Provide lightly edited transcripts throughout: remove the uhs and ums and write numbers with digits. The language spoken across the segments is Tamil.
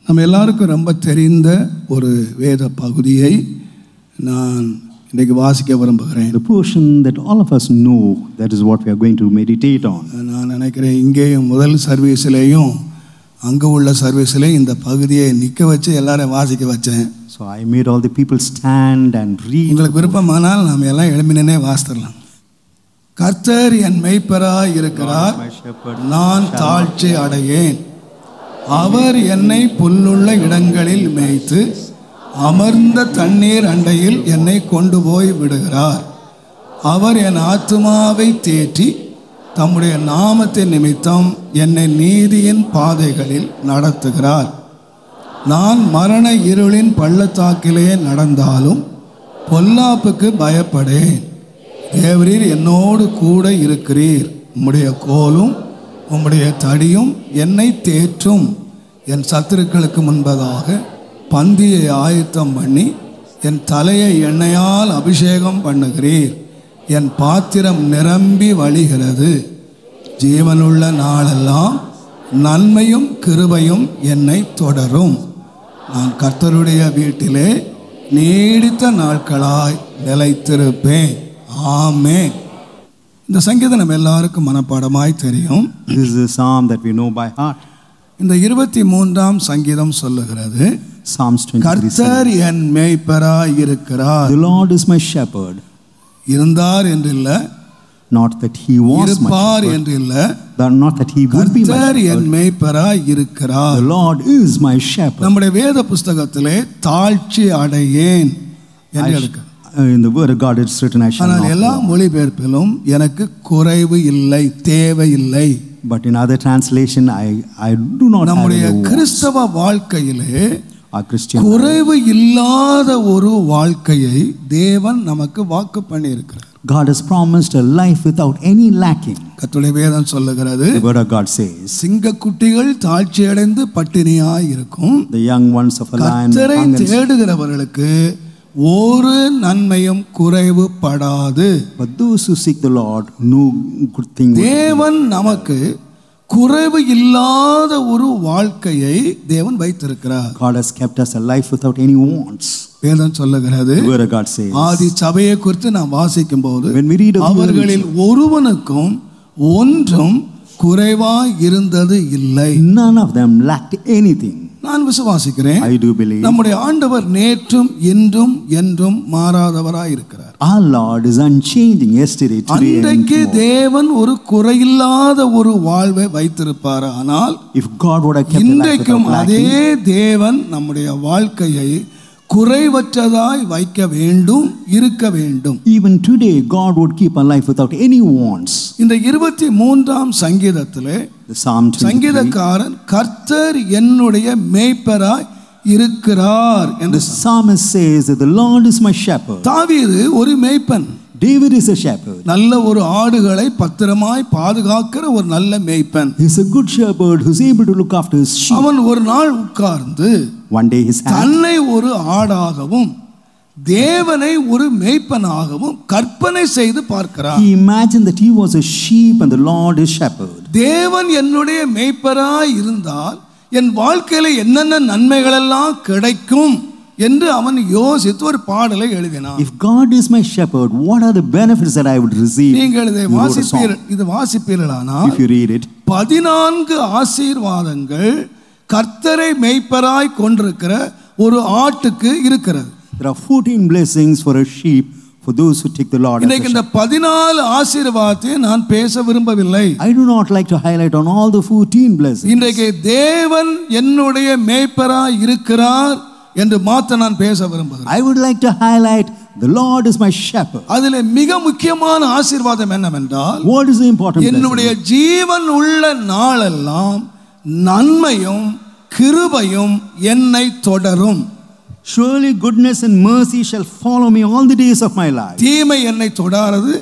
நம்ம எல்லாருக்கும் ரொம்ப தெரிந்த ஒரு வேத பகுதியை நான் இன்றைக்கு வாசிக்க விரும்புகிறேன். The portion that all of us know, that is what we are going to meditate on. நான் நினைக்கிறேன் இங்கேயும் முதல் சர்வீஸ்லேயும் அங்கே உள்ள சர்வீஸ்லேயும் இந்த பகுதியை நிற்க வச்சு எல்லாரையும் வாசிக்க வச்சேன். So I made all the people stand and read. உங்களுக்கு விருப்பமானால் நாம் எல்லாம் எழுப்பினே வாசித்தரலாம். கர்த்தர் என் மேய்ப்பராய் இருக்கிறார், நான் தாழ்ச்சி அடையேன். அவர் என்னை புல்லுள்ள இடங்களில் மேய்த்து அமர்ந்த தண்ணீர் அண்டையில் என்னை கொண்டு போய் விடுகிறார். அவர் என் ஆத்துமாவை தேற்றி தம்முடைய நாமத்தின் நிமித்தம் என்னை நீதியின் பாதைகளில் நடத்துகிறார். நான் மரண இருளின் பள்ளத்தாக்கிலே நடந்தாலும் பொல்லாப்புக்கு பயப்படேன். தேவரீர் என்னோடு கூட இருக்கிறீர். உம்முடைய கோலும் உம்முடைய தடியும் என்னை தேற்றும். என் சத்துருக்களுக்கு முன்பதாக பந்தியை ஆயத்தம் பண்ணி என் தலையை எண்ணெயால் அபிஷேகம் பண்ணுகிறீர். என் பாத்திரம் நிரம்பி வழிகிறது. ஜீவனுள்ள நாளெல்லாம் நன்மையும் கிருபையும் என்னை தொடரும். நான் கர்த்தருடைய வீட்டிலே நீடித்த நாட்களாய் நிலைத்திருப்பேன். ஆமென். இந்த சங்கீதம் நம்ம எல்லாருக்கும் மனப்பாடமாய் தெரியும். This is a psalm that we know by heart. இந்த 23ஆம் சங்கீதம் சொல்லுகிறது, Psalms 23. கர்த்தர் என் மேய்ப்பராய் இருக்கிறார். The Lord is my shepherd. இருந்தார் என்று இல்ல, Not that he was my இருப்பார் shepherd. என்று இல்ல, Not that he would be my கர்த்தர் என் shepherd. மேய்ப்பராய் இருக்கிறார். The Lord is my shepherd. நம்முடைய வேத புஸ்தகத்திலே தாழ்ச்சி அடையேன் என்று இருக்கு. In the word of God it's written, I shall ஆனால் not எல்லா want. மொழிபெயர்ப்பிலும் எனக்கு குறைவு இல்லை, தேவை இல்லை. But in other translation I do not have நம்முடைய any wants. கிறிஸ்தவ வாழ்க்கையிலே Our Christian life. குறைவு இல்லாத ஒரு வாழ்க்கையை தேவன் நமக்கு வாக்கு பண்ணி இருக்கிறார். God has promised a life without any lacking. கர்த்தருடைய வேதம் சொல்லுகிறது, The word of God says, சிங்கக்குட்டிகள் தாழ்ச்சி அடைந்து பட்டினியாய் இருக்கும். the young ones of a lion கர்த்தரை hunger. தேடுகிறவர்களுக்கு ஒரு நன்மையும் குறைவுபடாது. But those who seek the Lord, no good thing will தேவன் நமக்கு குறைவு இல்லாத ஒரு வாழ்க்கையை தேவன் வைத்திருக்கிறார். God has kept us a life without any wants. வேதம் சொல்லுகிறது, The word of God says, ஆதி சபையை குறித்து நாம் வாசிக்கும் போது when we read of the அவர்களில் ஒருவனுக்கும் ஒன்றும் குறைவாய் இருந்தது இல்லை. none of them lacked anything. நான் விசுவாசிக்கிறேன், I do believe நம்முடைய ஆண்டவர் நேற்றும் இன்றும் என்றும் மாறாதவராய் இருக்கிறார். our Lord is unchanging yesterday, today and அன்றைக்கு tomorrow. தேவன் ஒரு குறையில்லாத ஒரு வாழ்வை வைத்திருப்பார். ஆனால் If God would have kept a life இன்றைக்கும் without அதே lacking, தேவன் நம்முடைய வாழ்க்கையை குறைவற்றதாய் வைக்க வேண்டும், இருக்க வேண்டும். even today God would keep our life without any wants. இந்த 23ஆம் சங்கீதத்திலே The Psalm 23, சங்கீதக்காரன் கர்த்தர் என்னுடைய மேய்ப்பராய் இருக்கிறார் என்று the psalmist says that the Lord is my shepherd. தாவீது ஒரு மேய்ப்பன். David is a shepherd. நல்ல ஒரு ஆடுகளை பத்திரமாய் பாதுகாக்கிற ஒரு நல்ல மேய்ப்பன். He's a good shepherd who's able to look after his sheep. அவன் ஒரு நாள் உட்கார்ந்து One day he sat, தன்னை ஒரு ஆடாகவும் தேவனை ஒரு மேய்ப்பனாகவும் கற்பனை செய்து பார்க்கிறார். he imagined that he was a sheep and the Lord is shepherd. தேவன் என்னுடைய மேய்ப்பராய் இருந்தால் என் வாழ்க்கையில என்னென்ன நன்மைகள் எல்லாம் கிடைக்கும் என்று அவன் யோசித்து ஒரு பாடலை எழுதினான். If God is my shepherd, what are the benefits that I would receive? நீங்கள் இதை He wrote a song. வாசிப்பீர்களானால் If you read it, 14 ஆசீர்வாதங்கள் கர்த்தரை மேய்ப்பராய் கொண்டிருக்கிற ஒரு ஆட்டுக்கு இருக்கிறது. there are 14 blessings for a sheep for those who take the Lord as a இன்னைக்கு இந்த shepherd. 14 ஆசீர்வாதத்தை நான் பேச விரும்பவில்லை. I do not like to highlight on all the 14 blessings. இன்றைக்கு தேவன் என்னுடைய மேய்ப்பராய் இருக்கிறார் என்று மாத்த நான் பேச விரும்புகிறேன். I would like to highlight the Lord is my shepherd. அதிலே மிக முக்கியமான ஆசீர்வாதம் என்னவென்றால், What is the important என்னுடைய blessing? ஜீவன் உள்ள நாளெல்லாம் நன்மையும் கிருபையும் என்னை தொடரும். Surely goodness and mercy shall follow me all the days of my life. தீமை என்னை தொடாது,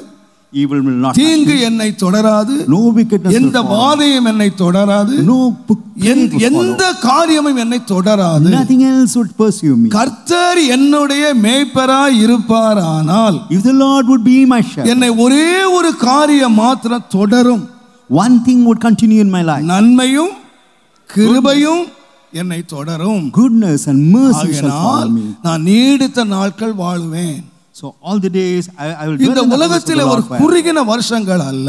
Evil will not touch தீங்கு me. என்னை தொடராது, No wickedness will எந்த follow me. வாதையும் என்னை தொடராது, No plague will எந்த follow. காரியமும் என்னை தொடராது. Nothing else would pursue me. கர்த்தர் என்னுடைய மேய்ப்பராய் இருப்பாரானால் If the Lord would be my shepherd, என்னை ஒரே ஒரு காரியம் மாத்திரம் தொடரும். one thing would continue in my life. நன்மையும் கிருபையும் என்னை தொடரும். Goodness and mercy shall follow me. நான் நீடித்த நாட்கள் வாழுவேன். So all the days I will இந்த dwell in the house of the உலகத்திலே ஒரு Lord. குறுகின வருஷங்கள் அல்ல,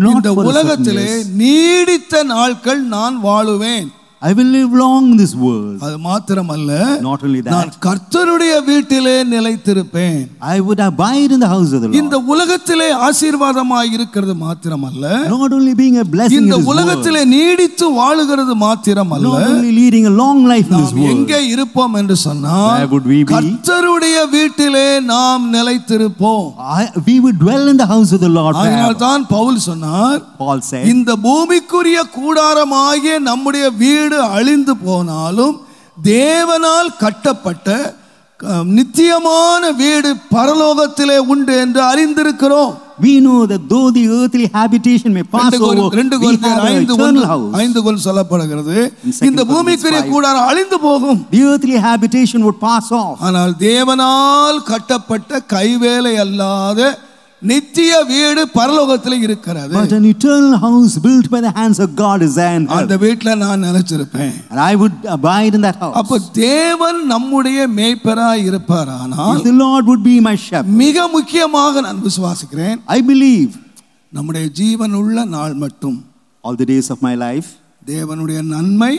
Not இந்த for a உலகத்திலே certain years. நீடித்த நாட்கள் நான் வாழுவேன். I will live long in this world. அது மாத்திரமல்ல, Not only நான் that, கர்த்தருடைய வீட்டிலே நிலைத்திருப்பேன். I would abide in the house of the Lord. இந்த உலகத்திலே ஆசீர்வாதமாய் இருக்கிறது மாத்திரமல்ல, Not only being a blessing in இந்த this world, உலகத்திலே நீடித்து வாழுகிறது மாத்திரமல்ல, not only leading a long life in this நாம் world. எங்கே இருப்போம் என்று சொன்னால், Where would we be? கர்த்தருடைய வீட்டிலே நாம் நிலைத்திருப்போம். We would dwell in the house of the Lord அதனால் forever. தான் பவுல் சொன்னார், Paul said, இந்த பூமிக்குரிய கூடாரமாகிய நம்முடைய வீடு அழிந்து போனாலும் தேவனால் கட்டப்பட்ட நித்தியமான வீடு பரலோகத்திலே உண்டு என்று அறிந்திருக்கிறோம். we know that though the earthly habitation may pass over, we have an eternal house. 5 சொல்லப்படுகிறது, இந்த பூமிக்குரிய கூடாரம் அழிந்து போகும். The earthly habitation would pass off. ஆனால் தேவனால் கட்டப்பட்ட கைவேலை அல்லாத நித்திய வீடு பரலோகத்திலே இருக்கிறது. But an eternal house built by the hands of God is there in அந்த heaven. வீட்டில நான் நிலைச்சிருப்பேன். And I would abide in that house. அப்ப தேவன் நம்முடைய மேய்ப்பராய் இருப்பாரானால், If the Lord would be my shepherd, மிக முக்கியமாக நான் விசுவாசிக்கிறேன், I believe நம்முடைய ஜீவன் உள்ள நாள் மட்டும் all the days of my life, தேவனுடைய நன்மை,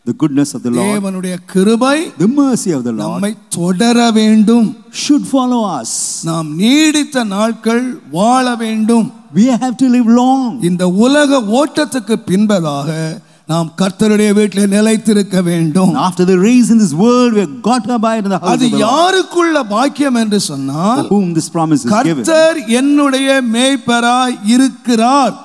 the goodness of the Lord, தேவனுடைய கிருபை the mercy of the Lord நம்மை தொடர வேண்டும். should follow us. நாம் நீடித்த நாட்கள் வாழ வேண்டும். We have to live long. இந்த உலக ஓட்டத்துக்கு பின்பதாக நாம் கர்த்தருடைய வீட்டிலே நிலைத்திருக்க வேண்டும். After the race in this world, we have got to abide in the house அது of the Lord. யாருக்குள்ள பாக்கியம் என்று சொன்னால், To whom this promise is given. கர்த்தர் என்னுடைய மேய்ப்பராய் இருக்கிறார்.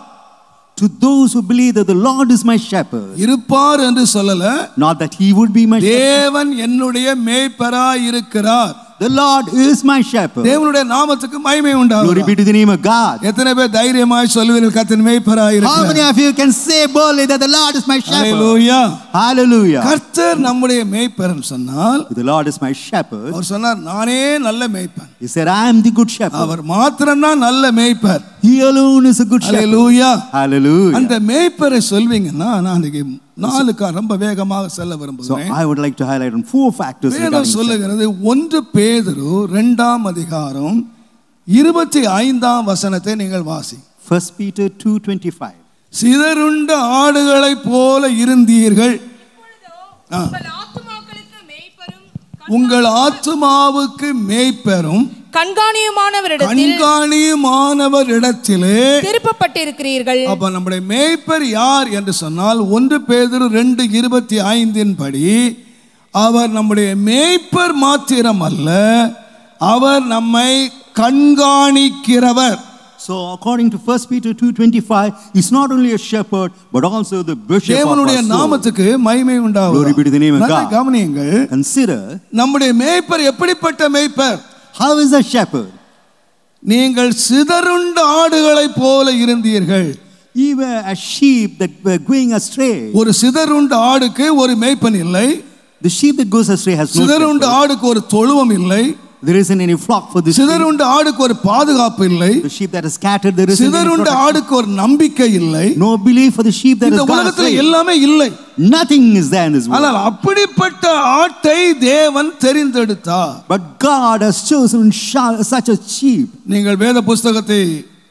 To those who believe that the Lord is my shepherd. இருப்பார் என்று சொல்லல, Not that he would be my shepherd. தேவன் என்னுடைய மேய்ப்பராய் இருக்கிறார். The Lord is my shepherd. தேவனுடைய நாமத்துக்கு மகிமை Glory உண்டாவதாக. be to the name of God. எத்தனை பேர் தைரியமாய் சொல்லுவீர்கள் கர்த்தர் மேய்ப்பராய் How many இருக்கிறார்? of you can say boldly that the Lord is my shepherd? Hallelujah. Hallelujah. கர்த்தர் நம்முடைய மேய்ப்பர்னு சொன்னால், If the Lord is my shepherd, அவர் சொன்னார், நானே நல்ல மேய்ப்பன். he said, I am the good shepherd. அவர் மாத்திரம்தான் நல்ல மேய்ப்பர். He alone is a good shepherd. Hallelujah. Hallelujah. அந்த மேய்ப்பரை சொல்வீங்கன்னா, நான் இன்னைக்கு 4 ரொம்ப வேகமாக செல்ல So விரும்புகிறேன். I would like to highlight on 4 factors வேதம் regarding shepherd. சொல்லுகிறது, 1 பேதுரு 2 அதிகாரம் 25 வசனத்தை நீங்கள் வாசி. 1 Peter 2:25. சிதறுண்ட ஆடுகளைப் போல இருந்தீர்கள். உங்கள் ஆத்துமாவுக்கு மேய்ப்பரும் கண்காணியுமானவரிடத்திலே திருப்பப்பட்டிருக்கிறீர்கள். அப்ப நம்முடைய மேய்ப்பர் யார் என்று சொன்னால், 1 பேதுரு 2:25 படி அவர் நம்முடைய மேய்ப்பர் மாத்திரம் அல்ல, அவர் நம்மை கண்காணிக்கிறவர். So according to 1 Peter 2:25, he's not only a shepherd but also the bishop of தேவனுடைய our soul. நாமத்துக்கு மகிமை உண்டாவதாக. Glory be to the name of நல்லா God. கவனியுங்கள், Consider, நம்முடைய மேய்ப்பர் எப்படிப்பட்ட மேய்ப்பர்? how is a shepherd? நீங்கள் சிதறுண்ட ஆடுகளைப் போல இருந்தீர்கள். Ye were as sheep that were going astray. ஒரு சிதறுண்ட ஆடுக்கு ஒரு மேய்ப்பன் இல்லை. The sheep that goes astray has no சிதறுண்ட shepherd. ஆடுக்கு ஒரு தொழுவம் இல்லை. There isn't any flock for the sheep. சிதறுண்ட ஆடுக்கு ஒரு பாதுகாப்பு இல்லை. The sheep that is scattered, there isn't any சிதறுண்ட protection. ஆடுக்கு ஒரு நம்பிக்கை இல்லை. No belief for the sheep that இந்த is gone உலகத்துல astray. எல்லாமே இல்லை. Nothing is there in this world. ஆனால் அப்படிப்பட்ட ஆட்டை தேவன் தெரிந்தெடுத்தார். But God has chosen such a sheep. நீங்கள் வேத புஸ்தகத்தை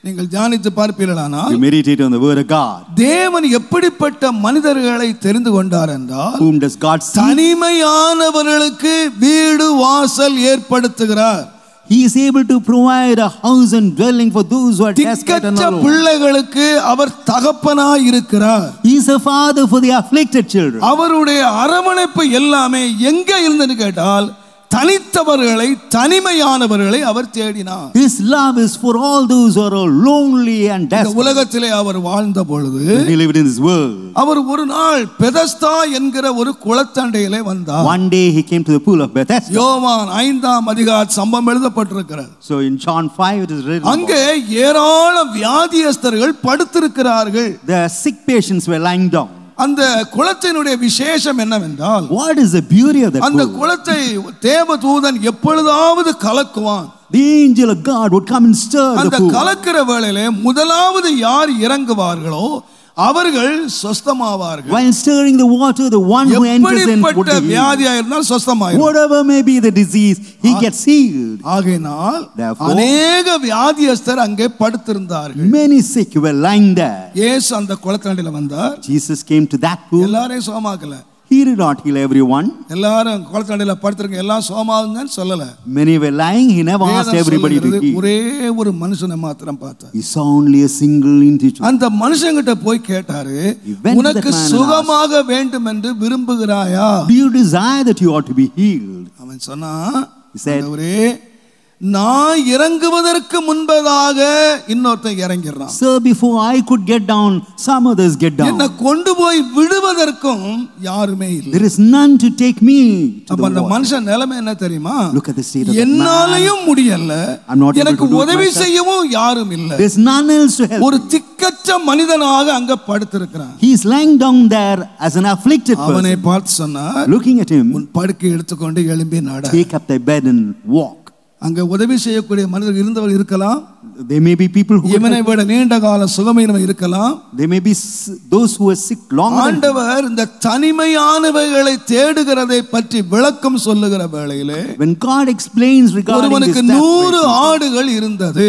நீங்கள் தியானித்து பார்ப்பீர்களானால், You meditate on the word of God. தேவன் எப்படிப்பட்ட மனிதர்களை தெரிந்து கொண்டார் என்றால், Whom does God see? தனிமையானவர்களுக்கு வீடு வாசல் ஏற்படுத்துகிறார். He is able to provide a house and dwelling for those who are desperate and திக்கற்ற alone. பிள்ளைகளுக்கு அவர் தகப்பனாய் இருக்கிறார். He is a father for the afflicted children. அவருடைய அரவணைப்பு எல்லாமே எங்க இருந்துன்னு கேட்டால், தனித்தவர்களை தனிமையானவர்களை அவர் தேடினார். His love is for all those who are lonely and இந்த desperate. உலகத்திலே அவர் வாழ்ந்த பொழுது, When he lived in this world, அவர் ஒரு நாள் பெதஸ்தா என்கிற ஒரு குளத்தண்டையிலே வந்தார். one day he came to the pool of Bethesda. யோவான் 5 அதிகார சம்பவம் எழுதப்பட்டிருக்கிறது. So in John 5 it is written அங்கே about, ஏராளம் வியாதியஸ்தர்கள் படுத்திருக்கிறார்கள். the sick patients were lying down. அந்த குளத்தினுடைய விசேஷம் என்னவென்றால், What is the beauty of that அந்த pool? குளத்தை தேவதூதன் எப்பொழுதாவது கலக்குவான். The angel of God would come and stir the அந்த pool. கலக்கிற வேளையிலே முதலாவது யார் இறங்குவார்களோ அவர்கள் சொஸ்தமாவார்கள். While stirring the water, the one who enters in would எப்படிப்பட்ட be வியாதியா இருந்தால் சொஸ்தமாயிரும். whatever may be the disease, he gets healed. ஆகையினால் Therefore, அநேக வியாதியஸ்தர் அங்கே படுத்திருந்தார்கள். many sick were lying there. இயேசு அந்த குளத்தண்டில வந்தார். Jesus came to that pool. எல்லாரையும் சுகமாக்கல. He did not heal everyone. எல்லாரும் குளத்தண்டில படுத்திருக்க எல்லாம் சுகமாகுங்கன்னு சொல்லல. Many were lying. He never asked everybody to heal. ஒரே ஒரு மனுஷனை மாத்திரம் பார்த்தார். He saw only a single individual. அந்த மனுஷங்கிட்ட போய் கேட்டாரு, உனக்கு சுகமாக வேண்டும் என்று விரும்புகிறாயா? Do you desire that you ought to be healed? அவன் சொன்னா, He said, ஆண்டவரே, நான் இறங்குவதற்கு முன்பதாக இன்னொருத்தன் இறங்கிடுறான். Sir, before I could get down, some others get down. என்ன கொண்டு போய் விடுவதற்கும் யாருமே இல்லை. There is none to take me to அப்ப the அந்த water. மனுஷன் நிலைமை என்ன தெரியுமா? Look at the state of that man. என்னாலயும் முடியல, I'm not able எனக்கு to do it உதவி myself. செய்யவும் யாரும் இல்லை. There's none else to help. ஒரு திக்கற்ற மனிதனாக அங்க படுத்திருக்கிறான். He is lying down there as an afflicted அவனை person. பார்த்து சொன்னார், Looking at him, உன் படுக்கை எடுத்துக்கொண்டு எழும்பி நட. take up thy bed and walk. அங்க உதவி செய்யக்கூடிய மனிதர்கள் இருந்தவர்கள் இருக்கலாம். There may be people who இவனை விட நீண்ட கால சுகமீனம் இருக்கலாம். There may be those who are sick longer than him. ஆண்டவர் இந்த தனிமையானவைகளை தேடுகிறதை பற்றி விளக்கம் சொல்லுகிற வேளையிலே, When God explains regarding this, ஒருவனுக்கு 100 ஆடுகள் இருந்தது.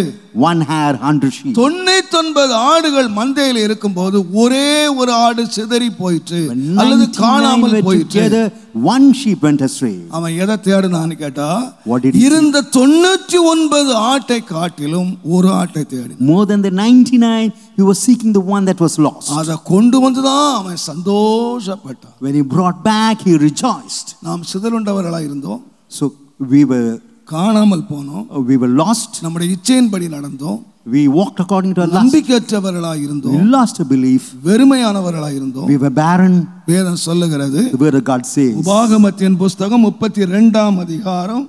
one had 100 sheep. 99 ஆடுகள் மந்தையில் இருக்கும்போது ஒரே ஒரு ஆடு சிதறி போயிற்று அல்லது 99 காணாமல் were போயிற்று. together, one sheep went astray. அவன் எதை தேடினான்னு கேட்டா, What did he இருந்த 99 ஆட்டை காட்டிலும் ஒரு ஆட்டை தேடி, More than the 99, he was seeking the one that was lost. அதை கொண்டு வந்துதான் அவன் சந்தோஷப்பட்டான். When he brought back, he rejoiced. நாம் சிதறுண்டவர்களா இருந்தோம், So we were காணாமல் போனோம், lost. நம்முடைய இச்சையின்படி நடந்தோம், We walked according to our lust. நம்பிக்கையற்றவர்களா We இருந்தோம், lost a belief. வெறுமையானவர்களா இருந்தோம். We were barren. வேதம் சொல்லுகிறது, The word of God says, உபாகமத்தின் புஸ்தகம் 32ஆம் அதிகாரம்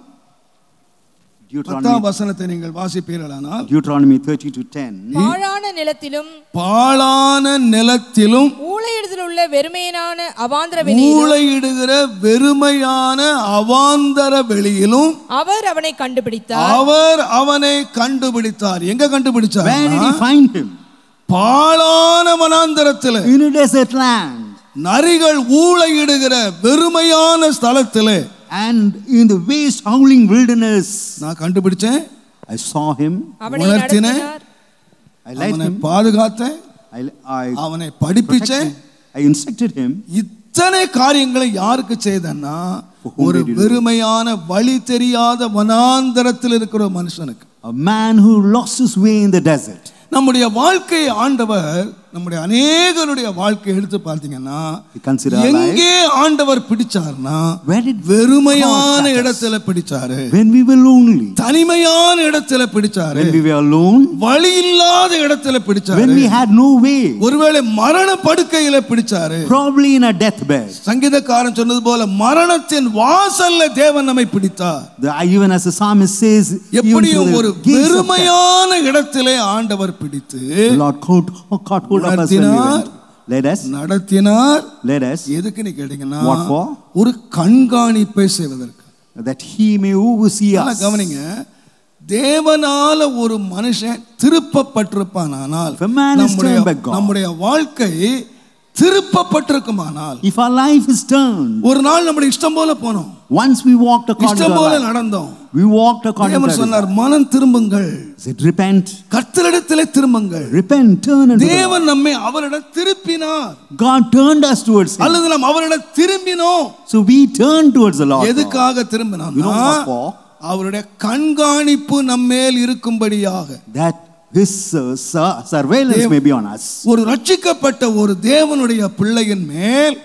Deuteronomy 10ஆம் வசனத்தை நீங்கள் வாசிப்பீர்களானால், Deuteronomy 30:10. பாழான நிலத்திலும் பாழான நிலத்திலும் ஊளையிடுதல் உள்ள வெறுமையான அவாந்தர வெளியிலும் ஊளையிடுகிற வெறுமையான அவாந்தர வெளியிலும் அவர் அவனை கண்டுபிடித்தார். அவர் அவனை கண்டுபிடித்தார். எங்க கண்டுபிடிச்சார்? Where did he find him? பாழான வனாந்தரத்திலே, In a desert land. நரிகள் ஊளையிடுகிற வெறுமையான ஸ்தலத்திலே And in the waste howling wilderness, நான் கண்டுபிடிச்சேன், I saw him. அவனை உணர்த்தினேன், நடத்தினார். I led அவனை him. பாதுகாத்தேன், I அவனை படிப்பிச்சேன். I instructed him. இத்தனை காரியங்களை யாருக்கு செய்தன்னா, For whom ஒரு did he do? வெறுமையான வழி தெரியாத வனாந்தரத்தில் இருக்கிற ஒரு மனுஷனுக்கு. A man who lost his way in the desert. நம்முடைய வாழ்க்கையை ஆண்டவர், நம்முடைய அநேகருடைய வாழ்க்கையை எடுத்து பார்த்தீங்கன்னா, You consider our எங்கே ஆண்டவர் பிடிச்சார்னா, Where did வெறுமையான God catch us? இடத்துல பிடிச்சாரு, When we were lonely. தனிமையான இடத்துல பிடிச்சாரு, When we were alone. வழி இல்லாத இடத்துல பிடிச்சாரு, When we had no way. ஒருவேளை மரண படுக்கையில பிடிச்சாரு. Probably in a deathbed. சங்கீதக்காரன் சொன்னது போல மரணத்தின் வாசல்ல தேவன் நம்மை பிடித்தார். Even as the psalmist says, even எப்படியும் to ஒரு the gates of death, வெறுமையான இடத்திலே ஆண்டவர் பிடித்து the Lord caught hold of us when we went. நடத்தினார். Let us, எதுக்குன்னு கேட்டீங்கன்னா, What for? ஒரு கண்காணிப்பை செய்வதற்கு. that he may oversee நல்லா us. கவனிங்க, தேவனால ஒரு மனுஷன் திருப்பப்பட்டிருப்பானால், If a man is turned by God, நம்முடைய வாழ்க்கை திருப்பப்பட்டிருக்குமானால், if our life is turned, ஒரு நாள் நம்முடைய இஷ்டம் போல போனோம், once we walked according to இஷ்டம் our போல life, நடந்தோம். we walked according to தேவன் our சொன்னார், desire. மனம் திரும்புங்கள், Said, repent, கர்த்தரிடத்திலே திரும்புங்கள். repent, turn unto the Lord. தேவன் நம்மை அவரிடம் திருப்பினார், God turned us towards him. அல்லது நாம் அவரிடம் திரும்பினோம். So we turned towards the Lord. God. எதுக்காக You திரும்பினோம்? know what for? அவருடைய கண்காணிப்பு நம்மேல் இருக்கும்படியாக. That his surveillance may be on us. ஒரு ரட்சிக்கப்பட்ட ஒரு தேவனுடைய பிள்ளையின் மேல்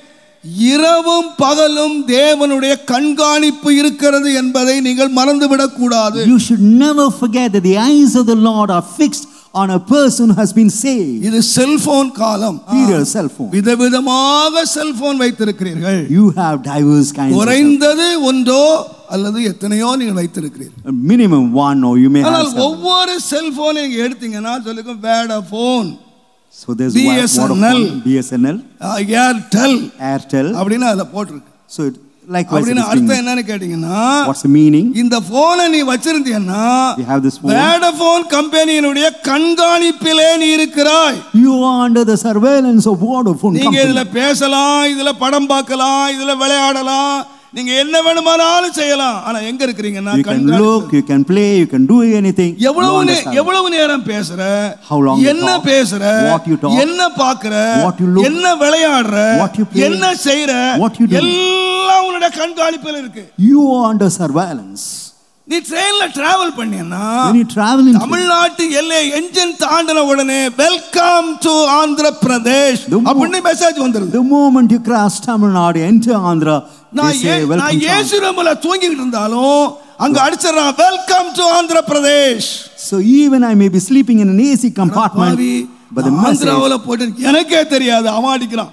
இரவும் பகலும் தேவனுடைய கண்காணிப்பு இருக்கிறது என்பதை நீங்கள் மறந்துவிடக் கூடாது. You should never forget that the eyes of the Lord are fixed on a person who has been saved. இது செல்போன் காலம். Period, cell phone. விதவிதமாக செல்போன் வைத்திருக்கிறீர்கள். You have diverse kinds of குறைந்தது ஒன்றோ அல்லது எத்தனையோ நீங்கள் வைத்திருக்கிறீர்கள். a minimum one, or you may have ஆனால் several. ஒவ்வொரு செல்போனை நீங்க எடுத்தீங்கன்னா சொல்லுங்க, வேடபோன், So there's BSNL, Vodafone, BSNL, Airtel Airtel. அப்படின்னு அதுல போட்டிருக்கு. So Likewise, it அப்படின is அர்த்தம் being- என்னன்னு கேட்டீங்கன்னா, what's the meaning? இந்த போனை நீ வச்சிருந்தீன்னா, You have this phone. Vodafone கம்பெனியினுடைய கண்காணிப்பிலே நீ இருக்கிறாய். You are under the surveillance of Vodafone நீங்க company. இதுல பேசலாம், இதுல படம் பார்க்கலாம், இதுல விளையாடலாம், நீங்க என்ன வேணுமானாலும் செய்யலாம். ஆனா எங்க இருக்கீங்கன்னா, You can look, you can play, you can do anything. You understand. எவ்வளவு நேரம் பேசுற, How long you என்ன talk, பேசுற, what you talk, என்ன பார்க்கற, what you look, என்ன விளையாடுற, what you play, என்ன செய்யற, what you do. எல்லாம் உன்னுடைய கண்காணிப்பில் இருக்கு. You are under surveillance. நீ ட்ரெயின்ல டிராவல் பண்ணினா, When you travel in தமிழ்நாட்டு எல்லை என்ஜின் தாண்டின உடனே வெல்கம் டு ஆந்திர பிரதேஷ் அப்படின்னு மெசேஜ் வந்துருது. the moment you cross Tamil Nadu, enter Andhra, they say welcome நான் to Andhra. ஏசுரமல தூங்கிட்டு இருந்தாலும் அங்க அடிச்சறான் welcome to Andhra Pradesh. So even I may be sleeping in an AC compartment, but the message, ஆந்திராவுல போட்டு எனக்கே தெரியாது அவன் அடிக்கிறான்.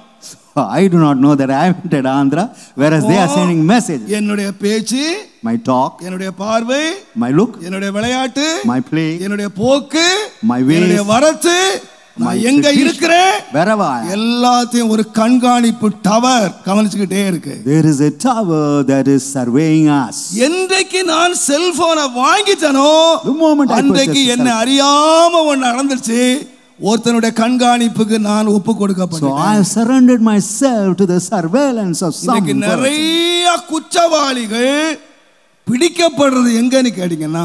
I do not know that I am at Andhra, whereas they are sending messages. என்னுடைய பேச்சு, My talk, என்னுடைய பார்வை, my look, என்னுடைய விளையாட்டு, my play, என்னுடைய போக்கு, my ways, என்னுடைய வரத்து, நான் எங்க இருக்கிறேன், wherever I am. எல்லாத்தையும் ஒரு கண்காணிப்பு டவர் கவனிச்சுக்கிட்டே இருக்கு. There is a tower that is surveying us. என்றைக்கு நான் செல்போனை வாங்கிட்டனோ, The moment I அன்றைக்கு purchased என்ன cell phone. அறியாம ஒன்னு நடந்துச்சு. ஒருத்தனுடைய கண்காணிப்புக்கு நான் ஒப்பு So கொடுக்கப்பட்டேன். I have surrendered myself to the surveillance of some இன்னைக்கு person. நிறைய குற்றவாளிகள் பிடிக்கப்படுறது எங்கன்னு கேட்டீங்கன்னா,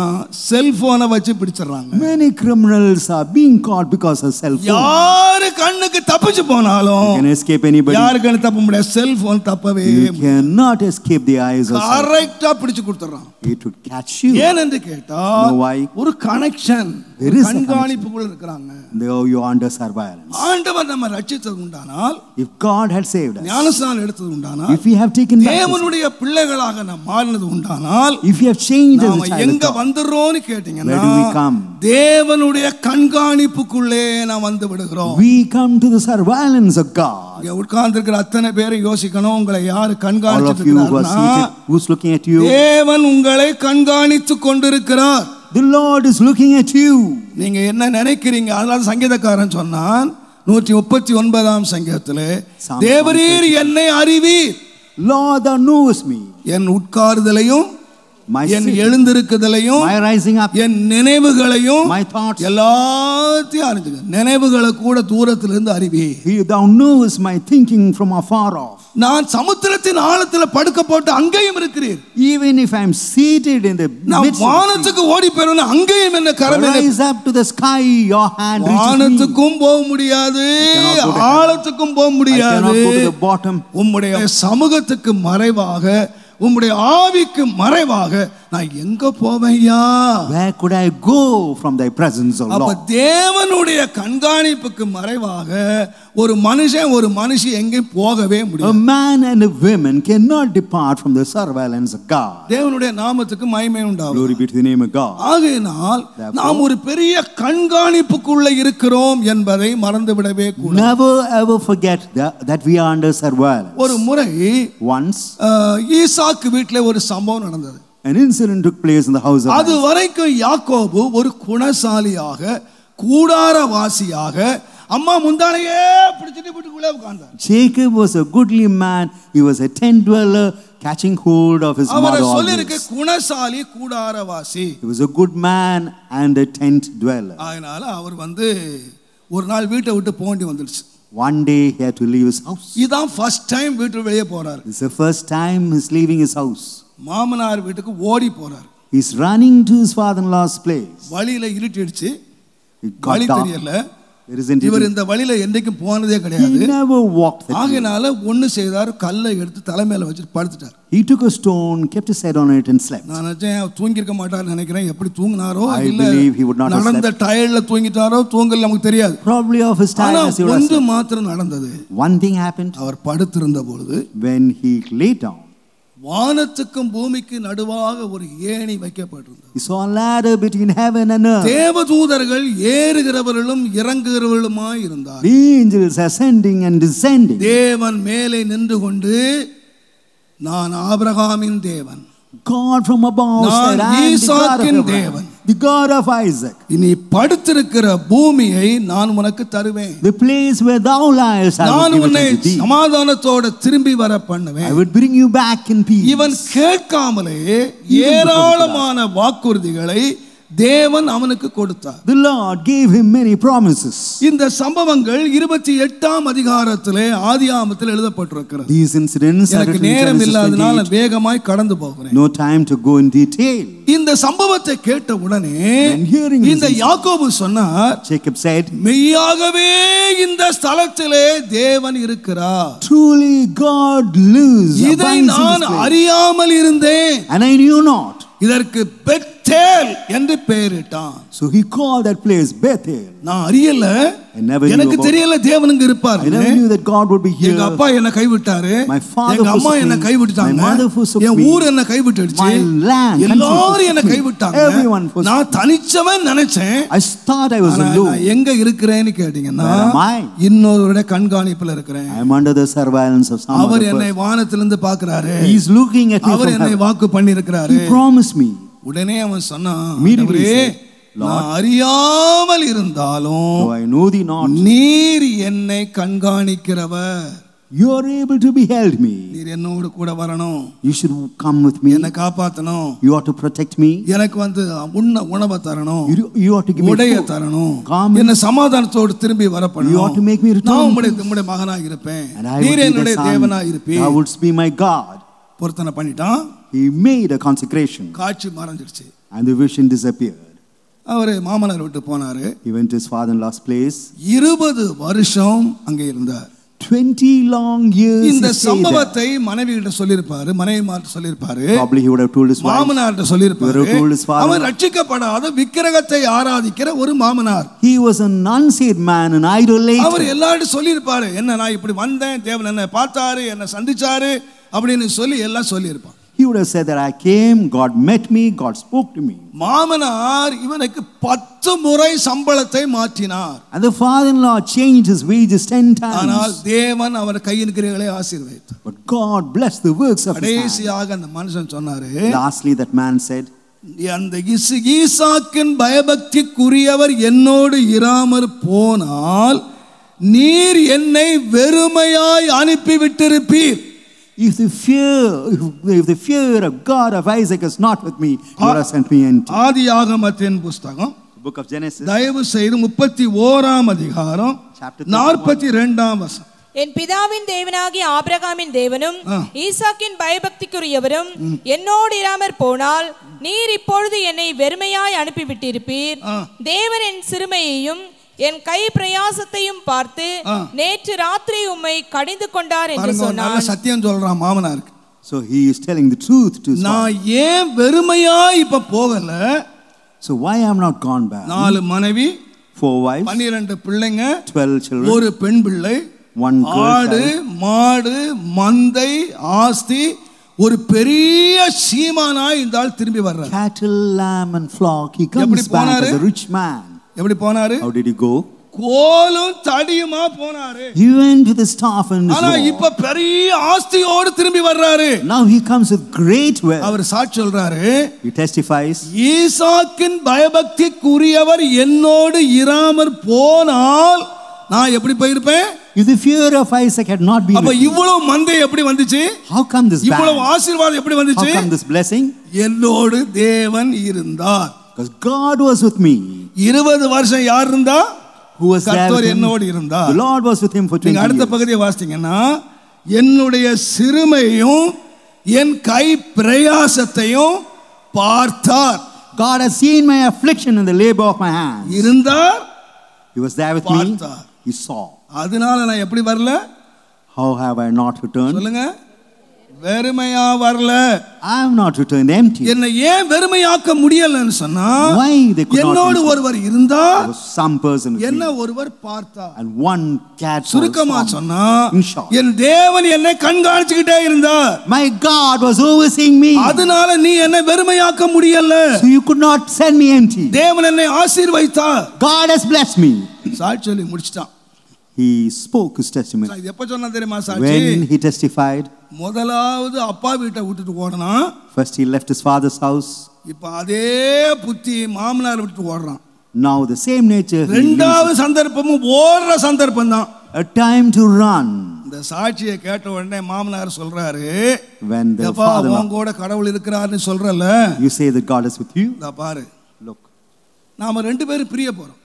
செல்போனை வச்சு பிடிச்சிடறாங்க. Many criminals are being caught because of cell phone. யாரு கண்ணுக்கு தப்பிச்சு போனாலும், You can escape anybody. யாரு கண்ணு தப்ப முடியாது, cellphone தப்பவே You cannot escape the eyes of cell phone. கரெக்டா பிடிச்சு கொடுத்துறான். It would catch you. ஏன் என்று கேட்டா, No, why? ஒரு கனெக்ஷன், There is a கண்காணிப்புக்குள்ள இருக்கிறாங்க. Though you are under surveillance. ஆண்டவர் நம்ம ரட்சித்தது உண்டானால், If God had saved us, ஞானஸ்நானம் எடுத்தது உண்டானால், if we have taken baptism, தேவனுடைய பிள்ளைகளாக நாம் மாறினது உண்டானால், if we have changed as a நாம child of எங்க God, வந்துறோம்னு கேட்டீங்கன்னா, where do we come? தேவனுடைய கண்காணிப்புக்குள்ளே நாம் வந்து விடுகிறோம். We come to the surveillance of God. இங்க உட்கார்ந்து இருக்கிற அத்தனை பேரும் யோசிக்கணும், உங்களை யாரு All of கண்காணிச்சிட்டு you who are இருக்கிறார்னா, seated, who's looking at you? தேவன் உங்களை கண்காணித்துக் கொண்டிருக்கிறார். The Lord is looking at you. நீங்க என்ன நினைக்கிறீங்க? அதனால சங்கீதக்காரன் சொன்னான் 139ஆம் சங்கீதத்திலே, Psalm தேவரீர் என்னை அறிவீர், Lord, thou knowest me. N உட்கார்தலையும், My N sitting, எழுந்திருக்குதலையும், my rising up, என் நினைவுகளையும், my thoughts. எல்லாத்தையும் அறிஞ்சுக்க. நினைவுகளை கூட தூரத்திலிருந்து அறிவி. Thou knowest my thinking from afar off. நான் சமுத்திரத்தின் ஆழத்தில் படுக்க போட்டு அங்கேயும் இருக்கிறீர். Even if I am seated in the நான் midst of the sea, வானத்துக்கு ஓடி போறேன், அங்கேயும் என்ன கரம் rise up to the sky, your hand reaches me. வானத்துக்கும் போக முடியாது, ஆழத்துக்கும் போக I cannot முடியாது. go to the bottom. உம்முடைய சமூகத்துக்கு மறைவாக, உம்முடைய ஆவிக்கு மறைவாக நான் எங்க போவேன்யா? Where could I go from thy presence, O அப்ப Lord? தேவனுடைய கண்காணிப்புக்கு மறைவாக ஒரு மனுஷி எங்கேயும் போகவே A முடியாது. man and a woman cannot depart from the surveillance of God. தேவனுடைய நாமத்துக்கு மகிமை உண்டாகும். Glory be to the name of God. ஆகையினால் நாம் ஒரு பெரிய கண்காணிப்புக்குள்ள இருக்கிறோம் என்பதை மறந்துவிடவே கூடாது. Never ever forget that we are under surveillance. ஒரு முறை Once, ஈசாக்கு வீட்டிலே ஒரு சம்பவம் நடந்தது. an incident took place in the house of அது Isaac. வரைக்கும் யாக்கோபு ஒரு குணசாலியாக, கூடாரவாசியாக, அம்மா முந்தானையே பிடிச்சிட்டு வீட்டுக்குள்ளே உட்கார்ந்தார். Jacob was a goodly man. He was a tent dweller, catching hold of his அவரை mother சொல்லிருக்கு always. குணசாலி, கூடாரவாசி. He was a good man and a tent dweller. அதனால அவர் ஒரு நாள் வீட்டை விட்டு போண்டி வந்துடுச்சு. One day he had to leave his house. இதான் ஃபர்ஸ்ட் டைம் வீட்டு வெளியே போறாரு. This is the first time he's leaving his house. மாமனார் வீட்டுக்கு ஓடி போறாரு. He's running to his father-in-law's place. வழியில இருட்டிடுச்சு, It got வழி dark. தெரியல. There isn't இவர் even, இந்த வழியில என்றைக்கும் போனதே he கிடையாது. never walked that way. ஆகையினால ஒண்ணு செய்தார், கல்லை எடுத்து தலைமையில வச்சு படுத்துட்டார். He took a stone, kept his head on it and slept. நான் நினைச்சேன் தூங்கி இருக்க மாட்டார்னு நினைக்கிறேன். எப்படி தூங்கினாரோ I இல்ல believe he would not have நடந்த டயர்ல தூங்கிட்டாரோ தூங்கல நமக்கு தெரியாது. Probably of his ஆனா tiredness he would have ஒன்று slept. மாத்திரம் நடந்தது. One thing happened. அவர் படுத்திருந்த பொழுது When he lay down, வானத்துக்கும் பூமிக்கு நடுவாக ஒரு ஏணி வைக்கப்பட்டிருந்தது. he saw a ladder between heaven and earth. தேவதூதர்கள் ஏறுகிறவர்களும் இறங்குகிறவர்களுமாய் இருந்தார். The angels ascending and descending. தேவன் மேலே நின்று கொண்டு, நான் ஆபிரகாமின் தேவன், God from above நான் said, I am the God of ஈசாக்கின் Abraham. தேவன், the God of Isaac, நீ படுத்திருக்கிற பூமியை நான் உனக்கு தருவேன். the place where thou liest, I will நான் give it உன்னை unto thee. சமாதானத்தோட திரும்பி வர பண்ணுவேன். I would bring you back in peace. இவன் கேட்காமலே ஏராளமான வாக்குறுதிகளை தேவன் அவனுக்கு கொடுத்தார். The Lord gave him many promises. இந்த சம்பவங்கள் 28ஆம் அதிகாரத்திலே ஆதியாகமத்தில் எழுதப்பட்டிருக்கிறது. These incidents are எனக்கு written in நேரம் Genesis இல்லாதனால 28. வேகமாய் கடந்து போகிறேன். No time to go in detail. இந்த சம்பவத்தை கேட்ட உடனே When hearing இந்த this, யாக்கோபு சொன்னார், Jacob said, மெய்யாகவே இந்த ஸ்தலத்திலே தேவன் இருக்கிறார். truly God lives, இதை abides in நான் this place. அறியாமல் இருந்தேன். And I knew not. இதற்கு பெத்தேல் என்று பெயரிட்டான். So he called that place Bethel. நான் அறியல, I never knew எனக்கு about தெரியல தேவன் இங்க இருப்பார். I never knew that God would be here. எங்க அப்பா என்ன கைவிட்டாரு, My father எங்க அம்மா forsook என்ன me. கைவிட்டாங்க, My mother forsook N me. ஊர் என்ன கைவிட்டுடுச்சு, My land, country எல்லாரும் என்ன forsook me. கைவிட்டாங்க. Everyone forsook நான் தனிச்சவன் நினைச்சேன். I thought I was ஆனா alone. நான் எங்க இருக்கிறேன்னு கேட்டீங்கன்னா Where am I? இன்னொருவருடைய கண்காணிப்புல இருக்கிறேன். I am under the surveillance of some our other என்னை person. வானத்திலிருந்து பார்க்கிறாரு. He is looking at me our from என்னை heaven. வாக்கு பண்ணி இருக்கிறாரு. He promised me. உடனே அவன் சொன்னான், Immediately he ஆண்டவரே, said, Lord, நான் அறியாமல் இருந்தாலும் though I know thee not, நீர் என்னை கண்காணிக்கிறவர். you are able to behold me. நீர் என்னோடு கூட வரணும், You should come with me. என்னை காப்பாத்தணும், You ought to protect me. எனக்கு உணவை தரணும், You ought to give me உடைய food. தரணும், Come. என்ன சமாதானத்தோடு திரும்பி வர You ought to make me return நான் in peace. உம்முடைய மகனாக இருப்பேன், And I would நீர் be the என்னுடைய son. தேவனாக இருப்பீர். Thou wouldst be my God. பொருத்தனை பண்ணிட்டான். He made a consecration. காட்சி மறைஞ்சிருச்சு. And the vision disappeared. அவரு மாமனார் விட்டு போனாரு. He went to his father-in-law's place. 20 வருஷம் அங்கே இருந்தார். 20 long years இந்த he stayed there. சம்பவத்தை மனைவிகிட்ட சொல்லிருப்பாரு, மனைவிமார்ட்ட சொல்லிருப்பாரு, Probably he would have told his wife. மாமனார்ட்ட சொல்லிருப்பாரு. He would have told his father. அவன் ரட்சிக்கப்படாத விக்கிரகத்தை ஆராதிக்கிற ஒரு மாமனார். He was an unsaved man, an idolater. அவர் எல்லாரும் சொல்லிருப்பாரு, என்ன நான் இப்படி வந்தேன், தேவன் என்ன பார்த்தாரு, என்ன சந்திச்சாரு அப்படின்னு சொல்லி எல்லாம் சொல்லியிருப்பான். He would have said that I came, God met me, God spoke to me. மாமனார் இவனுக்கு 10 முறை சம்பளத்தை மாற்றினார். And the father-in-law changed his wages 10 ஆனால் times. தேவன் அவர் கையின் கிரியைகளை ஆசீர்வதித்தார். But God blessed the works of his hand. கடைசியாக அந்த மனுஷன் சொன்னாரு, Lastly, that man said, அந்த ஈசாக்கின் பயபக்திக்குரியவர் என்னோடு இராமற் போனால் நீர் என்னை வெறுமையாய் அனுப்பி விட்டிருப்பீர். if the fear of God of Isaac is not with me, you would have sent me empty. ஆதியாகமத்தின் புஸ்தகம் The book of Genesis, தயவு செய்து 31ஆம் அதிகாரம் Chapter 42ஆம் வசனம். என் பிதாவின் தேவனாகிய ஆபிரகாமின் தேவனும் ஈசாக்கின் பயபக்திக்குரியவரும் என்னோடு இராமற் போனால் நீர் இப்பொழுது என்னை வெறுமையாய் அனுப்பிவிட்டிருப்பீர். தேவன் என் சிறுமையையும் என் கை பிரயாசத்தையும் பார்த்து நேற்று ராத்திரி உம்மை கடிந்து கொண்டார் என்று சொன்னார். சத்தியம் சொல்றான் மாமனாருக்கு. so he is telling the truth to his father. நான் ஏன் வெறுமையா இப்ப போகல? So why I am not gone back? 4 மனைவி, 4 wives, 12 பிள்ளைங்க, 12 children, ஒரு பெண் பிள்ளை, 1 girl ஆடு, child, மாடு, மந்தை, ஆஸ்தி, ஒரு பெரிய சீமானாய் இந்த ஆள் திரும்பி வர்றார். cattle, lamb and flock. He எப்படி comes back போனாரு? as a rich man. எப்படி போனாரு? How did he go? கோலும் தடியுமா போனாரு. He went with his staff and his ஆனா rod. இப்ப பெரிய ஆஸ்தியோடு திரும்பி வர்றாரு. Now he comes with great wealth. அவர் சாட்சி சொல்றாரு, He testifies, ஈசாக்கின் பயபக்திக்குரியவர் என்னோடு இராமற் போனால் நான் எப்படி போயிருப்பேன்? if the fear of Isaac had not been அப்ப with me, இவ்வளவு மந்தை எப்படி வந்துச்சு? how come this இவ்வளவு band? ஆசீர்வாதம் எப்படி How வந்துச்சு? come this blessing? என்னோடு தேவன் இருந்தார். Because God was with me. 20 வருஷம் யார் இருந்தா? Who was there கர்த்தர் with him? என்னோடு இருந்தார். The Lord was with him for 20 நீங்க அடுத்த years. பகுதியை வாசித்தீங்கன்னா என்னுடைய சிறுமையும் என் கை பிரயாசத்தையும் பார்த்தார். God has seen my affliction and the labor of my hands. இருந்தார், He was there with me. பார்த்தார். He saw. அதனால நான் எப்படி வரல? How have I not returned? சொல்லுங்க. வெறுமையா வரல. I am not returned empty. என்னை ஏன் வெறுமையாக்க முடியலன்னு சொன்னா, Why they could not என்னோடு receive? ஒருவர் இருந்தா, There was some person with என்ன me. ஒருவர் பார்த்தார். And one cat சுருக்கமா saw me. சொன்னா, In short, என் தேவன் என்னை கண்காணிச்சுக்கிட்டே இருந்தார். my God was overseeing me. அதனால நீ என்னை வெறுமையாக்க முடியல. So you could not send me empty. தேவன் என்னை ஆசீர்வதித்தார். God has blessed me. சாட்சி சொல்லி முடிச்சிட்டான். He spoke his testimony. இது எப்ப சொன்னா தெரியுமா சாட்சி? When he testified, முதலாவது அப்பா வீட்டை விட்டுட்டு ஓடனான். first he left his father's house. இப்ப அதே புத்தி மாமனார் விட்டு ஓடுறான். Now the same nature. இரண்டாவது சந்தர்ப்பமும் ஓடுற சந்தர்ப்பம் தான். A time to run. இந்த சாட்சியை கேட்ட உடனே மாமனார் சொல்றாரு, When the father, உங்களோட கடவுள் இருக்கிறார்னு சொல்றல, you say that God is with you. இதோ பாரு, Look. நாம ரெண்டு பேரும் பிரிய போறோம்.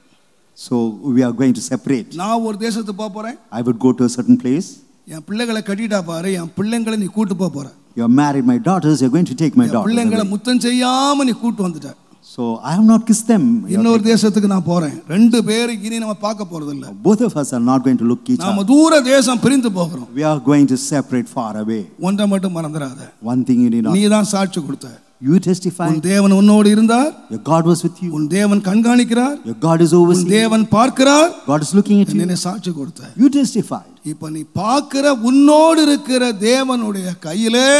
So we are going to separate. நான் ஒரு தேசத்துக்கு போக போறேன். I would go to a certain place. என் பிள்ளைகளை கட்டிட்டா பாரு, என் பிள்ளைங்களை நீ கூட்டி போற. You are married my daughters, you are going to take my daughters. பிள்ளைங்களை முத்தம் செய்யாம நீ கூட்டி வந்துட்ட. So I have not kissed them. இன்னொரு தேசத்துக்கு நான் போறேன். ரெண்டு பேர் இனி நம்ம பார்க்க போறது இல்ல. Both of us are not going to look each other. நாம தூர தேசம் பிரிந்து போகிறோம். We are going to separate far away. ஒன்றை மட்டும் மறந்துடாத. One thing you need not. நீ தான் சாட்சி கொடுத்த. You testify. உன் தேவன் உன்னோடு இருந்தார். Your God was with you. உன் தேவன் கண்காணிக்கிறார். Your God is overseeing. உன் தேவன் பார்க்கிறார். God is looking at you. நீ சாட்சி கொடுத்த. You testified. இப்ப நீ பார்க்கிற உன்னோடு இருக்கிற தேவனுடைய கையிலே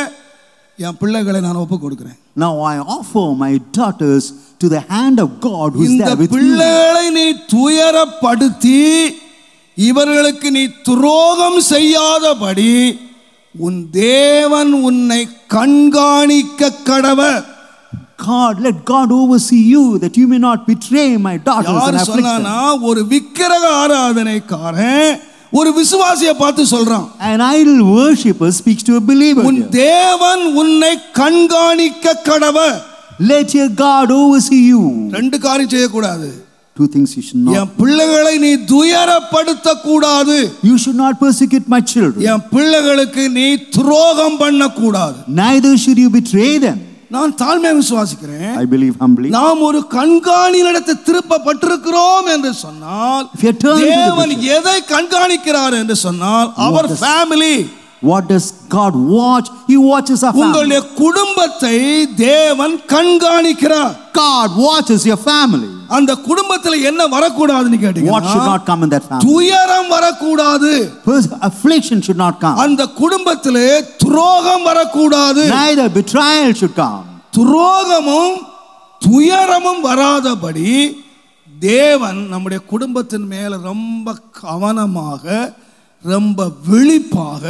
என் பிள்ளைகளை நான் ஒப்பு கொடுக்கிறேன். Now I offer my daughters to the hand of God who is there with you. இந்த பிள்ளைகளை நீ துயரப்படுத்தி இவர்களுக்கு நீ துரோகம் செய்யாதபடி உன் தேவன் உன்னை கண்காணிக்க கடவர். God, let God oversee you that you may not betray my daughters and afflict them. யார் சொன்னானா? ஒரு விக்கிரக ஆராதனைக்காரன் ஒரு விசுவாசியை பார்த்து சொல்றான். An idol worshipper speaks to a believer. உன் தேவன் உன்னை கண்காணிக்க கடவர். Let your God oversee you. ரெண்டு காரியம் செய்ய கூடாது. Two things you should not. என் பிள்ளைகளை நீ துயரப்படுத்த கூடாது. You should not persecute my children. என் பிள்ளைகளுக்கு நீ துரோகம் பண்ண கூடாது. Neither should you betray them. நான் தாழ்மையாக விசுவாசிக்கிறேன். I believe humbly. நாம் ஒரு கண்காணியிடத்தை திருப்பப்பட்டிருக்கிறோம் என்று சொன்னால் தேவன் எதை கண்காணிக்கிறார் என்று சொன்னால் அவர் family. What does God watch? He watches our family. உங்களுடைய குடும்பத்தை தேவன் கண்காணிக்கிறார். God watches your family. அந்த குடும்பத்தில் என்ன வரக்கூடாதுன்னு கேட்டீங்கன்னா, What should not come in that family? துயரம் வரக்கூடாது. Affliction should not come. அந்த குடும்பத்திலே துரோகம் வரக்கூடாது. Neither betrayal should come. துரோகமும் துயரமும் வராதபடி தேவன் நம்முடைய குடும்பத்தின் மேல ரொம்ப கவனமாக ரொம்ப விழிப்பாக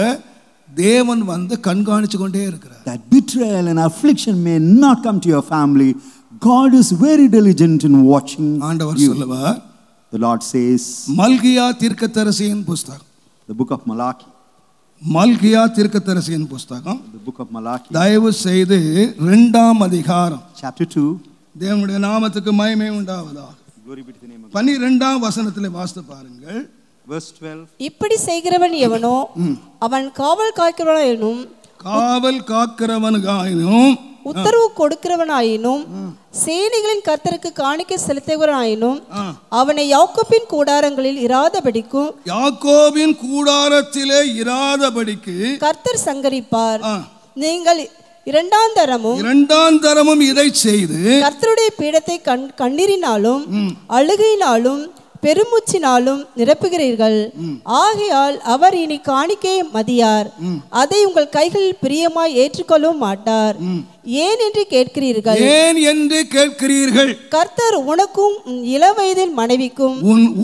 தேவன் வந்து கண்காணிச்சு கொண்டே இருக்கிறார். That betrayal and affliction may not come to your family. God is very diligent in watching ஆண்டவர் you. சொல்லுவார், The Lord says, மல்கியா தீர்க்கதரிசியின் புத்தகம், the book of Malachi. மல்கியா தீர்க்கதரிசியின் புத்தகம், The book of Malachi. தயவு செய்து 2ஆம் அதிகாரம், Chapter 2. தேவனுடைய நாமத்துக்கு மகிமை உண்டாவதாக. Glory be to the name of God. 12ஆம் வசனத்திலே வாசித்து பாருங்கள். Verse 12. இப்படி செய்கிறவன் எவனோ அவன் காவல் காக்கிறவனாயினும் காவல் காக்கிறவனுக்காயினும் உத்தரவு கொடுக்கிறவனாயினும் சேனைகளின் கர்த்தருக்கு காணிக்கை செலுத்துகிறவனாயினும் அவனை யாக்கோபின் கூடாரங்களில் இராதபடிக்கும் யாக்கோபின் கூடாரத்திலே இராதபடிக்கு கர்த்தர் சங்கரிப்பார். நீங்கள் இரண்டாம் தரமும் இதை செய்து கர்த்தருடைய பீடத்தை கண்ணீரினாலும் அழுகையினாலும் பெருமூச்சினாலும் நிரப்புகிறீர்கள். ஆகையால் அவர் இனி காணிக்கையை மதியார், அதை உங்கள் கைகளில் பிரியமாய் ஏற்றுக்கொள்ளவும் மாட்டார். ஏன் என்று கேட்கிறீர்கள். கர்த்தர் உனக்கும் இளவயதின் மனைவிக்கும்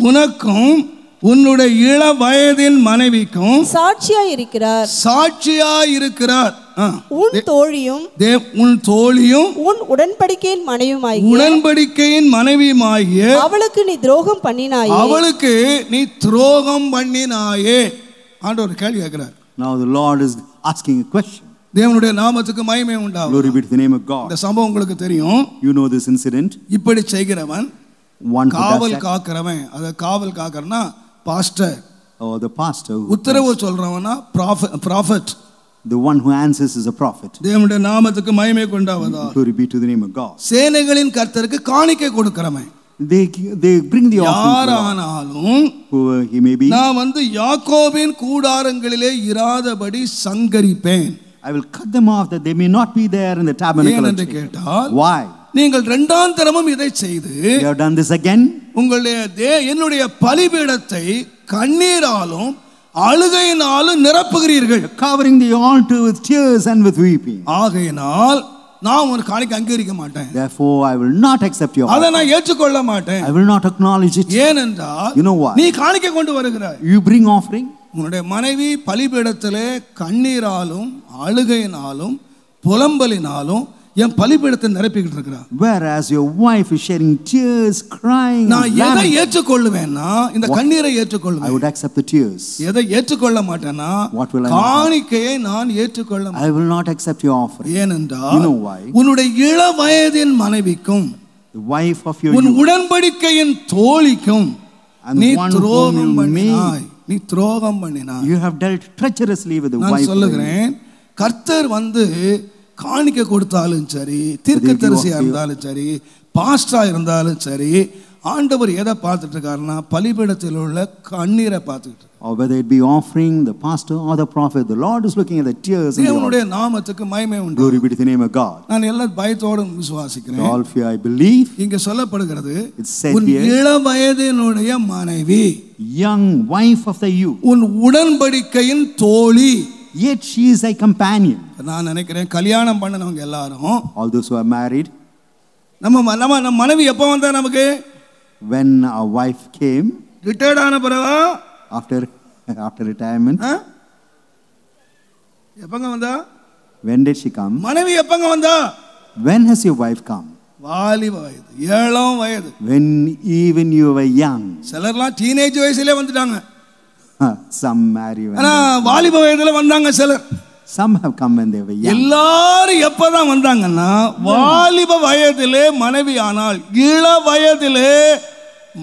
உனக்கும் உன்னுடைய இள வயதின் மனைவிக்கும் சாட்சியாய் இருக்கிறார். உன் தோழியும் உன் உடன்படிக்கையின் மனைவியுமாகிய அவளுக்கு நீ துரோகம் பண்ணினாயே. ஆண்டவர் கேள்வி கேட்கிறார். Now the Lord is asking a question. தேவனுடைய நாமத்துக்கு மகிமை உண்டாவதாக. Glory be to the name of God. இந்த சம்பவம் உங்களுக்கு தெரியும். You know this incident. இப்படி செய்கிறவன் காவல் காக்கிறவன், அத காவல் காக்கறனா பாஸ்டர், or the pastor, உத்தரவு சொல்றவனா prophet. The one who answers is a prophet. தேவனுடைய நாமத்துக்கு மகிமை உண்டாவதாக. Glory be to the name of God. சேனைகளின் கர்த்தருக்கு காணிக்கை கொடுக்கிறவன், they bring the offering. யாரானாலும் whoever he may be, நான் வந்து யாக்கோபின் கூடாரங்களிலே இராதபடி சங்கரிப்பேன். I will cut them off that they may not be there in the tabernacle. என்று கேட்டால், why? நீங்கள் இரண்டாம் தரமும் இதை செய்து you have done this again. என்னுடைய பலிபீடத்தை கண்ணீராலும் அழுகையினாலும் நிரப்புகிறீர்கள். Covering the altar with tears and with weeping. ஆகையினால் நான் உன் காணிக்க அங்கீகரிக்க மாட்டேன். Therefore, I will not accept your அதை offering. நான் ஏற்றுக்கொள்ள மாட்டேன். I will not acknowledge it. ஏனென்றால் You know why? நீ காணிக்க கொண்டு வருகிறாய். You bring offering. உன்னுடைய மனைவி பலிபீடத்திலே கண்ணீராலும் அழுகையினாலும் புலம்பலினாலும் என் பலிபீடத்தை நிரப்பிக்கிட்டு இருக்கிறார். Whereas your wife is shedding tears, crying. நான் எதை ஏற்றுக்கொள்ளுவேன்னா இந்த கண்ணீரை ஏற்றுக்கொள்வேன். I would accept the tears. எதை ஏற்றுக்கொள்ள மாட்டேன்னா காணிக்கையை நான் ஏற்றுக்கொள்ள மாட்டேன். I will not accept your offering. ஏனென்றால் You know why? உன்னுடைய இள வயதின் மனைவிக்கும் The wife of your உன் youth உடன்படிக்கையின் தோழிக்கும் and நீ one whom துரோகம் you பண்ணினாய். made. நீ துரோகம் பண்ணினாய். You have dealt treacherously with the நான் wife. சொல்லுகிறேன், கர்த்தர் காணிக்க கொடுத்தாலும் சரி, தீர்க்கதரிசியா இருந்தாலும் சரி, பாஸ்டரா இருந்தாலும் சரி, ஆண்டவர் எதை பார்த்துட்டு இருக்காருன்னா பலிபீடத்தில் உள்ள கண்ணீரை பார்த்துட்டு. Or whether it be offering, the pastor or the prophet, the Lord is looking at the tears. தேவனுடைய நாமத்துக்கு மகிமை உண்டு. Glory be to the name of God. நான் எல்லா பயத்தோடு விசுவாசிக்கிறேன். All fear I believe. இங்க சொல்லப்படுகிறது, It's said உன் here, இள வயதினுடைய மனைவி, young wife of the youth, உன் உடன்படிக்கையின் தோழி. yet she is a companion. நான் நினைக்கிறேன் கல்யாணம் பண்ணனவங்க எல்லாரும், All those who are married, நம்ம மனைவி எப்போ வந்தா நமக்கு? when our wife came retired ஆன பிறகு, after retirement. எப்பங்க வந்தா? When did she come? மனைவி எப்பங்க வந்தா? When has your wife come? வாலிப வயது, ஏழாம் வயது. When even you were young. சிலர்லாம் டீனேஜ் வயசுலயே வந்துட்டாங்க. Some marry when ஆனா வாலிப வயதுல வந்தாங்க சிலர். Some have come when they were young. எல்லாரும் எப்பதான் வந்தாங்கன்னா வாலிப வயதிலே மனைவி ஆனால், இள வயதிலே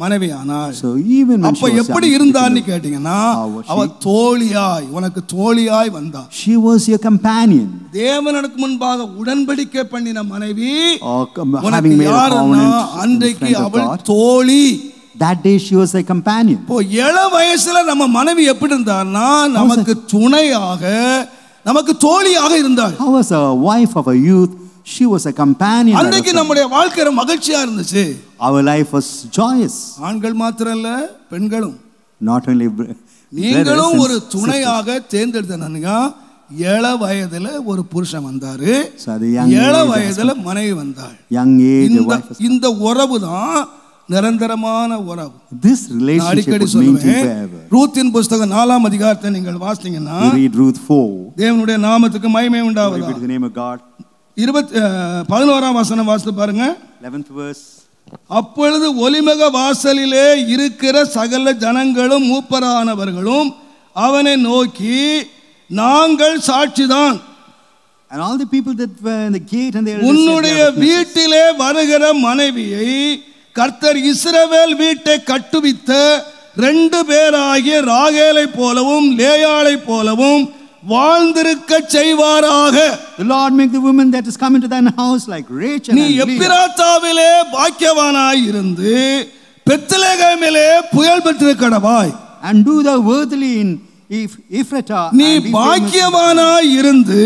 மனைவி ஆனால். So even when அப்ப எப்படி இருந்தான்னு கேட்டீங்கன்னா அவ தோழியாய், உனக்கு தோழியாய் வந்தா. She was your companion. தேவனுக்கு முன்பாக உடன்படிக்கை பண்ணின மனைவி Having made a covenant அன்றைக்கு அவள் தோழி. That day she was a companion. இப்போ இள வயசுல நம்ம மனைவி எப்படி இருந்தான்னா நமக்கு துணையாக, நமக்கு தோழியாக இருந்தாள். How was a wife of a youth? She was a companion. அன்றைக்கு நம்முடைய வாழ்க்கை மகிழ்ச்சியா இருந்துச்சு. Our life was joyous. ஆண்கள் மாத்திரம் இல்ல, பெண்களும். Not only நீங்களும் ஒரு துணையாக தேர்ந்தெடுத்தீங்க. இள வயதுல ஒரு புருஷன் வந்தாரு, இள வயதுல மனைவி வந்தாள். Young age the wife was. இந்த உறவு தான் நிரந்தரமான உறவு. This relationship would maintain forever. ரூத்தின் புத்தகம் 4ஆம் அதிகாரத்தை நீங்கள் வாசித்தீங்கன்னா, read Ruth 4. தேவனுடைய நாமத்துக்கு மகிமை உண்டாவதாக. Glory be to the name of God. 11ஆம் வசனம் வாசித்து பாருங்க. 11th verse. அப்பொழுது ஒலிமுக வாசலிலே இருக்கிற சகல ஜனங்களும் மூப்பரானவர்களும் அவனை நோக்கி, நாங்கள் சாட்சிதான். And all the people that were in the gate and the elders உன்னுடைய வீட்டிலே வருகிற மனைவியை கர்த்தர் இஸ்ரவேல் வீட்டை கட்டுவித்த 2 பேராகிய ராகேலை போலவும் லேயாளை போலவும் வாழ்ந்திருக்க செய்வாராக. The Lord make the woman that is come into thine house like Rachel. நீ எப்பிராத்தாவிலே பாக்கியவானாய் இருந்து பெத்லெகேமிலே புகழ் பெற்றிருக்கடவாய். And do thou worthily in Ephratah. நீ பாக்கியவானாய் இருந்து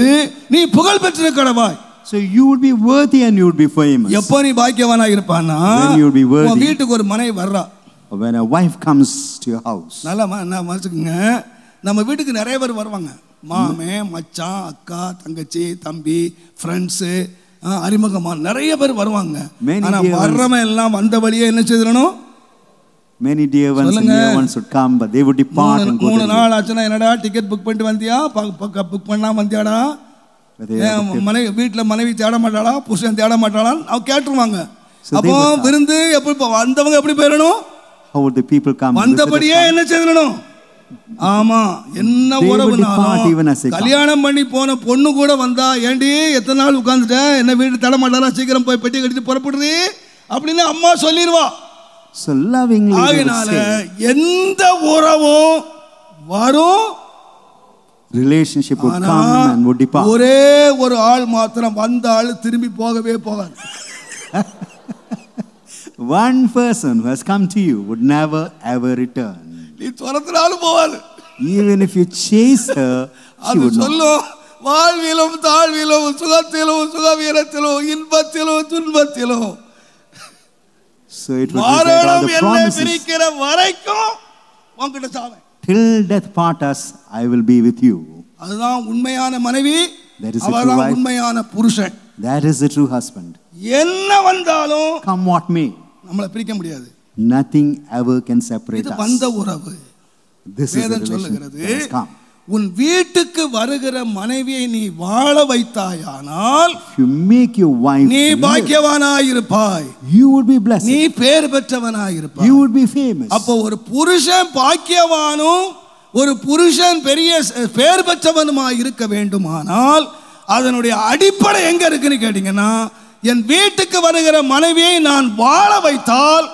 நீ புகழ் பெற்றிருக்கடவாய். So you would be worthy and you would be famous. எப்போ நீ பாக்கியவானாய் இருப்பானா? When you would be worthy. உன் வீட்டுக்கு ஒரு மனைவி வர்றா. When a wife comes to your house. நல்லா மனசுக்குங்க, நம்ம வீட்டுக்கு நிறைய பேர் வருவாங்க. மாமே, மச்சான், அக்கா, தங்கச்சி, தம்பி, ஃப்ரெண்ட்ஸு, அறிமுகமான நிறைய பேர் வருவாங்க. ஆனா வர்றவன் எல்லாம் வந்த வழியே என்ன செய்யணும்? Many dear ones and dear ones would come, but they would depart and go. 3 நாள் ஆச்சுன்னா என்னடா டிக்கெட் புக் பண்ணிட்டு வந்தியா? புக் பண்ணா வந்தியாடா? மனைவி வீட்டுல மனைவி தேட மாட்டாளா, புருஷன் தேட மாட்டாளா? அவ கேட்டுருவாங்க. அப்போ விருந்து எப்படி வந்தவங்க எப்படி போயிடணும்? How would the people come? வந்தபடியே என்ன செய்யணும்? ஆமா, என்ன உறவுனாலும் கல்யாணம் பண்ணி போன பொண்ணு கூட வந்தா, ஏண்டி எத்தனை நாள் உட்கார்ந்துட்ட, என்ன வீடு தேட மாட்டாளா, சீக்கிரம் போய் பெட்டி கட்டிட்டு புறப்படுறீ அப்படின்னு அம்மா சொல்லிடுவா. So lovingly ஆகையினால எந்த உறவும் வரும், relationship would come and would depart. ஒரே ஒரு ஆள் மாத்திரம் வந்த ஆள் திரும்பி போகவே போகாது. One person who has come to you would never ever return. நீ துரத்தினாலும் போவாது. Even if you chase her, she would not. சொல்லும், வாழ்விலும் தாழ்விலும் சுகத்திலும் சுகவீரத்திலும் இன்பத்திலும் துன்பத்திலும் So it would reflect all the promises. பிரிக்கிற வரைக்கும் உன்கிட்ட சாவேன். Till death part us, I will be with you. அதுதான் உண்மையான மனைவி, That is a true அவர்தான் wife. உண்மையான புருஷன். That is the true husband. என்ன வந்தாலும் Come what may, நம்மளை பிரிக்க முடியாது. nothing ever can separate இது us. வந்த உறவு. This is the வேதம் relation சொல்லுகிறது, that has come. உன் வீட்டுக்கு வருகிற மனைவியை நீ வாழ வைத்தாயானால் If you make your wife நீ live, பாக்கியவானாயிருப்பாய், you would be blessed. நீ பேர் பெற்றவனாயிருப்பாய். You would be famous. அப்போ ஒரு புருஷன் பாக்கியவானும் ஒரு புருஷன் பெரிய பேர் பெற்றவனுமாய் இருக்க வேண்டுமானால் அதனுடைய அடிப்படை எங்க இருக்குன்னு கேட்டீங்கன்னா, என் வீட்டுக்கு வருகிற மனைவியை நான் வாழ வைத்தால்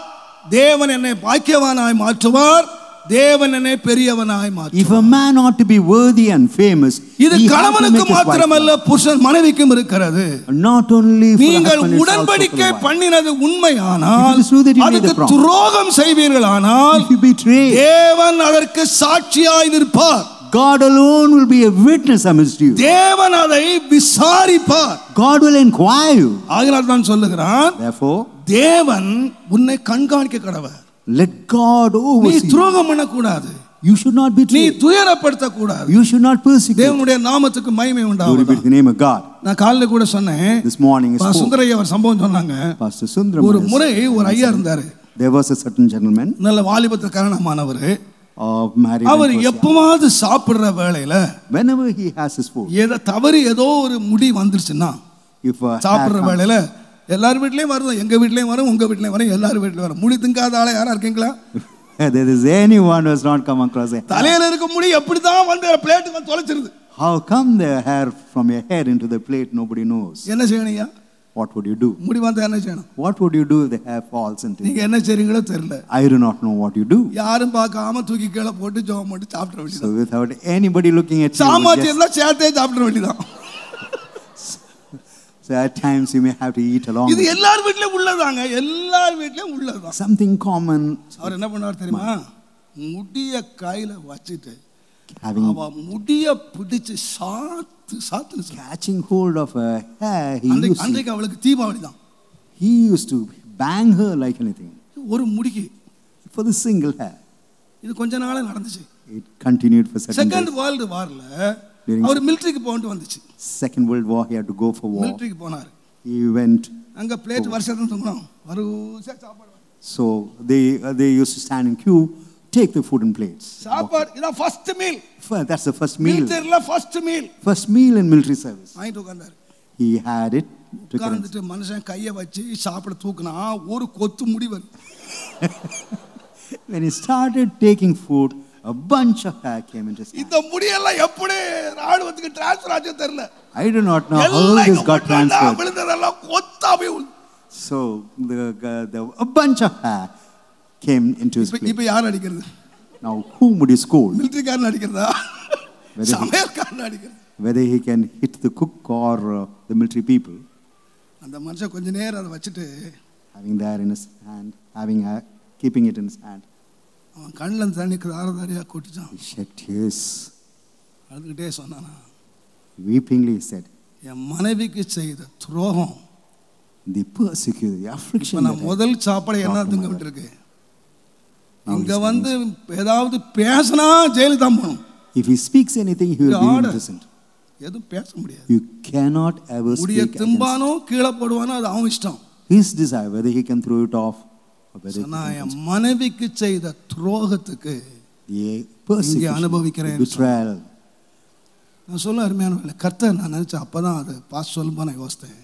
தேவன் என்னை பாக்கியவானாய் மாற்றுவார், தேவன் என்னை பெரியவனாய் மாற்றுவார். If a man ought to be worthy and famous, இது கணவனுக்கு மாத்திரமல்ல புருஷன் மனைவிக்கும் இருக்கிறது. not only for நீங்கள் husband, உடன்படிக்கை it's also for the wife. பண்ணினது உண்மையானால், If it is true that you made அதுக்கு the promise, துரோகம் செய்வீர்களானால் if you betray, தேவன் அதற்கு சாட்சியாய் நிற்பார். God alone will be a witness amidst you. தேவன் அதை விசாரிப்பார். God will inquire you. ஆகையால் தான் சொல்லுகிறான், Therefore, தேவன் உன்னை கண்காணிக்க கடவர். let God நீ oversee you. துரோகம் பண்ண கூடாது, You should not நீ betray. துயரப்படுத்த கூடாது. You should not persecute. தேவனுடைய நாமத்துக்கு மகிமை Glory be உண்டாவதாக. to the name of God. நான் காலையில கூட சொன்னேன், This morning is சுந்தரையா ஒரு சம்பவம் சொன்னாங்க. Pastor Sundaram. ஒரு முறை ஒரு ஐயா இருந்தாரு, There was a certain gentleman நல்ல வாலிபத்தில் காரணமானவர். of married. அவர் எப்பவாவது சாப்பிடுற வேளையில Whenever he has his food, ஏதோ தவறி ஏதோ ஒரு முடி வந்துருச்சுன்னா, if a hair சாப்பிடுற comes, வேளையில எல்லார் வீட்லயும் வரும், எங்க வீட்லயும் வரும், உங்க வீட்லயும் வரும், எல்லாரும் வீட்லயும் வரும். முடி திங்காத ஆளா யாரா இருக்கீங்களா? there is anyone who has not come across it. தலையில இருக்க முடி எப்படிதான் வந்து பிளேட்டுக்கு வந்து தொலைச்சிருது. How come the hair from your head into the plate? Nobody knows. என்ன செய்யணும்யா? What would you do? முடி வந்தா என்ன செய்யணும்? What would you do if the hair falls into நீங்க it? என்ன செய்றீங்களோ தெரியல. I do not know what you do. யாரும் பார்க்காம தூக்கி கீழே போட்டு ஜோம் போட்டு சாப்பிட So வேண்டியது. without anybody looking at you, சாமாத்தி just, எல்லாம் சேர்த்தே சாப்பிட வேண்டியதான். so at times you may have to eat along. இது with it. எல்லார் வீட்லயும் உள்ளதாங்க, எல்லார் வீட்லயும் உள்ளதான். Something common. அவர் என்ன பண்ணுவார் தெரியுமா? முடிய கையில வச்சிட்டு Having அவ முடிய பிடிச்சு சாத்து catching hold of her hair, அன்றைக்கு அவளுக்கு தீபாவளி தான். he used to bang her like anything ஒரு முடிக்கு for the single hair. இது கொஞ்ச நாளா நடந்துச்சு. It continued for certain second days. World வார்ல During அவர் மிலிட்டரிக்கு போயிட்டு வந்துச்சு. Second World War, he had to go for war. மிலிட்டரிக்கு போனார். He went. அங்க பிளேட் வருஷத்துல தூங்கணும், வரிசையா சாப்பாடு. So they used to stand in queue, take the food in plates. சாப்பாடு இதான் first meal. That's the first meal. மிலிட்டரில first meal. First meal in military service. வாங்கிட்டு உட்கார்ந்தார். He had it. உட்கார்ந்துட்டு மனுஷன் கையை வச்சு சாப்பிட தூக்குனா ஒரு கொத்து முடி வரும். When he started taking food, a bunch of hair came into his hand. இந்த முடியெல்லாம் எப்படி ராணுவத்துக்கு டிரான்ஸ்ஃபர் ஆச்சோ தெரியல. I do not know how this got transferred. விழுந்ததெல்லாம் கொத்தாவே So a bunch of hair came into his plate. இப்போ யார் அடிக்கிறது? Now whom would he scold? மிலிட்டரிக்காரன் அடிக்கிறதா? சமையல்காரன் அடிக்கிறது? Whether he can hit the cook or the military people. அந்த மனுஷன் கொஞ்ச நேரம் அதை வச்சுட்டு Having that in his hand, keeping it in his hand. அவன் கண்ணில் தண்ணி தாரதாரியா கொட்டிச்சான். He shed tears. அழுதுகிட்டே சொன்னானா, Weepingly he said, என் மனைவிக்கு செய்த துரோகம், the persecution, the affliction. நான் முதல் சாப்பாடு என்ன திங்க விட்டுருக்கு. இங்க வந்து ஏதாவது பேசினா ஜெயிலுக்கு தான் போகணும். If he speaks anything, he will be imprisoned. எதுவும் பேச முடியாது. You cannot ever முடிய speak திம்பானோ கீழே போடுவானோ அது அவன் இஷ்டம். his desire, whether he can throw it off or whether he நான் can என் மனைவிக்கு செய்த துரோகத்துக்கு the persecution, அனுபவிக்கிறேன். betrayal. நான் சொல்ல அருமையான கர்த்தர், நான் நினைச்சேன் அப்பதான் அது பாஸ் சொல்லும்போது நான் யோசித்தேன்.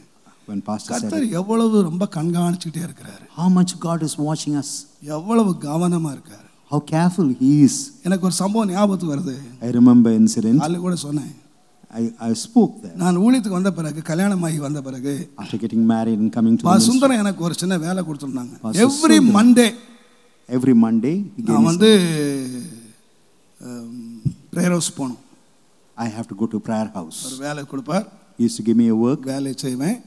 When pastor said கர்த்தர் எவ்வளவு ரொம்ப கண்காணிச்சுட்டே இருக்கிறாரு. how much God is watching us, எவ்வளவு கவனமா இருக்காரு, how careful he is. எனக்கு ஒரு சம்பவம் ஞாபகத்துக்கு வருது. I remember incident. அதுல கூட சொன்னேன். I spoke there. நான் ஊழியத்துக்கு வந்த பிறகு, கல்யாணமாகி வந்த பிறகு, After getting married and coming to the ministry, Sundaram எனக்கு ஒரு சின்ன வேலை கொடுத்துருந்தாங்க. every Monday he gave நான் வந்து பிரேயர் ஹவுஸ் போகணும். I have to go to prayer house. ஒரு வேலை கொடுப்பார். He used to give me a work. வேலை செய்வேன்.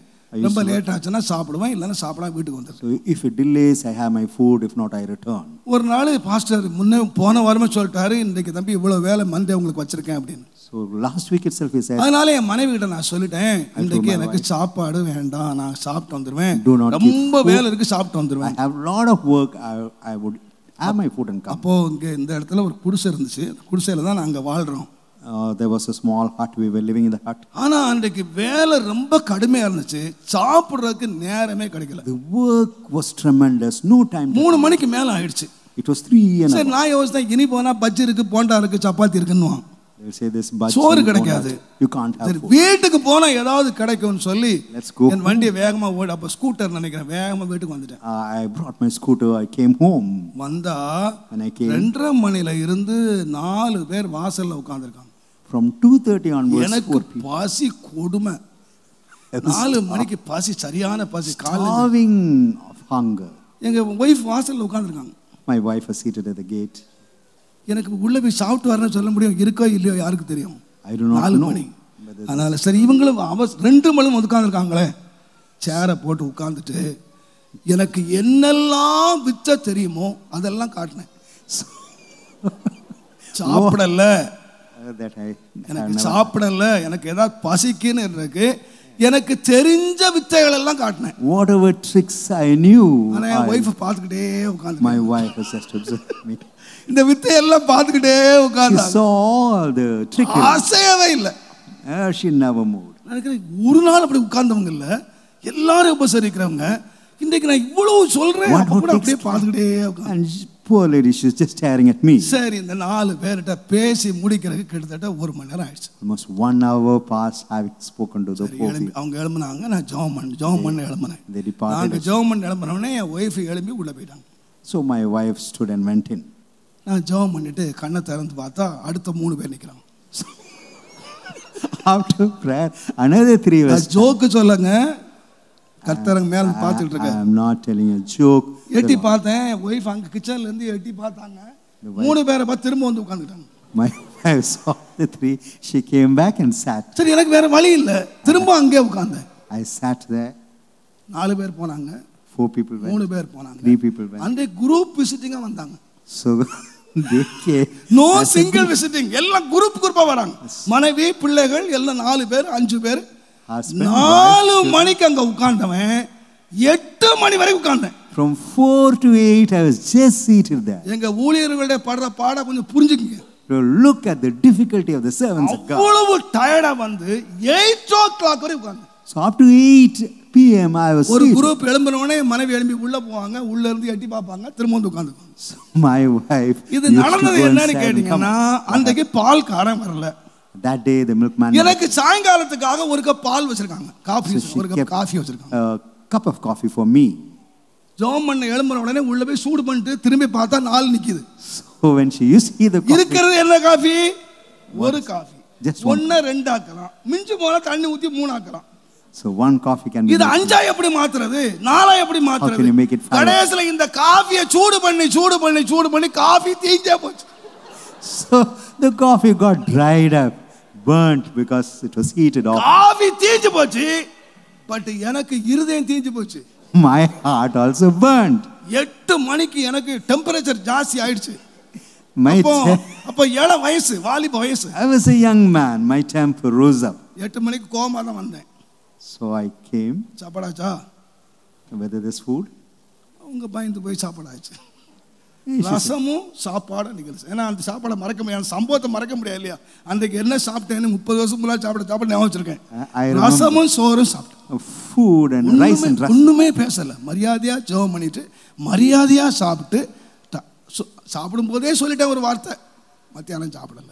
ரொம்ப லேட் ஆச்சுன்னா சாப்பிடுவேன், இல்லைன்னா சாப்பிடாம வீட்டுக்கு வந்துடுவேன். So if it delays, I have my food. If not, I return. ஒரு நாள் பாஸ்டர் முன்னே போன வாரமே சொல்லிட்டாரு, இன்றைக்கு தம்பி இவ்வளவு வேலை மண்டே உங்களுக்கு வச்சிருக்கேன் அப்படின்னு. So last week itself he said. அதனால என் மனைவி கிட்ட நான் சொல்லிட்டேன், இன்றைக்கு எனக்கு சாப்பாடு வேண்டாம், நான் சாப்பிட்டு வந்துருவேன். ரொம்ப வேலை இருக்கு, சாப்பிட்டு வந்துருவேன். I have a lot of work. I would have my food and come. அப்போ இங்க இந்த இடத்துல ஒரு குடிசை இருந்துச்சு. குடிசையில தான் நாங்க வாழ்றோம். There was a small hut. We were living in the hut. ஆனா அன்றைக்கு வேலை ரொம்ப கடுமையா இருந்துச்சு, சாப்பிடுறதுக்கு நேரமே கிடைக்கல. The work was tremendous. No time. 3 மணிக்கு மேல ஆயிடுச்சு. It was 3 and சரி, நான் யோசித்தேன் இனி போனா பஜ்ஜி இருக்கு, போண்டா இருக்கு, சப்பாத்தி இருக்குன்னு. they will say this bajji. சோறு கிடைக்காது. You can't have food. வீட்டுக்கு போனா ஏதாவது கிடைக்கும்னு சொல்லி Let's go. என் வண்டியை வேகமா ஓடி, அப்ப ஸ்கூட்டர் நினைக்கிறேன், வேகமா வீட்டுக்கு வந்துட்டேன். I brought my scooter. I came home. வந்தா When I came, 2:30 மணில இருந்து 4 பேர் வாசல்ல உட்கார்ந்திருக்காங்க. from 2:30 onwards, எனக்கு பசி கொடுமை. 4 மணிக்கு பசி, சரியான பசி, starving of hunger. எங்க வைஃப் வாசல்ல உட்கார்ந்திருக்காங்க. My wife was seated at the gate. எனக்கு உள்ள போய் சாப்பிட்டு வரணும்னு சொல்ல முடியும், இருக்கோ இல்லையோ யாருக்கு தெரியும். I do not 4 know. மணி. அதனால சரி, இவங்களும் 2 மணி உட்கார்ந்துருக்காங்களே, சேரை போட்டு உட்கார்ந்துட்டு எனக்கு என்னெல்லாம் வித்த தெரியுமோ அதெல்லாம் காட்டினேன். சாப்பிடல, எனக்கு சாப்பிடல, எனக்கு ஏதாவது பசிக்குன்னு இருக்கு, எனக்கு தெரிஞ்ச வித்தைகள் எல்லாம் காட்டினேன். Whatever tricks I knew. ஆனா என் வைஃப் பார்த்துக்கிட்டே உட்கார்ந்து, My wife was just observing me. இந்த வித்தை எல்லாம் பார்த்துக்கிட்டே உட்கார்ந்து, She saw all the tricks. அசையவே இல்லை. She never moved. எனக்கு ஒரு நாள் அப்படி உட்கார்ந்தவங்க இல்ல, எல்லாரும் உபசரிக்கிறவங்க. இன்றைக்கு நான் இவ்வளவு சொல்றேன், அப்ப கூட அப்படியே பார்த்துக்கிட்டே உட்கார்ந்து. And poor lady, she was just staring at me. சரி, இந்த 4 பேர்கிட்ட பேசி முடிக்கிறதுக்கு கிட்டத்தட்ட 1 மணி நேரம் ஆயிடுச்சு. Almost 1 hour passed having spoken to the poor people. அவங்க எழும்புனாங்க, நான் ஜெபம் பண்ணி எழும்பினேன். They departed. நாங்க ஜெபம் பண்ணி எழும்பினோடனே என் ஒய்ஃப் எழும்பி உள்ள போயிட்டாங்க. So my wife stood and went in. நான் ஜெபம் பண்ணிட்டு கண்ணை திறந்து பார்த்தா அடுத்த 3 பேர் நிக்கிறாங்க. After prayer, another 3 was. Joke சொல்லுங்க, கர்த்தரங்க மேல பார்த்துட்டு இருக்க. I am not telling a joke. எட்டி பார்த்தேன், ஒய்ஃப் அங்க கிச்சன்ல இருந்து எட்டி பார்த்தாங்க, 3 பேரை பார்த்து திரும்ப வந்து உட்கார்ந்துட்டாங்க. My wife saw the 3. She came back and sat. சரி, எனக்கு வேற வழி இல்ல, திரும்ப அங்கே உட்கார்ந்தேன். I sat there. 4 பேர் போனாங்க, 4 people went. 3 பேர் போனாங்க, 3 people went. அந்த குரூப் விசிட்டிங்கா வந்தாங்க. So they came. No single visiting, எல்லாம் குரூப்பா வராங்க. மனைவி, பிள்ளைகள் எல்லாம் 4 பேர் 5 பேர். 4 மணிக்கு அங்க உட்கார்ந்தவன் 8 மணி வரை உட்கார்ந்தேன். From 4 to 8 I was just seated there. எங்க ஊழியர்களுடைய படுற பாட கொஞ்சம் புரிஞ்சுக்கங்க. Look at the difficulty of the servants of God. அவ்வளவு டயர்டா வந்து 8 o'clock வரை உட்கார்ந்தேன். So up to 8 p.m. I was ஒரு seated. குரூப் எழும்பினோடனே மனைவி எழும்பி உள்ள போவாங்க, உள்ள இருந்து எட்டி பார்ப்பாங்க, திரும்ப வந்து உட்கார்ந்துப்பாங்க. So my wife. இது நடந்தது என்னன்னு கேட்டீங்கன்னா, அன்றைக்கு பால் காரம் வரல. That day the milkman. எனக்கு சாயங்காலத்துக்காக ஒரு கப் பால் வச்சிருக்காங்க, காஃபி, ஒரு கப் காஃபி வச்சிருக்காங்க. A cup of coffee for me. ஜோம் பண்ண எழும்புற உடனே உள்ள போய் சூடு பண்ணிட்டு திரும்பி பார்த்தா 4 நிக்குது. So when she used to see the coffee. இருக்கிறது என்ன காஃபி? ஒரு காஃபி. Just 1 2 ஆக்கலாம், மிஞ்சி போனா தண்ணி ஊத்தி 3 ஆக்கலாம். So one coffee can be. இது 5 எப்படி மாத்துறது, 4 எப்படி மாத்துறது? How can you make it 5? கடைசில இந்த காஃபியை சூடு பண்ணி காஃபி தீஞ்சே போச்சு. So the coffee got dried up, burnt because it was heated off. Coffee தீஞ்சு போச்சு, பட் எனக்கு இருதயம் தீஞ்சு போச்சு. My heart also burnt. 8 மணிக்கு எனக்கு டெம்பரேச்சர் ஜாஸ்தி ஆயிடுச்சு. My அப்ப இள வயசு, வாலிப வயசு. I was a young man. My temper rose up. 8 மணிக்கு கோவமா தான் வந்தேன். So I came. சாப்பாடாச்சா? Whether this food? அவங்க பயந்து போய் சாப்பாடாச்சு. ரசமும் சாப்பாடும் நிகழ்ச்சி. ஏன்னா அந்த சாப்பாடை மறக்க முடியாது, சம்பவத்தை மறக்க முடியாது இல்லையா? அன்றைக்கு என்ன சாப்பிட்டேன்னு 30 வருஷம் முன்னாடி சாப்பிட ஞாபகம் வச்சிருக்கேன். ரசமும் சோறும் சாப்பிட்டேன். Food and rice and rice. ஒண்ணுமே பேசல, மரியாதையா ஜெபம் பண்ணிட்டு மரியாதையா சாப்பிட்டு சாப்பிடும் போதே சொல்லிட்டேன் ஒரு வார்த்தை, மத்தியானம் சாப்பிடல.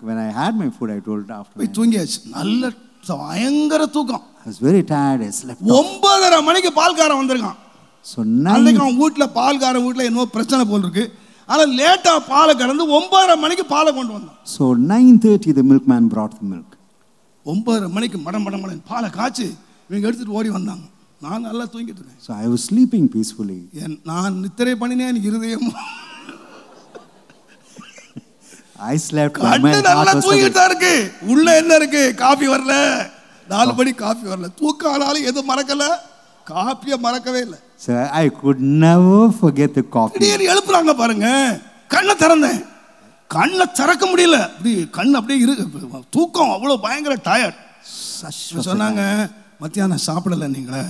When I had my food, I told after. போய் தூங்கியாச்சு. நல்ல பயங்கர தூக்கம். I was very tired. I slept. 9:30 மணிக்கு பால்காரன் வந்திருக்கான். So 9. அன்னைக்கு அவன் வீட்டுல பால்காரன் வீட்டுல என்னவோ பிரச்சனை போல் இருக்கு. ஆனா லேட்டா பாலை கறந்து 9:30 மணிக்கு பாலை கொண்டு வந்தான். So 9:30 the milkman brought the milk. 9:30 மணிக்கு மடம் பாலை காய்ச்சி இவங்க எடுத்துட்டு ஓடி வந்தாங்க. நான் நல்லா தூங்கிட்டு இருக்கேன். So I was sleeping peacefully. நான் நித்திரை பண்ணினேன், இருதயம் I slept. கண்ணு நல்லா தூங்கிட்டு இருக்கு. உள்ள என்ன இருக்கு? காபி வரல. 4 மணி காபி வரல. தூக்கம் ஆனாலும் எதுவும் மறக்கல, காபியை மறக்கவே இல்லை. So I could never forget the coffee. திடீர்னு எழுப்புறாங்க பாருங்க, கண்ணை திறந்தேன், கண்ணை திறக்க முடியல, அப்படி கண் அப்படியே இருக்கு, தூக்கம் அவ்வளவு பயங்கர டயர்ட். சொன்னாங்க, மத்தியானம் சாப்பிடல நீங்களே,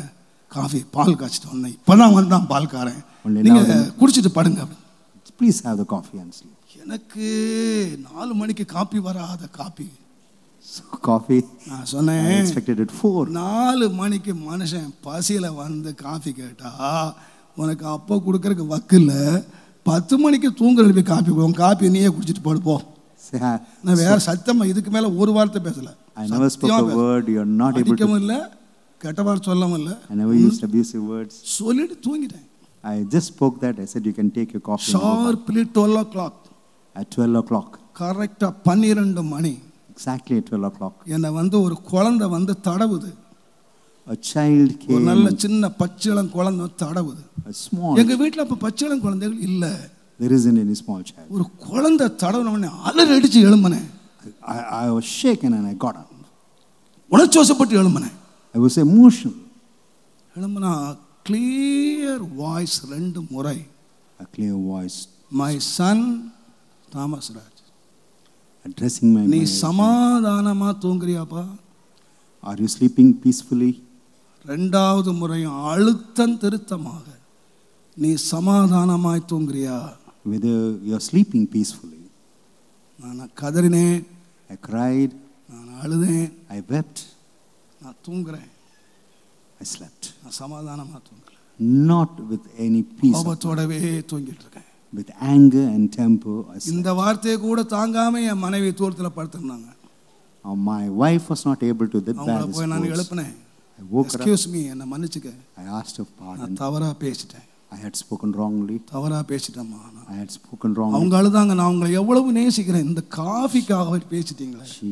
காஃபி பால் காய்ச்சிட்டு வந்தேன், இப்பதான் வந்தான் பால்காரன், நீங்க குடிச்சிட்டு படுங்க. Please have the coffee and sleep. எனக்கு 4 மணிக்கு காப்பி வராத காப்பி. So coffee, நான் I சொன்னேன் expected it 4. 4 மணிக்கு மனுஷன் பசியில் வந்து காஃபி கேட்டா உனக்கு அப்போ கொடுக்கறதுக்கு வக்கில்ல. 10 மணிக்கு தூங்குறதுக்கு காப்பி கொடுக்கும். காப்பி நீயே குடிச்சிட்டு போடுப்போ. நான் வேற சத்தமா இதுக்கு மேல ஒரு வார்த்தை பேசல. I never spoke a word. You are not able to. இல்ல கெட்ட வார்த்தை சொல்லவும் இல்ல. I never used abusive words. சொல்லிட்டு தூங்கிட்டேன். I just spoke that. I said you can take your coffee. Sharply 12 o'clock. At 12 o'clock. கரெக்டா 12 மணி. Exactly at 12 o'clock. என்ன வந்து ஒரு குழந்தை வந்து தடவுது. A child came. ஒரு நல்ல சின்ன பச்சைளம் குழந்தை தடவுது. A small. எங்க வீட்ல அப்ப பச்சைளம் குழந்தைகள் இல்ல. There isn't any small child. ஒரு குழந்தை தடவுனவனே அலறி அடிச்சு எழும்பனே. I was shaken and I got up. உணர்ச்சிவசப்பட்டு எழும்பனே. I was emotional. எழும்பனா clear voice 2 முறை. A clear voice. My son Thomas Raj. Addressing my. நீ சமாதானமா தூங்குறியாப்பா? Are you sleeping peacefully? 2வது முறையும் அழுத்தம் திருத்தமாக நீ சமாதானமாய் தூங்குறியா? Whether you are sleeping peacefully. நான் கதறினேன். I cried. நான் அழுதேன். I wept. நான் தூங்குறேன். I slept. நான் சமாதானமா தூங்கல. Not with any peace. கோபத்தோடவே தூங்கிட்டு இருக்கேன். With anger and temper. இந்த வார்த்தையை கூட தாங்காம என் மனைவி தூரத்துல படுத்திருந்தாங்க. My wife was not able to that அவங்கள போய் நான் எழுப்பினேன். I woke her up. Excuse me, என்ன மன்னிச்சுக்க. I asked her pardon. நான் தவறா பேசிட்டேன். I had spoken wrongly. தவறா பேசிட்டேம்மா. I had spoken wrongly. அவங்க அழுதாங்க. நான் உங்களை எவ்வளவு நேசிக்கிறேன். இந்த காஃபிக்காக பேசிட்டீங்களே. She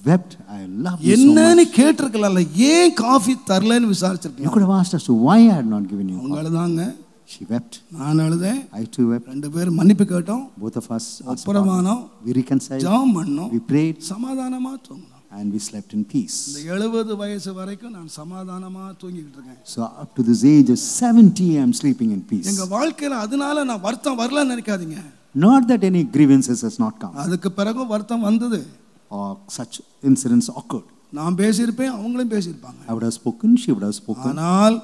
wept. I love you so much. என்னன்னு கேட்டிருக்கலாம்ல. ஏன் coffee தரலன்னு விசாரிச்சிருக்கீங்க. You could have asked us why I had not given you. அவங்க அழுதாங்க. She wept. நான் அழுதேன். I too wept. 2 பேரும் மன்னிப்பு கேட்டோம். Both of us அப்புறமானோம். we reconciled. ஜெபம் பண்ணோம். We prayed. சமாதானமா தூங்கினோம். And we slept in peace. இந்த 70 வயசு வரைக்கும் நான் சமாதானமா தூங்கிட்டு இருக்கேன். So up to this age of 70 I am sleeping in peace. எங்க வாழ்க்கையில அதனால நான் வருத்தம் வரலன்னு நினைக்காதீங்க. Not that any grievances has not come. அதுக்கு பிறகு வருத்தம் வந்தது. Or such incidents occurred. நான் பேசியிருப்பேன், அவங்களும் பேசியிருப்பாங்க. I would have spoken, she would have spoken. ஆனால்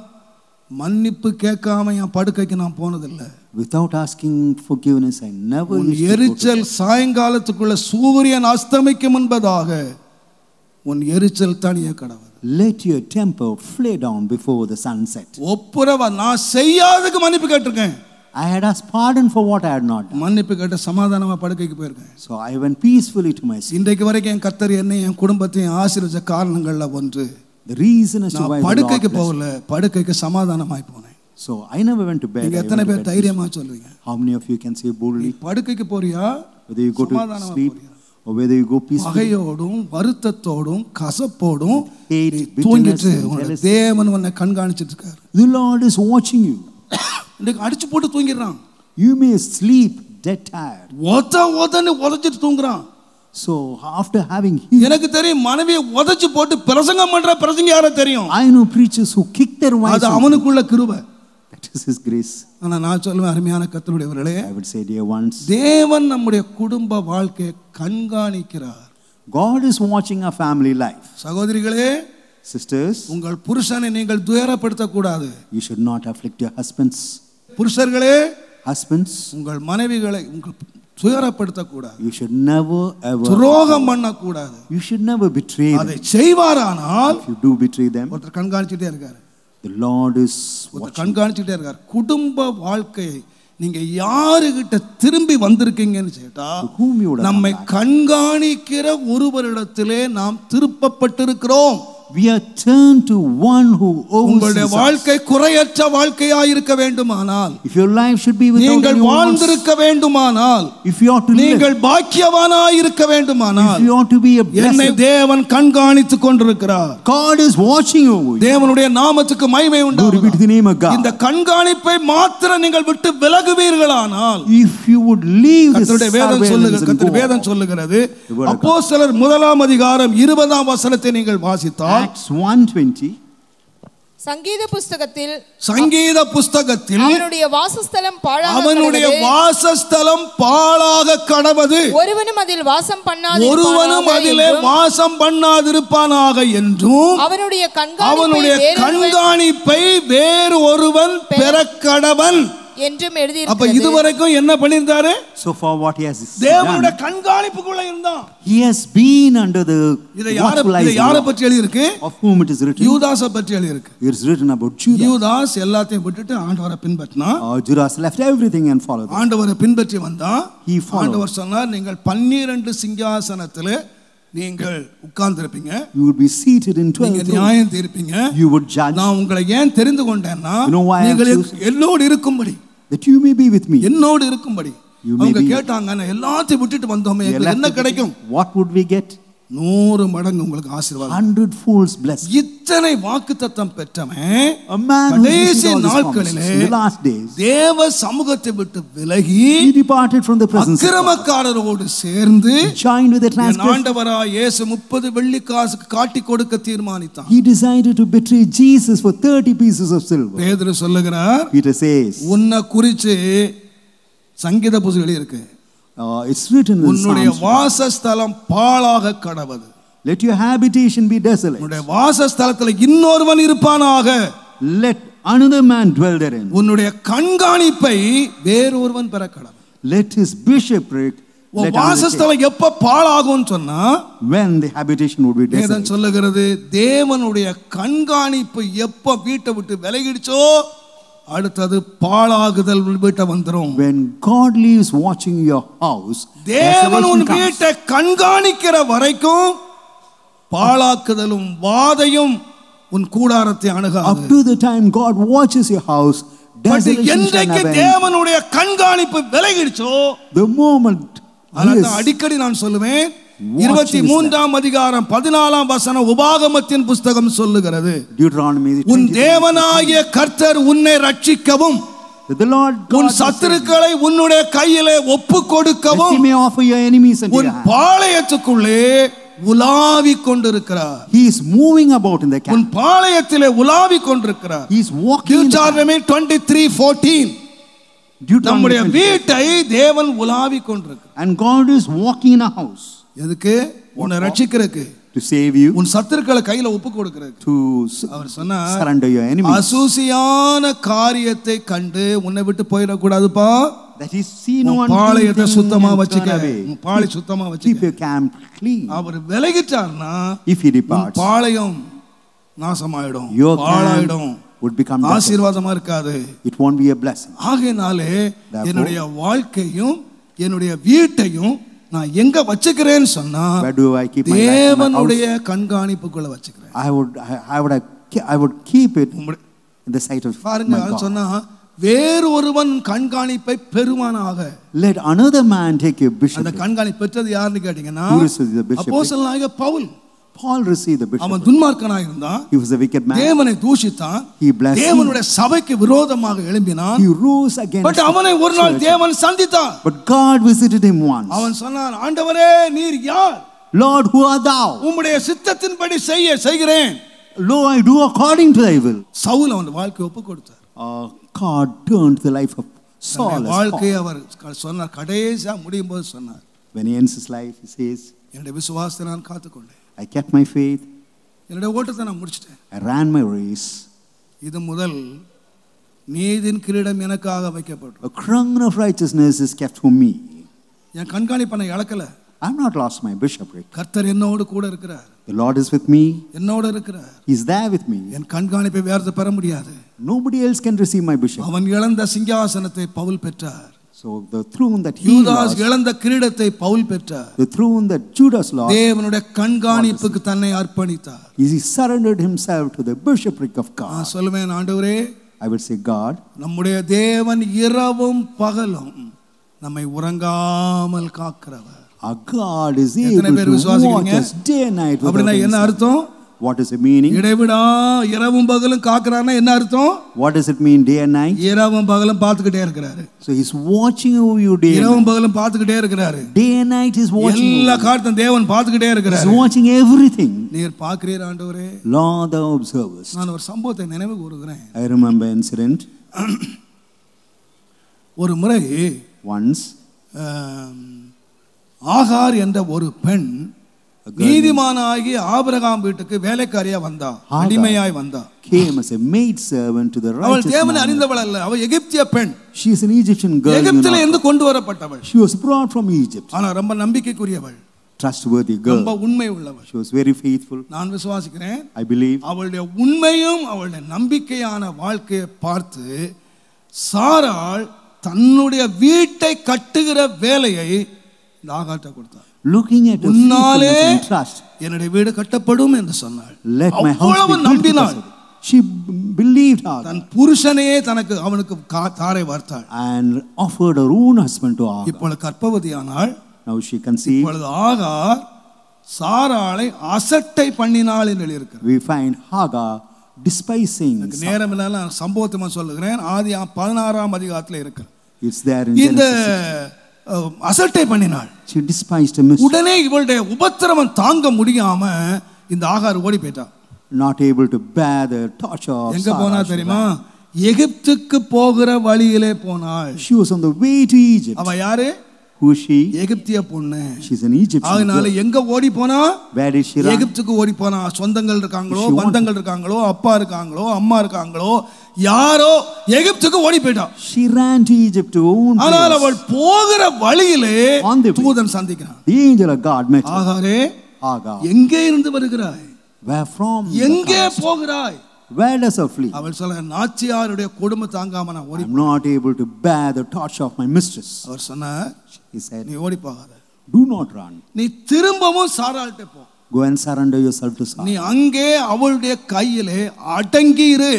மன்னிப்பு கேட்காம என் படுக்கைக்கு நான் போனதில்லை. Without asking forgiveness, I never used to. எரிச்சல் சாயங்காலத்துக்குள்ள சூரியன் அஸ்தமிக்கும் முன்பதாக உன் எரிச்சல் தணிய கடவுள். Let your temper flare down before the sunset. ஒப்புரவா நான் செய்யாததுக்கு மன்னிப்பு கேட்டிருக்கேன். I had asked pardon for what I had not done. மன்னிப்பு கேட்ட சமாதானமா படுக்கைக்கு போயிருக்கேன். So I went peacefully to my sleep. இன்றைக்கு வரைக்கும் என் கர்த்தர் என்னை என் குடும்பத்தையும் ஆசீர்வதிச்ச காரணங்கள்ல ஒன்று. The reason as to why படுக்கைக்கு போகல, படுக்கைக்கு சமாதானமாய் போனேன். So I never went to bed. நீங்க எத்தனை பேர் தைரியமா சொல்லுவீங்க? How many of you can say boldly? படுக்கைக்கு போறியா? Whether you go to sleep or whether you go peacefully. பகையோடும் வருத்தத்தோடும் கசப்போடும் தூங்கிட்டு தேவன் உன்னை கண்காணிச்சிட்டு இருக்காரு. The Lord is watching you. இன்னைக்கு அடிச்சு போட்டு தூங்கிடுறான். You may sleep dead tired. ஒதன்னு உதைச்சிட்டு தூங்குறான். So after having எனக்கு தெரியும் மனைவியை உதைச்சு போட்டு பிரசங்கம் பண்ற பிரசங்க யார தெரியும்? I know preachers who kick their wives. அது அவனுக்குள்ள கிருபை. That is his grace. ஆனா நான் சொல்லுவேன் அருமையான கர்த்தருடையவர்களே, I would say dear ones, தேவன் நம்முடைய குடும்ப வாழ்க்கையை கண்காணிக்கிறார். God is watching our family life. சகோதரிகளே, sisters, உங்கள் புருஷனை நீங்கள் துயரப்படுத்த கூடாது. You should not afflict your husbands. புருஷர்களே, husbands, உங்கள் மனைவிகளை உங்கள் துயரப்படுத்த கூடாது. You should never ever துரோகம் பண்ண கூடாது. You should never betray them. அதை செய்வாரானால் if you do betray them, ஒருத்தர் கண்காணிச்சிட்டே இருக்காரு. The Lord is ஒருத்தர் கண்காணிச்சிட்டே இருக்காரு. குடும்ப வாழ்க்கையை நீங்க யாருகிட்ட திரும்பி வந்திருக்கீங்கன்னு கேட்டா நம்மை கண்காணிக்கிற ஒருவரிடத்திலே நாம் திருப்பப்பட்டிருக்கிறோம். We are turned to one who owns உங்களுடைய வாழ்க்கை குறையற்ற வாழ்க்கையாய் இருக்க வேண்டுமானால், if your life should be without நீங்கள் வாழ்ந்திருக்க வேண்டுமானால், if you ought to நீங்கள் பாக்கியவானாய் இருக்க வேண்டுமானால், if you ought to be a blessed, என்னை தேவன் கண்காணித்துக் கொண்டிருக்கிறார். God is watching over you. தேவனுடைய நாமத்துக்கு மகிமை உண்டாவதாக. Glory be to the name of God. இந்த கண்காணிப்பை மாத்திரம் நீங்கள் விட்டு விலகுவீர்களானால், if you would leave this கர்த்தருடைய வேதம் சொல்லுகிறது, அப்போஸ்தலர் 1 அதிகாரம் 20 வசனத்தை நீங்கள் வாசித்தால், Acts 1:20, சங்கீத புஸ்தகத்தில் அவனுடைய வாசஸ்தலம் பாழாக கடவது, ஒருவனும் அதில் வாசம் பண்ணாதிருப்பானாக என்றும் அவனுடைய கண்காணிப்பை வேறு ஒருவன் பெற கடவன். என்றும் அப்ப எழுதியிருக்கிறது. இதுவரைக்கும் என்ன பண்ணிருந்தாரு? So far what he has தேவனுடைய done, கண்காணிப்புக்குள்ள இருந்தான். he has been under the watchful eyes யாரை பற்றி எழுதி இருக்கு? of whom it is written. யூதாஸை பற்றி எழுதி இருக்கு. It is written about Judas. யூதாஸ் எல்லாத்தையும் விட்டுட்டு ஆண்டவரை பின்பற்றினான். Judas left everything and followed him. ஆண்டவரை பின்பற்றி வந்தான். He followed. ஆண்டவர் சொன்னார், நீங்கள் 12 சிங்காசனத்திலே நீங்கள் உட்கார்ந்திருப்பீங்க. You would be seated in 12 நீங்க நியாயம் தீர்ப்பீங்க. You would judge. நான் உங்களை ஏன் தெரிந்து கொண்டேன்னா, You know why I நீங்கள் choose? என்னோடு இருக்கும்படி, That you may be with me. என்னோடு இருக்கும்படி. You may அவங்க be. கேட்டாங்க, நான் எல்லாத்தையும் விட்டுட்டு வந்தோமே, எங்களுக்கு என்ன கிடைக்கும்? What would we get? 100 மடங்கு உங்களுக்கு ஆசீர்வாதம். 100 folds blessed. இத்தனை வாக்குத்தத்தம் பெற்றவன் A man who கடைசி received all his promises நாட்களிலே in the last days, தேவ சமூகத்தை விட்டு விலகி he departed from the presence of God, அக்கிரமக்காரரோடு சேர்ந்து joined with the N transgressors. ஆண்டவராய் இயேசு 30 வெள்ளிக்காசுக்கு காட்டி கொடுக்க தீர்மானித்தான். He decided to betray Jesus for 30 pieces of silver. பேதுரு சொல்லுகிறார், Peter says, உன்னை குறித்து சங்கீத புஸ்தகம் எழுதியிருக்கு, it's written in உன்னுடைய Psalms, வாசஸ்தலம் பாழாக கடவது. let your habitation be desolate. உன்னுடைய வாசஸ்தலத்தில் இன்னொருவன் இருப்பானாக. Let another man dwell therein. உன்னுடைய கண்காணிப்பை வேறொருவன் பெற கடவன். Let his bishopric let another take. வாசஸ்தலம் எப்ப பாழாகும் சொன்னா, When the habitation would be வேதம் desolate. சொல்லுகிறது, தேவனுடைய கண்காணிப்பு எப்ப வீட்டை விட்டு விலகிடுச்சோ அடுத்தது பாழாகுதல் வீட்டை வந்துரும். When God leaves watching your house, தேவன் உன் desolation comes. வீட்டை கண்காணிக்கிற வரைக்கும் பாழாக்குதலும் வாதையும் உன் கூடாரத்தை Up அணுகாது. to the time God watches your house, desolation shall என்றைக்கு never end. தேவனுடைய கண்காணிப்பு விலகிடுச்சோ, The moment அதான் yes, அடிக்கடி நான் சொல்லுவேன், Watching 23 அதிகாரம் 14 வசனம் உபாகமத்தின் புஸ்தகம் சொல்லுகிறது, Deuteronomy உன் 20, தேவனாகிய கர்த்தர் உன்னை ரட்சிக்கவும் that the Lord உன் God சத்துருக்களை உன்னுடைய கையிலே ஒப்பு that கொடுக்கவும் He may offer your enemies unto உன் your hand. பாளையத்துக்குள்ளே உலாவிக் கொண்டிருக்கிறார். He is moving about in the உன் camp. பாளையத்திலே உலாவிக் கொண்டிருக்கிறார். He is walking in the camp. Deuteronomy 23:14 Deuteronomy நம்முடைய 20. வீட்டை தேவன் உலாவிக் கொண்டிருக்கிறார். And God is walking in a house எதுக்கு? உன்னை ரட்சிக்கிறதுக்கு, to save you, உன் சத்துருக்களை கையில ஒப்பு கொடுக்கிறதுக்கு. to அவர் சொன்னார், surrender your enemies. அசூசியான காரியத்தை கண்டு உன்னை விட்டு போயிடக்கூடாதுப்பா. That is, see no one பாளையத்தை சுத்தமா and turn வச்சுக்க, away. உன் பாளை சுத்தமா Keep வச்சுக்க. your camp clean. Our விலகிட்டார்னா If he உன் departs, Palayam நாசமாயிடும், your பாழாயிடும், camp would become desolate. ஆசீர்வாதமா இருக்காது. It won't be a blessing. ஆகையினாலே Therefore, என்னுடைய வாழ்க்கையும் என்னுடைய வீட்டையும் நான் எங்க வச்சுக்கிறேன்னு சொன்னா, Where do I keep my life and my தேவனுடைய house? கண்காணிப்புக்குள்ள வச்சுக்கிறேன். I would keep it in the sight of பாருங்க, my God. சொன்னா வேறொருவன் கண்காணிப்பை பெறுவானாக. Let another man take your அந்த bishop. கண்காணிப்பு பெற்றது யாருன்னு கேட்டீங்கன்னா, Who received the bishopric? அப்போஸ்தலனாகிய பவுல். Paul received the அவன் bishop. துன்மார்க்கனாக இருந்தான், He was a wicked man. தேவனை தூஷித்தான், He blasphemed. தேவனுடைய சபைக்கு விரோதமாக எழும்பினான். He rose against பட் அவனை ஒரு நாள் church. தேவன் சந்தித்தான். But God visited him once. அவன் சொன்னான், ஆண்டவரே நீர் யார்? Lord, who art thou? உம்முடைய சித்தத்தின்படி செய்கிறேன். Lo, I do according to thy will. Saul அவன் வாழ்க்கையை ஒப்பு கொடுத்தார். God turned the life of Saul. தன்னுடைய as வாழ்க்கையை Paul. அவர் சொன்னார், கடைசியா முடியும் போது சொன்னார், When he ends his life, he says, என்னுடைய விசுவாசத்தை நான் காத்துக்கொண்டேன், I kept my faith, என்னுடைய ஓட்டத்தை நான் முடிச்சிட்டேன். I ran my race. இது முதல் நீதின் கிரீடம் எனக்காக வைக்கப்படும். A crown of righteousness is kept for me. என் கண்காணிப்பை நான் இழக்கல. I have not lost my bishopric. கர்த்தர் என்னோடு கூட இருக்கிறார், The Lord is with me. என்னோடு இருக்கிறார். He is there with me. என் கண்காணிப்பை வேறு பெற முடியாது. Nobody else can receive my bishop. அவன் இழந்த சிங்காசனத்தை பவுல் பெற்றார். So the throne that he Judas lost, இழந்த கிரீடத்தை பவுல் பெற்றார். the throne that Judas lost, தேவனுடைய கண்காணிப்புக்கு தன்னை அர்ப்பணித்தார். he surrendered himself to the bishopric of God. நான் சொல்லுவேன், ஆண்டவரே, I will say, God, நம்முடைய தேவன் இரவும் பகலும் நம்மை உறங்காமல் காக்கிறவர். our God is எத்தனை able பேர் to watch விசுவாசிக்கிறீங்க? us day and night without அப்படின்னா என்ன any அர்த்தம்? sin. What is the meaning? இடைவிடா இரவும் பகலும் காக்குறாருன்னா என்ன அர்த்தம்? What does it mean, day and night? இரவும் பகலும் பார்த்துக்கிட்டே இருக்கிறாரு. So he's watching over you day and இரவும் night. பகலும் பார்த்துக்கிட்டே இருக்கிறாரு. Day and night he's watching எல்லா over you. காரியத்தையும் தேவன் பார்த்துக்கிட்டே He's இருக்கிறாரு. watching everything. நீர் பார்க்கிறீர் ஆண்டவரே. Lord, thou observest. நான் ஒரு சம்பவத்தை நினைவு கூறுகிறேன். I remember an incident. ஒரு முறை Once, ஆகார் என்ற ஒரு பெண் நீதிமானாகிய ஆபிரகாம் வீட்டுக்கு வேலைக்காரியா வந்தா, அடிமையாய் வந்தா. Came as a maid servant to the righteous man. அவள் தேவனை அறிந்தவள் அல்ல, அவள் எகிப்திய பெண். She is an Egyptian girl. எகிப்திலே இருந்து கொண்டு வரப்பட்டவள். She was brought from Egypt. ஆனா ரொம்ப நம்பிக்கைக்குரியவள், trustworthy girl. ரொம்ப உண்மை உள்ளவள். She was very faithful. நான் விசுவாசிக்கிறேன், I believe. அவளுடைய உண்மையும் அவளுடைய நம்பிக்கையான வாழ்க்கையை பார்த்து சாராள் தன்னுடைய வீட்டை கட்டுகிற வேலையை இந்த ஆகார்ட்ட கொடுத்தார். Looking at her faithfulness and trust, என்னுடைய வீடு கட்டப்படும் என்று சொன்னாள். let my house be நம்பினாள். She believed her. தன் புருஷனையே அவனுக்கு தாரை வார்த்தாள். And offered her own husband to Hagar. இப்பொழுது கர்ப்பவதியானாள். Now she conceived. இப்பொழுது ஆகார் சாராளை அசட்டை பண்ணினாள் என்று எழுதியிருக்கிறது. We find Hagar despising. நேரம் இல்ல, சம்பவத்தை சொல்லுகிறேன். ஆதி 16ஆம் அதிகாரத்தில் இருக்கு. It's there in இந்த Genesis. அசட்டை பண்ணினாள். She despised her mistress. உடனே இவளுடைய உபத்திரவம் தாங்க முடியாம இந்த ஆகார் ஓடி போயிட்டா. Not able to bear the torture of எங்க போனா தெரியுமா? எகிப்துக்கு போகிற வழியிலே போனாள். She was on the way to Egypt. அவ யாரு? Who is she? எகிப்திய பொண்ணு. She is an Egyptian. அதனால எங்க ஓடி போனா? Where did she run? எகிப்துக்கு ஓடி போனா. சொந்தங்கள் இருக்காங்களோ, பந்தங்கள் இருக்காங்களோ, அப்பா இருக்காங்களோ, அம்மா இருக்காங்களோ, யாரோ எகிப்துக்கு ஓடி போயிட்டா. She ran to Egypt to own place. ஆனால் அவள் போகிற வழியிலே தூதன் சந்திக்கிறான். The angel of God met her. ஆகாரே, Hagar, எங்கே இருந்து வருகிறாய்? where from? எங்கே போகிறாய்? Where does her flee? அவள் சொல்ல, நாச்சியாருடைய கொடுமை தாங்காம நான் ஓடி. I'm not able to bear the torture of my mistress. அவர் சொன்னார், he said, நீ ஓடி போகாத. do not run. நீ திரும்பவும் சாராள்கிட்ட போ. Go and surrender yourself to Sarah. நீ அங்கே அவளுடைய கையிலே அடங்கி இரு.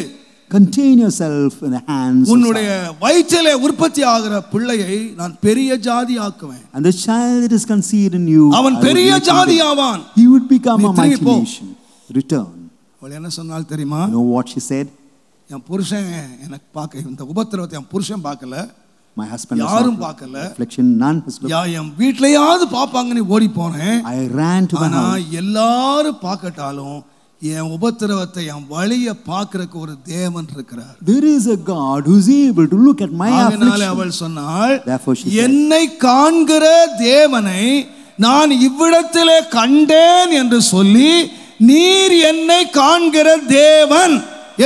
Contain yourself in the hands of உன்னுடைய வயிற்றிலே உற்பத்தி ஆகிற பிள்ளையை நான் பெரிய ஜாதி ஆக்குவேன். And the child that is conceived in you, அவன் பெரிய ஜாதி ஆவான். he would become a mighty nation. Return. அவள் என்ன சொன்னாள் தெரியுமா? You know what she said? என் புருஷன் எனக்கு பார்க்க, இந்த உபத்திரவத்தை என் புருஷன் பார்க்கல, my husband யாரும் பார்க்கல, affliction none has looked. என் வீட்லயாவது பாப்பாங்கன்னு ஓடி போனேன். I ran to the house. எல்லாரும் பார்க்கட்டாலும் என் உபத்திரவத்தை, என் வலியை பார்க்கறதுக்கு ஒரு தேவன் இருக்கிறார். There is a God who is able to look at my affliction. அவள் சொன்னாள், Therefore she said, என்னை காண்கிற தேவனை நான் இவ்விடத்திலே கண்டேன் என்று சொல்லி, நீர் என்னை காண்கிற தேவன்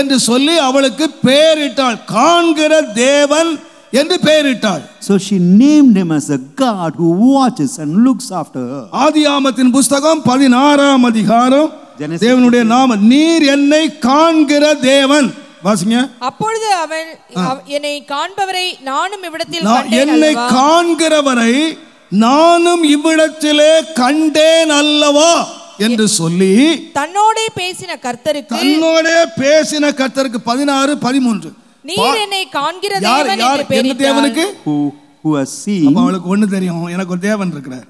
என்று சொல்லி அவளுக்கு பெயரிட்டாள். காண்கிற தேவன் என்று பெயரிட்டாள். So she named him as a God who watches and looks after her. ஆதியாகமத்தின் புத்தகம் 16ஆம் அதிகாரம், தேவனுடைய நாமம், நீர் என்னை காண்கிற தேவன். வாசிங்க. அப்பொழுது அவள், என்னை காண்பவரை நானும் இவ்விடத்தில் கண்டேன், என்னை காண்கிறவரை நானும் இவ்விடத்திலே கண்டேன் அல்லவா என்று சொல்லி தன்னோடே பேசின கர்த்தருக்கு 16:13 நீர் என்னை காண்கிற தேவன் என்று பெயரிட்டாள். தேவனுக்கு who has seen. அவளுக்கு ஒண்ணு தெரியும், எனக்கு ஒரு தேவன் இருக்கிறார்.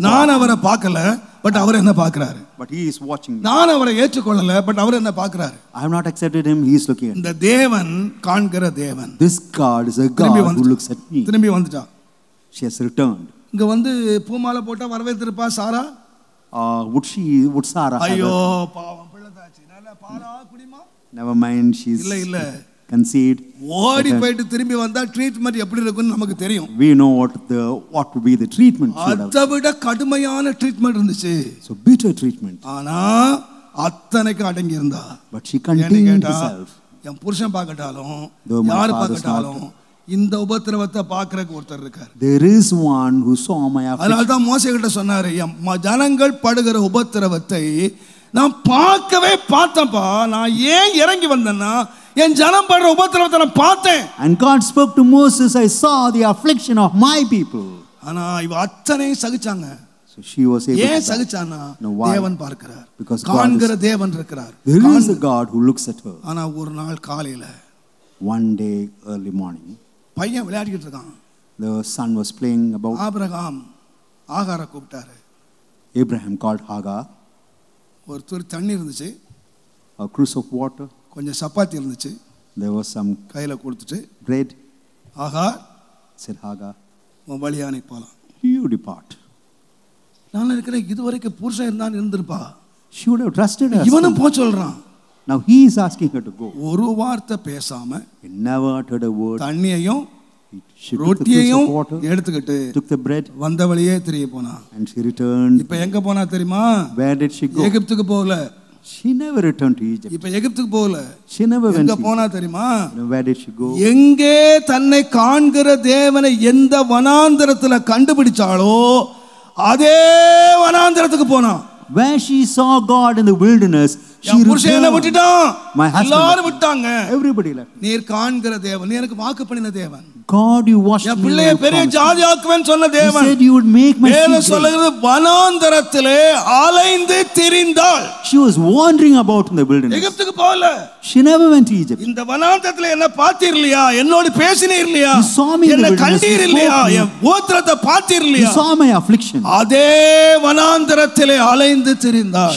நான் அவரை பார்க்கல, பட் அவர் என்ன பார்க்கிறாரு. But he is watching me. நான் அவரை ஏற்றுக்கொள்ளல, பட் அவர் என்ன பார்க்கிறாரு. I have not accepted him, he is looking at me. இந்த தேவன் காண்கிற தேவன். This God is a God who looks at me. திரும்பி வந்துட்டா. She has returned. இங்க வந்து பூமாலை போட்டா வரவேற்றிருப்பா சாரா. Would Sarah ஐயோ பாவம் பிள்ளைதாச்சு, நல்ல பாலா குடிமா. Never mind, she's இல்ல conceived. ஓடி போயிட்டு திரும்பி வந்தா ட்ரீட்மென்ட் எப்படி இருக்கும்னு நமக்கு தெரியும். We know what would be the treatment. அதை விட கடுமையான ட்ரீட்மென்ட் இருந்துச்சு. So bitter treatment. ஆனா அத்தனைக்கு அடங்கி இருந்தா. But she contained herself. என் புருஷன் பார்க்கட்டாலும் யாரு பார்க்கட்டாலும் இந்த உபத்திரவத்தை பார்க்கறதுக்கு ஒருத்தர் இருக்கார். There is one who saw my affliction. அதனால தான் மோசே கிட்ட சொன்னாரு, ஜனங்கள் படுகிற உபத்திரவத்தை நான் பார்க்கவே பார்த்தப்பா, நான் ஏன் இறங்கி வந்தேன்னா என் ஜனம் படுற உபத்திரவத்தை நான் பார்த்தேன். And God spoke to Moses, I saw the affliction of my people. ஆனா இவ அத்தனையும் சகிச்சாங்க. So she was able. ஏன் சகிச்சானா? தேவன் பார்க்கிறார். Because காண்கிற தேவன் இருக்கிறார். There is a God who looks at her. ஆனா ஒரு நாள் காலையில, one day early morning, பையன் விளையாடிட்டு இருக்கான். the son was playing about. Abraham ஆகாரை கூப்பிட்டாரு. Abraham called Hagar. ஒரு துளி தண்ணி இருந்துச்சு, a cruse of water, கொஞ்சம் சப்பாத்தி இருந்துச்சு, there was some கையில கொடுத்துட்டு, bread. ஆகார் said Hagar, உன் வழியானை போலாம், you depart. நான் நினைக்கிறேன் இதுவரைக்கும் புருஷன் இருந்தான் இருந்திருப்பா. She would have trusted her. இவனும் போ சொல்றான். Now he is asking her to go. ஒரு வார்த்தை பேசாம he never uttered a word. தண்ணியையும் She took the piece ரொட்டியையும் of water, எடுத்துக்கிட்டு took the bread, வந்த வழியே திரும்பி போனா. and she returned. இப்ப எங்க போனா தெரியுமா? Where did she go? எகிப்துக்கு போகல. She never returned to Egypt. இப்ப எகிப்துக்கு போகல. She never went எங்க to போனா Egypt. தெரியுமா? Where did she go? எங்கே தன்னை காண்கிற தேவனை எந்த வனாந்தரத்துல கண்டுபிடிச்சாளோ அதே வனாந்தரத்துக்கு போனா. Where she saw God in the wilderness, she புருஷனை விட்டுட்டான். My husband. எல்லாரும் விட்டாங்க. Everybody left. நீர் காண்கிற தேவன், நீ எனக்கு வாக்கு பண்ணின தேவன். God, you washed N me. பிள்ளையை பெரிய ஜாதி ஆக்குவேன்னு சொன்ன You தேவன். said you would make my வேதம் seed great. சொல்லுகிறது வனாந்தரத்திலே அலைந்து திரிந்தாள். She was wandering about in the wilderness. எகிப்துக்கு போகல. She never went to Egypt. இந்த வனாந்தரத்துல என்ன பார்த்தீர் இல்லையா? என்னோடு பேசினீர் இல்லையா? You saw me in the என்ன wilderness. கண்டீர் You இல்லையா? spoke me. என் உபத்திரத்தை பார்த்தீர் You இல்லையா? saw my affliction. அதே வனாந்தரத்திலே அலைந்து திரிந்தாள்.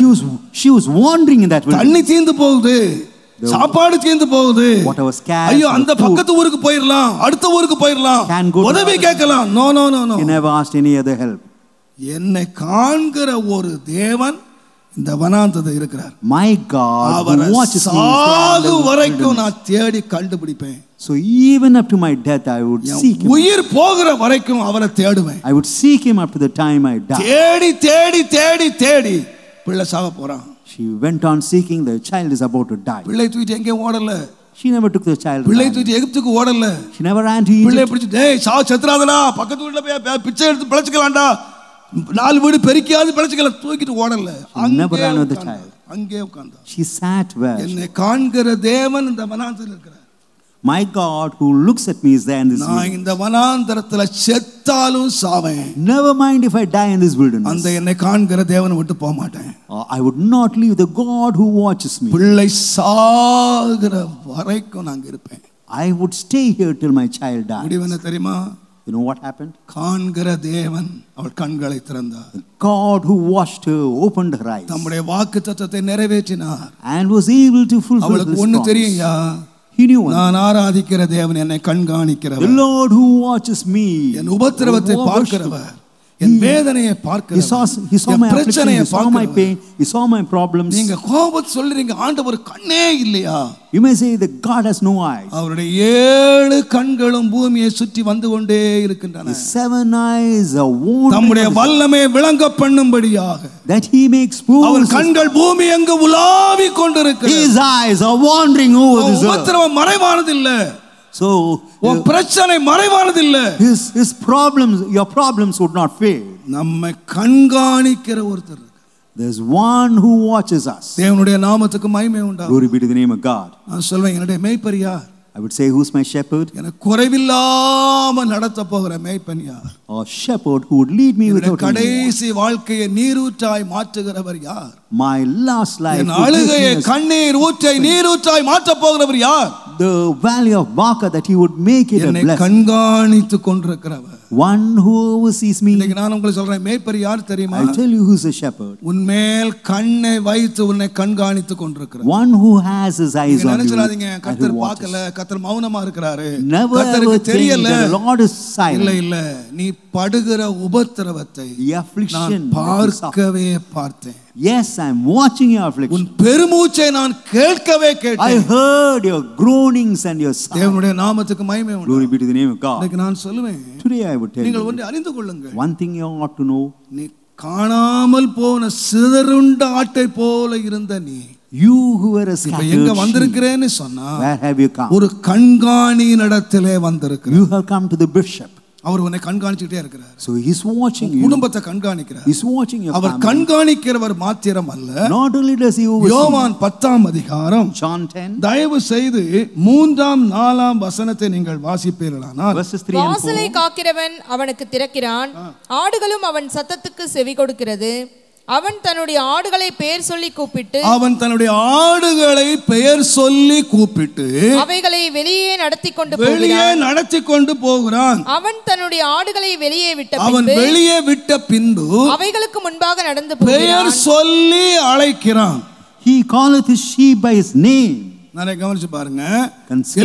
She was wandering in that wilderness. தண்ணி தீந்து போகுது, சாப்பாடு தீந்து போகுது. What was scarce. ஐயோ அந்த பக்கத்து ஊருக்கு போயிரலாம், அடுத்த ஊருக்கு போயிரலாம், Can go to உதவி கேட்கலாம். No no no no. He never asked any other help. என்னை காண்கிற ஒரு தேவன் இந்த வனாந்தரத்தில் இருக்கிறார். My God அவரை who watches me சாகு வரைக்கும் நான் தேடி கண்டுபிடிப்பேன். So even up to my death I would seek him. உயிர் போகிற வரைக்கும் அவரை தேடுவேன். I would seek him up to the time I die. தேடி தேடி தேடி தேடி பிள்ளை சாக போறான். She went on seeking. The child is about to die. பிள்ளை தூக்கிட்டு எங்கேயும் ஓடல. She never took the child. பிள்ளை தூக்கிட்டு எகிப்துக்கு ஓடல. She never ran to Egypt. பிள்ளை பிடிச்சு டேய் செத்துறாதடா, பக்கத்து வீட்டுல போய் பிச்சை எடுத்து பிழைச்சுக்கலாம்டா, 4 வீடு பெருக்கியாவது பிழைச்சுக்கலாம், தூக்கிட்டு ஓடல. Never ran with the child. அங்கே உட்கார்ந்தா. She sat where? என்னை காண்கிற தேவன் இந்த வனாந்தரத்தில் இருக்கிறார். My God who looks at me is there in this நான் wilderness. இந்த வனாந்தரத்துல செத்தாலும் சாவேன். Never mind if I die in this wilderness. அந்த என்னை காண்கிற தேவனை விட்டு போக மாட்டேன். I would not leave the God who watches me. பிள்ளை சாகிற வரைக்கும் நான் இருப்பேன். I would stay here till my child dies. முடிவு என்ன தெரியுமா? You know what happened? காண்கிற தேவன் அவள் கண்களை திறந்தார். God who watched her opened her eyes தம்முடைய வாக்குத்தத்தத்தை நிறைவேற்றினார். and was able to fulfill அவளுக்கு his ஒன்னு promise. தெரியும்யா? He knew one. நான் ஆராதிக்கிற தேவன் என்னை The கண்காணிக்கிறவர், Lord who watches me. என் உபத்திரவத்தை பார்க்கிறவர், என் வேதனையை He பார்க்கிறவர், saw N my affliction, பிரச்சனையை he saw my பார்க்கிறவர். pain, he saw my problems. நீங்க கோபத்தை சொல்றீங்க, ஆண்டவர் கண்ணே இல்லையா? You may say that God has no eyes. அவருடைய 7 கண்களும் பூமியை சுற்றி வந்து கொண்டே இருக்கின்றன. His 7 eyes are warned தம்முடைய வல்லமை விளங்க பண்ணும்படியாக that he may expose. அவர் கண்கள் பூமி எங்கு உலாவி கொண்டிருக்கிறது. His eyes are wandering over this earth. உபத்திரவம் மறைவானது இல்ல. So பிரச்சனை மறைவானது இல்ல. his problems, your problems would not fade. நம்மை கண்காணிக்கிற ஒருத்தர். There's one who watches us. தேவனுடைய நாமத்துக்கு மகிமை உண்டாகும். Glory be to the name of God. நான் சொல்வேன், என்னுடைய மேய்ப்பர் யார்? I would say, who's my shepherd? எனக்கு குறைவில்லாம நடத்த போகிற மேய்ப்பன் யார்? A shepherd who would lead me without any want. கடைசி வாழ்க்கையை நீரூற்றாய் மாற்றுகிறவர் யார்? My last life. என் அழுகையை கண்ணீர் ஊற்றை நீரூற்றாய் மாற்ற போகிறவர் யார்? The valley of Baca, that he would make it a என்னை blessing. கண்காணித்து கொண்டிருக்கிறவர். One who oversees me. இன்னைக்கு நான் உங்களுக்கு சொல்றேன், மேய்ப்பர் யார் தெரியுமா? I tell you who's a shepherd. உன்மேல் கண்ணை வைத்து உன்னை கண்காணித்து கொண்டிருக்கிறார். One who has his eyes on you. நினைச்சறாதீங்க and who கர்த்தர் watches. பார்க்கல, கர்த்தர் மௌனமா இருக்கிறாரு, Never ever கர்த்தருக்கு think தெரியல. that the Lord is இல்ல silent. இல்ல, நீ படுகிற உபத்திரவத்தை The affliction நான் that you பார்க்கவே பார்த்தேன். Yes, I'm watching your affliction. உன் பெருமூச்சை நான் கேட்கவே I கேட்டேன். heard your groanings and your sighs. தேவனுடைய நாமத்துக்கு மகிமை உண்டாகட்டும். Glory be to the name of God. இன்னைக்கு நான் சொல்லுவேன், Today I would tell நீங்கள் you ஒன்றை அறிந்து கொள்ளுங்கள். one thing you ought to know. நீ காணாமல் போன சிதறுண்ட ஆட்டை போல இருந்த நீ You who were a இப்ப scattered எங்க sheep, வந்திருக்கிறேன்னு சொன்னா, where have you come? ஒரு கண்காணி இடத்திலே வந்திருக்கிறேன். You have come to the bishop. அவர் உன்னை கண்காணிச்சுட்டே இருக்கிறார். So he's watching you. குடும்பத்தை கண்காணிக்கிறார். He's watching your our family. கண்காணிக்கிறவர் மாத்திரம் அல்ல. Not only does he oversee. யோவான் 10ஆம் அதிகாரம் John 10. தயவு செய்து 3ஆம் 4ஆம் வசனத்தை நீங்கள் வாசிப்பீர்களானால், Verses 3 and 4. வாசலை காக்கிறவன் அவனுக்கு திறக்கிறான், ஆடுகளும் அவன் சத்தத்துக்கு செவி கொடுக்கிறது. அவன் தன்னுடைய ஆடுகளை பெயர் சொல்லி கூப்பிட்டு அவைகளை வெளியே நடத்தி கொண்டு போகிறான். அவன் தன்னுடைய ஆடுகளை வெளியே விட்ட பின்பு அவைகளுக்கு முன்பாக நடந்து பெயர் சொல்லி அழைக்கிறான். He calleth his sheep by his name. நிறைய கவனிச்சு பாருங்க,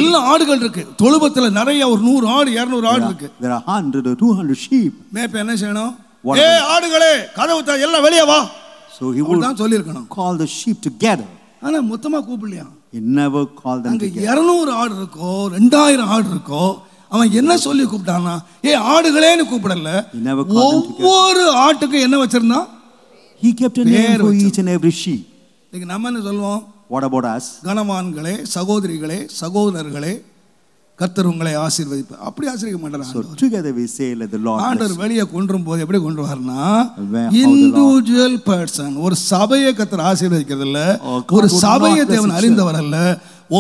எல்லா ஆடுகள் இருக்கு தொழுவத்துல, நிறைய ஒரு 100 ஆடு 200 ஆடு இருக்கு. There are 100 or 200 sheep. மேய்ப்பன் என்ன செய்யணும்? ஏய் ஆடுகளே, கதவு தர, எல்லாம் வெளியே வா. So he would call the sheep together. ஆனா மொத்தமா கூப்பிடலையா? He never called them அங்க together. 200 ஆடு இருக்கோ 2000 ஆடு இருக்கோ, அவன் என்ன சொல்லி கூப்பிட்டானா, ஆடுகளேன்னு கூப்பிடல, ஒவ்வொரு ஆட்டுக்கும் என்ன வச்சிருந்தான்? He kept a name for each and every sheep. நம்ம என்ன சொல்லுவோம்? What about us? கனவான்களே, சகோதரிகளே, சகோதரர்களே, கர்த்தர் உங்களை ஆசீர்வதிப்பார். அப்படி ஆசீர்வதிக்க மாட்டார். So together we say let the Lord bless. ஆண்டவர் வெளியே கொன்றும் போது எப்படி கொண்டு வரனா, இண்டிவிஜுவல் பர்சன், ஒரு சபையை கர்த்தர் ஆசீர்வதிக்கிறது இல்ல, ஒரு சபையை தேவன் அறிந்தவர் அல்ல,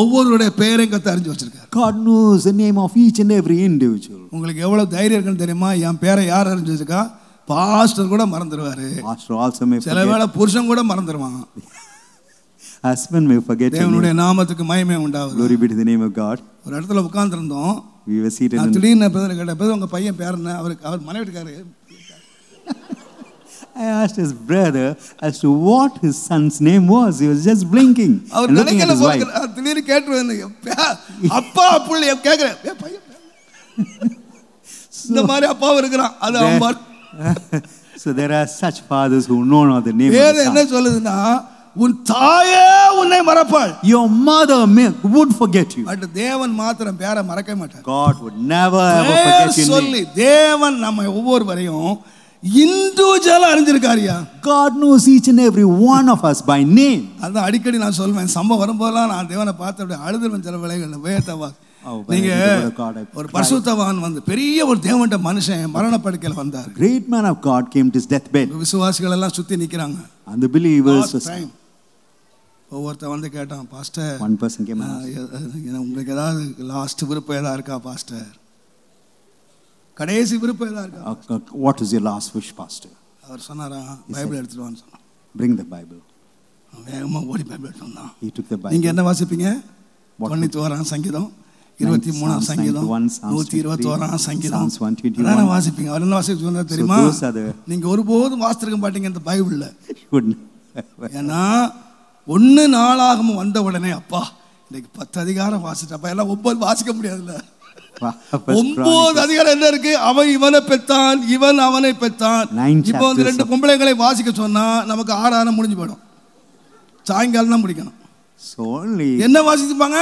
ஒவ்வொருடைய பெயரையும் கர்த்தர் அறிஞ்சு வச்சிருக்கார். God knows the name of each and every individual. உங்களுக்கு எவ்வளவு தைரியம் இருக்குன்னு தெரியுமா? என் பேரை யார் அறிஞ்சு வச்சிருக்கா? பாஸ்டர் கூட மறந்துடுவாரு. Pastor also may சில வேளை புருஷன் கூட மறந்துடுவான். Husband may forget. தேவனுடைய நாமத்துக்கு மகிமை உண்டாகுது. Glory be to the name of God. ஒரு இடத்துல உட்கார்ந்திருந்தோம். We were seated. நான் திடீர்னு பேதர் கேட்டேன், உங்க பையன் பேர் என்ன? அவர் மனைவி இருக்காரு. I asked his brother as to what his son's name was. He was just blinking and looking at his wife. திடீர்னு கேட்டுருவேன், அப்பா புள்ளி கேட்கிறேன், பையன் இந்த மாதிரி அப்பாவும் இருக்கிறான். அது அம்மா. So there are such fathers who know not the name of the son. என்ன சொல்லுதுன்னா, உன் தாயே உன்னை மறப்பாள். Your mother would forget you. But தேவன் மாத்திரம் பேரை மறக்க மாட்டார். God would never ever forget your name. சொல்லி தேவன் நம்ம ஒவ்வொருவரையும் இண்டிவிஜுவலா அறிஞ்சிருக்காரியா. God knows each and every one of us by name. அதான் அடிக்கடி நான் சொல்வேன், சம்பவம் வரும்போதெல்லாம் நான் தேவனை பார்த்து அப்படியே அழுதுவேன். சில வேளைகள்ல வேதவா நீங்க ஒரு பரிசுத்தவான் வந்து பெரிய ஒரு தேவன்ட மனுஷன் மரண படுக்கையில வந்தார். Great man of God came to his deathbed. விசுவாசிகள் எல்லாம் சுத்தி நிக்கறாங்க. And the believers ஒவ்வொருத்தன் வந்து கேட்டான், பாஸ்டர், one person came உங்களுக்கு ஏதாவது லாஸ்ட் விருப்பம் ஏதாவது இருக்கா பாஸ்டர்? கடைசி விருப்பம் ஏதாவது இருக்கா? What is your last wish, pastor? அவர் சொன்னாரா, பைபிள் எடுத்துட்டு வான்னு சொன்னான். Bring the Bible. வேகமா ஓடி பைபிள் எடுத்து வந்தான். He took the Bible. நீங்க என்ன வாசிப்பீங்க? 91ஆம் சங்கீதம், 23ஆம் சங்கீதம், 121ஆம் சங்கீதம் நான் வாசிப்பீங்க. அவர் என்ன வாசிக்க சொன்னா தெரியுமா? நீங்க ஒருபோதும் வாசித்திருக்க மாட்டீங்க இந்த பைபிள்ல. ஏன்னா 1 நாளாகமம் வந்த உடனே, அப்பா இன்னைக்கு 10 அதிகாரம் வாசிட்டப்பா, எல்லாம் 9 வாசிக்க முடியாதுல்ல. 9 அதிகாரம் என்ன இருக்கு? அவன் இவனை பெத்தான், இவன் அவனை பெத்தான். இப்போ வந்து 2 பொம்பளைகளை வாசிக்க சொன்னா நமக்கு 6 ஆரம் முடிஞ்சு போயிடும். சாயங்காலம் தான் முடிக்கணும். என்ன வாசிப்பாங்க?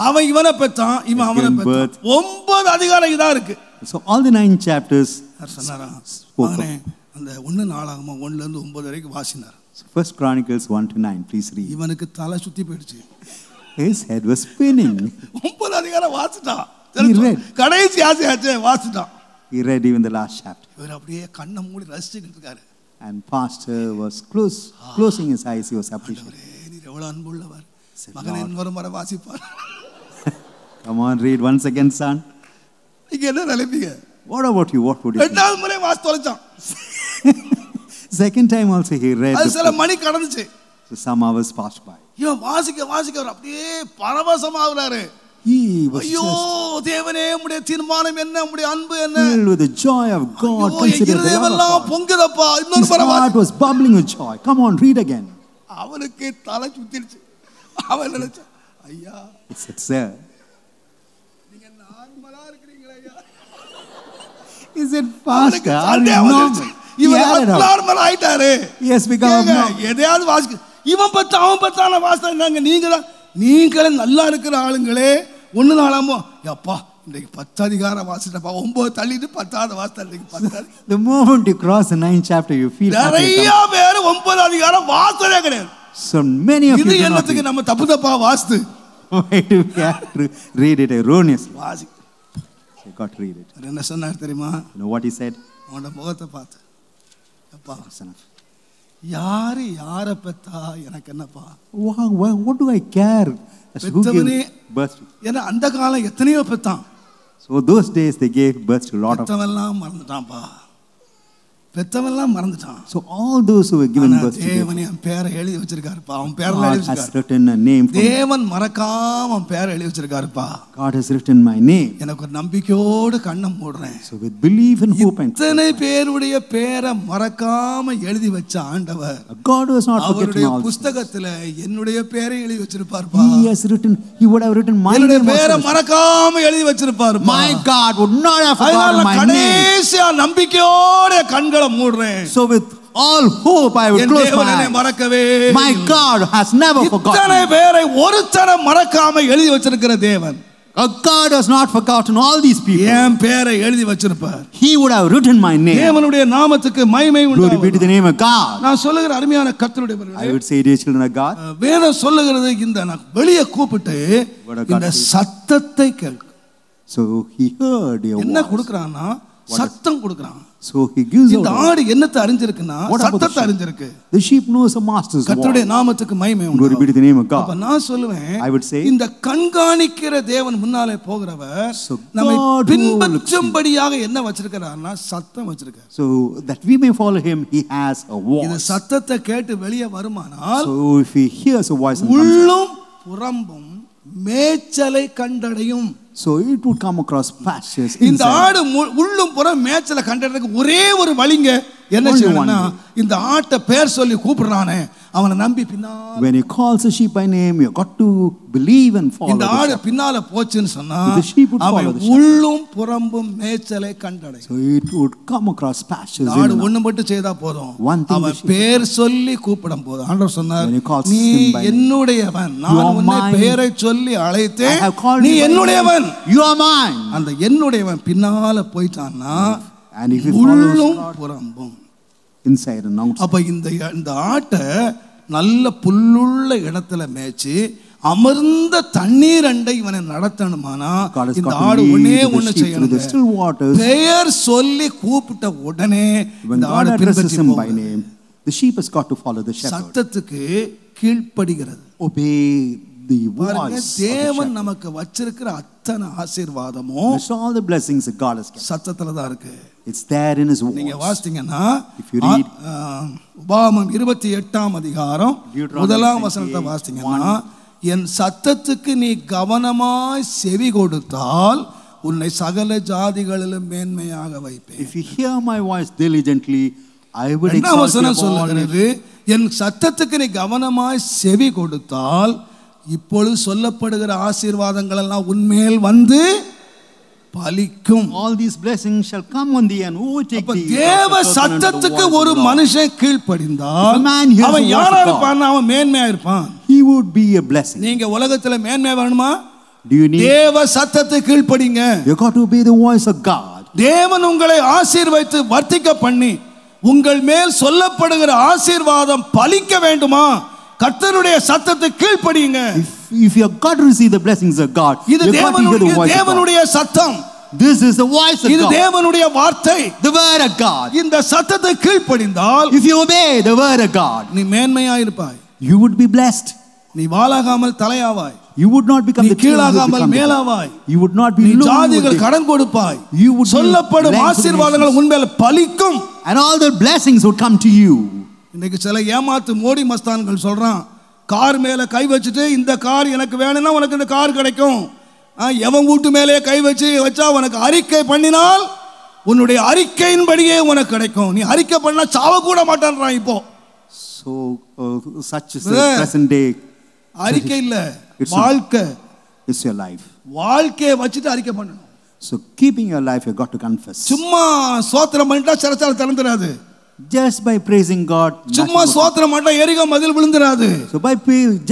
அவன் இவனை பெத்தான், இவன் அவனை பெத்தான். 9 அதிகாரம் இதா இருக்கு. So all the 9 chapters சொன்னாரா, அந்த 1 நாளாகமம் 1ல இருந்து 9 வரைக்கும் வாசினார். First Chronicles 1 to 9, please read. இவனுக்கு தலை சுத்தி போயிடுச்சு. His head was spinning. 9 அதிகாரம் வாசிட்டான். கடைசி ஆசையாச்சே வாசிட்டான். He read even the last chapter. இவர் அப்படியே கண்ணை மூடி ரசிச்சிட்டு இருக்காரு. And pastor was closing his eyes. He was appreciating. நீ எவ்வளவு அன்புள்ளவர். மகனே இன்னொரு முறை வாசிப்பார். Come on, read once again, son. நீங்க என்ன நினைப்பீங்க? What about you? What would you think? ரெண்டாவது முறை வாசி தொலைச்சான். Second time also he read. அது சில மணி கடந்துச்சு. So some hours passed by. இவன் வாசிக்க அப்படியே பரவசமாகுறாரு. ஐயோ தேவனே, உம்முடைய தீர்மானம் என்ன, உம்முடைய அன்பு என்ன? Filled with the joy of God, consider the love of God. பொங்குதப்பா. இன்னொரு முறை வாசி. His heart was bubbling with joy. Come on, read again. அவனுக்கு தலை சுத்திருச்சு. அவன் நினைச்சா, ஐயா, he said, sir, நீங்க நார்மலா இருக்கீங்களா ஐயா? He said, pastor, are you normal? இவன் நார்மல் ஆயிட்டாரு. Yes, become எதையாவது வாசிக்க. இவன் பத்த அவன் பத்தான வாசித்தாங்க. நீங்களே நல்லா இருக்கிற ஆளுங்களே 1 நாளாமோ அப்பா இன்னைக்கு 10 அதிகாரம் வாசிட்டப்பா, 9 தள்ளிட்டு 10வது வாசிட்டா. இன்னைக்கு 10. The moment you cross the 9th chapter, you feel நிறைய பேர் 9 அதிகாரம் வாசித்ததே கிடையாது. So many of you இது என்னத்துக்கு நம்ம தப்பு வாசித்து why do we have to read it erroneously? வாசி. So God read it. என்ன சொன்னார் தெரியுமா? You know what he said? அவனோட முகத்தை பார்த்து, அப்பா யாரு யாரை பெத்தா எனக்கு என்னப்பா? What do I care? ஏன்னா அந்த காலம் எத்தனையோ பெத்தான். So those days they gave birth to a lot of. பெத்தவெல்லாம் மறந்துட்டான்ப்பா. பெத்தவெல்லாம் மறந்துட்டான். So all those who were given birth to தேவன் என் பேரை எழுதி வச்சிருக்காருப்பா. அவன் பேர்ல எழுதி வச்சிருக்காரு. God has written a name for me. தேவன் மறக்காம அவன் பேரை எழுதி வச்சிருக்காருப்பா. God has written my name. எனக்கு ஒரு நம்பிக்கையோடு கண்ணை மூடுறேன். So with belief and hope and இத்தனை பேருடைய பேரை மறக்காம எழுதி வச்ச ஆண்டவர் God was not forgetting all. அவருடைய புத்தகத்துல என்னுடைய பேரை எழுதி வச்சிருப்பாருப்பா. He has written, he would have written my name. என்னுடைய பேரை மறக்காம எழுதி வச்சிருப்பாருப்பா. My God would not have forgotten my name. கடைசியா நம்பிக்கையோட கண்களை மூடுறேன். So with all hope I will close my eyes. My God has never forgotten. இத்தனை பேரை ஒருத்தர மறக்காம எழுதி வச்சிருக்கிற தேவன். God has not forgotten all these people. என் பேரை எழுதி வச்சிருப்பார். He would have written my name. தேவனுடைய நாமத்துக்கு மகிமை உண்டாவதாக. Glory be to the name of God. நான் சொல்லுகிற அருமையான கர்த்தருடைய பிள்ளைகளே, I would say, dear children of God, வேதம் சொல்லுகிறது இந்த நான் வெளியே கூப்பிட்டு இந்த சத்தத்தை கேட்க. So he heard your என்ன voice. கொடுக்கறானா? சத்தம் கொடுக்கறான். So he gives இந்த ஆடு என்னத்தை அறிஞ்சிருக்குன்னா சத்தத்தை அறிஞ்சிருக்கு. The sheep knows the master's voice. கர்த்தருடைய நாமத்துக்கு மகிமை உண்டாவதாக. Glory be to the name of God. அப்ப நான் சொல்லுவேன், I would say, இந்த கண்காணிக்கிற தேவன் முன்னாலே போகிறவர் நம்மை பின்பற்றும்படியாக என்ன வச்சிருக்கிறார்னா சத்தம் வச்சிருக்கார். So that we may follow him, he has a voice. இந்த சத்தத்தை கேட்டு வெளியே வருமானால் So if he hears a voice and comes out, உள்ளும் புறம்பும் மேய்ச்சலை கண்டடையும். so it would come across pastures இந்த inside. ஆடு உள்ளும் புறம் மேய்ச்சலை கண்டடைறதுக்கு ஒரே ஒரு வழிங்க. என்ன செய்யணும்னா இந்த ஆட்டை பேர் சொல்லி கூப்பிடுறானே அவனை நம்பி பின்னால. When he calls a sheep by name, you got to believe and follow. இந்த ஆடு பின்னால போச்சுன்னு சொன்னா The sheep would follow the shepherd. உள்ளும் புறம்பும் மேய்ச்சலை கண்டடையும். So it would come across pastures. ஆடு ஒண்ணு மட்டும் செய்தா போதும், அவன் பேர் சொல்லி கூப்பிடும் போது ஆண்டவர் சொன்னார், நீ என்னுடையவன், நான் உன்னை பெயரை சொல்லி அழைத்தேன், நீ என்னுடையவன், you are mine. அந்த என்னுடையவன் பின்னால போயிட்டான்னா And if he உள்ளும் புறம்பும் inside and outside. அப்ப இந்த ஆட்டை நல்ல புல்லுள்ள இடத்துல மேய்ச்சி அமர்ந்த தண்ணீர் அண்டை இவனை நடத்தணுமானா இந்த ஆடு ஒண்ணு செய்யணும். பெயர் சொல்லி கூப்பிட்ட உடனே இந்த ஆடு பின்பற்றி போகும். The sheep has got to follow the shepherd. சத்தத்துக்கு கீழ்ப்படிகிறது. Obey the voice. தேவன் நமக்கு வச்சிருக்கிற அத்தனை ஆசீர்வாதமும் all the blessings that God has given, சத்தத்துல தான் இருக்கு. It's there in his voice. நீங்க வாசித்தீங்கன்னா if you read உபாகமம் 28ஆம் அதிகாரம் முதலாம் வசனத்தை வாசித்தீங்கன்னா, என் சத்தத்துக்கு நீ கவனமாய் செவி கொடுத்தால் உன்னை சகல ஜாதிகளிலும் மேன்மையாக வைப்பேன். If you hear my voice diligently, I will exalt you above all. என் சத்தத்துக்கு நீ கவனமாய் செவி கொடுத்தால் இப்பொழுது சொல்லப்படுகிற ஆசீர்வாதங்கள் எல்லாம் உன்மேல் வந்து பலிக்கும். All these blessings shall come on thee and overtake thee. தேவ சத்தத்துக்கு ஒரு மனுஷன் கீழ்ப்படிந்தால் அவன் யாரா இருப்பான்? அவன் மேன்மையா இருப்பான். He would be a blessing. நீங்க உலகத்துல மேன்மை வேணுமா? Do you need? தேவ சத்தத்துக்கு கீழ்ப்படிங்க. You got to obey the voice of God. தேவன் உங்களை ஆசீர்வதித்து வர்த்திக்க பண்ணி உங்கள் மேல் சொல்லப்படுகிற ஆசீர்வாதம் பலிக்க வேண்டுமா? கர்த்தருடைய சத்தத்துக்கு கீழ்ப்படிங்க. If you have got to receive the blessings of God, you got to hear the voice of God. தேவனுடைய சத்தம். This is the voice of God. இது தேவனுடைய வார்த்தை. The word of God. இந்த சத்தத்துக்கு கீழ்ப்படிந்தால், if you obey the word of God, நீ மேன்மையாக இருப்பாய். You would be blessed. நீ வாளாகாமல் தலையாவாய். You would not become the கீழாகாமல் மேலாவாய். You would not be low. நீ ஜாதிகள் கடன் கொடுப்பாய். You would சொல்லப்படும் ஆசீர்வாதங்கள் உன்மேல் பலிக்கும். And all the blessings would come to you. இன்னைக்கு சில ஏமாத்து மோடி மஸ்தான்கள் சொல்றான், கார் மேல கை வச்சுட்டு இந்த கார் எனக்கு வேணும்னா உனக்கு இந்த கார் கிடைக்கும். எவன் வீட்டு மேலே கை வச்சா உனக்கு அறிக்கை பண்ணினால் உன்னுடைய அறிக்கையின்படியே உனக்கு கிடைக்கும். நீ அறிக்கை பண்ணா சாவ கூட மாட்டான்றான் இப்போ. So such is the present day. அறிக்கை இல்ல, வாழ்க்கை. It's your life. வாழ்க்கையை வச்சிட்டு அறிக்கை பண்ணணும். So keeping your life, you got to confess. சும்மா ஸ்தோத்திரம் பண்ணிட்டா சிறைச்சாலை திறந்துராது. Just by praising God, சும்மா ஸ்தோத்திரம் பண்ணா எரிகோ மதில் விழுந்துராது. So by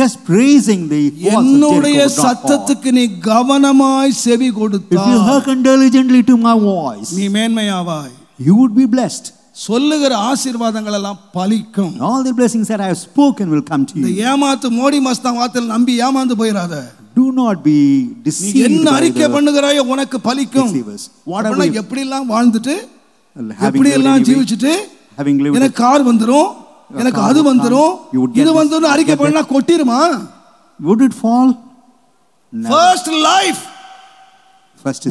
just praising the walls of Jericho, என்னுடைய சத்தத்துக்கு நீ கவனமாய் செவி கொடுத்தால், if you hearken diligently to my voice, நீ மேன்மையாவாய். You would be blessed. சொல்லுகிற ஆசீர்வாதங்கள் எல்லாம் பலிக்கும். All the blessings that I have spoken will come to you. இந்த ஏமாத்து மோடி மஸ்தான் வார்த்தையில் நம்பி ஏமாந்து போயிராத. Do not be deceived. என்ன அறிக்கை பண்ணுகிறாயோ உனக்கு பலிக்கும். Whatever எப்படி எல்லாம் வாழ்ந்துட்டு எப்படி எல்லாம் ஜீவிச்சிட்டு எனக்கு கார் வந்துரும், எனக்கு அது வந்துரும், இது வந்துரும் அறிக்கை பண்ணா கொட்டிருமா? Would it fall? First life.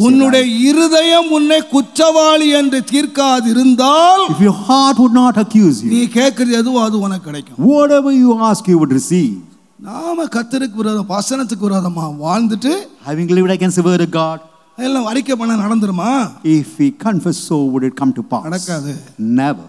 உன்னுடைய இருதயம் உன்னை குற்றவாளி என்று தீர்க்காதிருந்தால், if your heart would not accuse you, நீ கேட்கிறது எதுவோ அது உனக்கு கிடைக்கும். Whatever you ask you would receive. நாம கர்த்தருக்கு விரோதமா வசனத்துக்கு விரோதமா வாழ்ந்துட்டு having lived against the word of God, எல்லாம் அறிக்கை பண்ண நடந்துருமா? If we confess so, would it come to pass? நடக்காது. Never.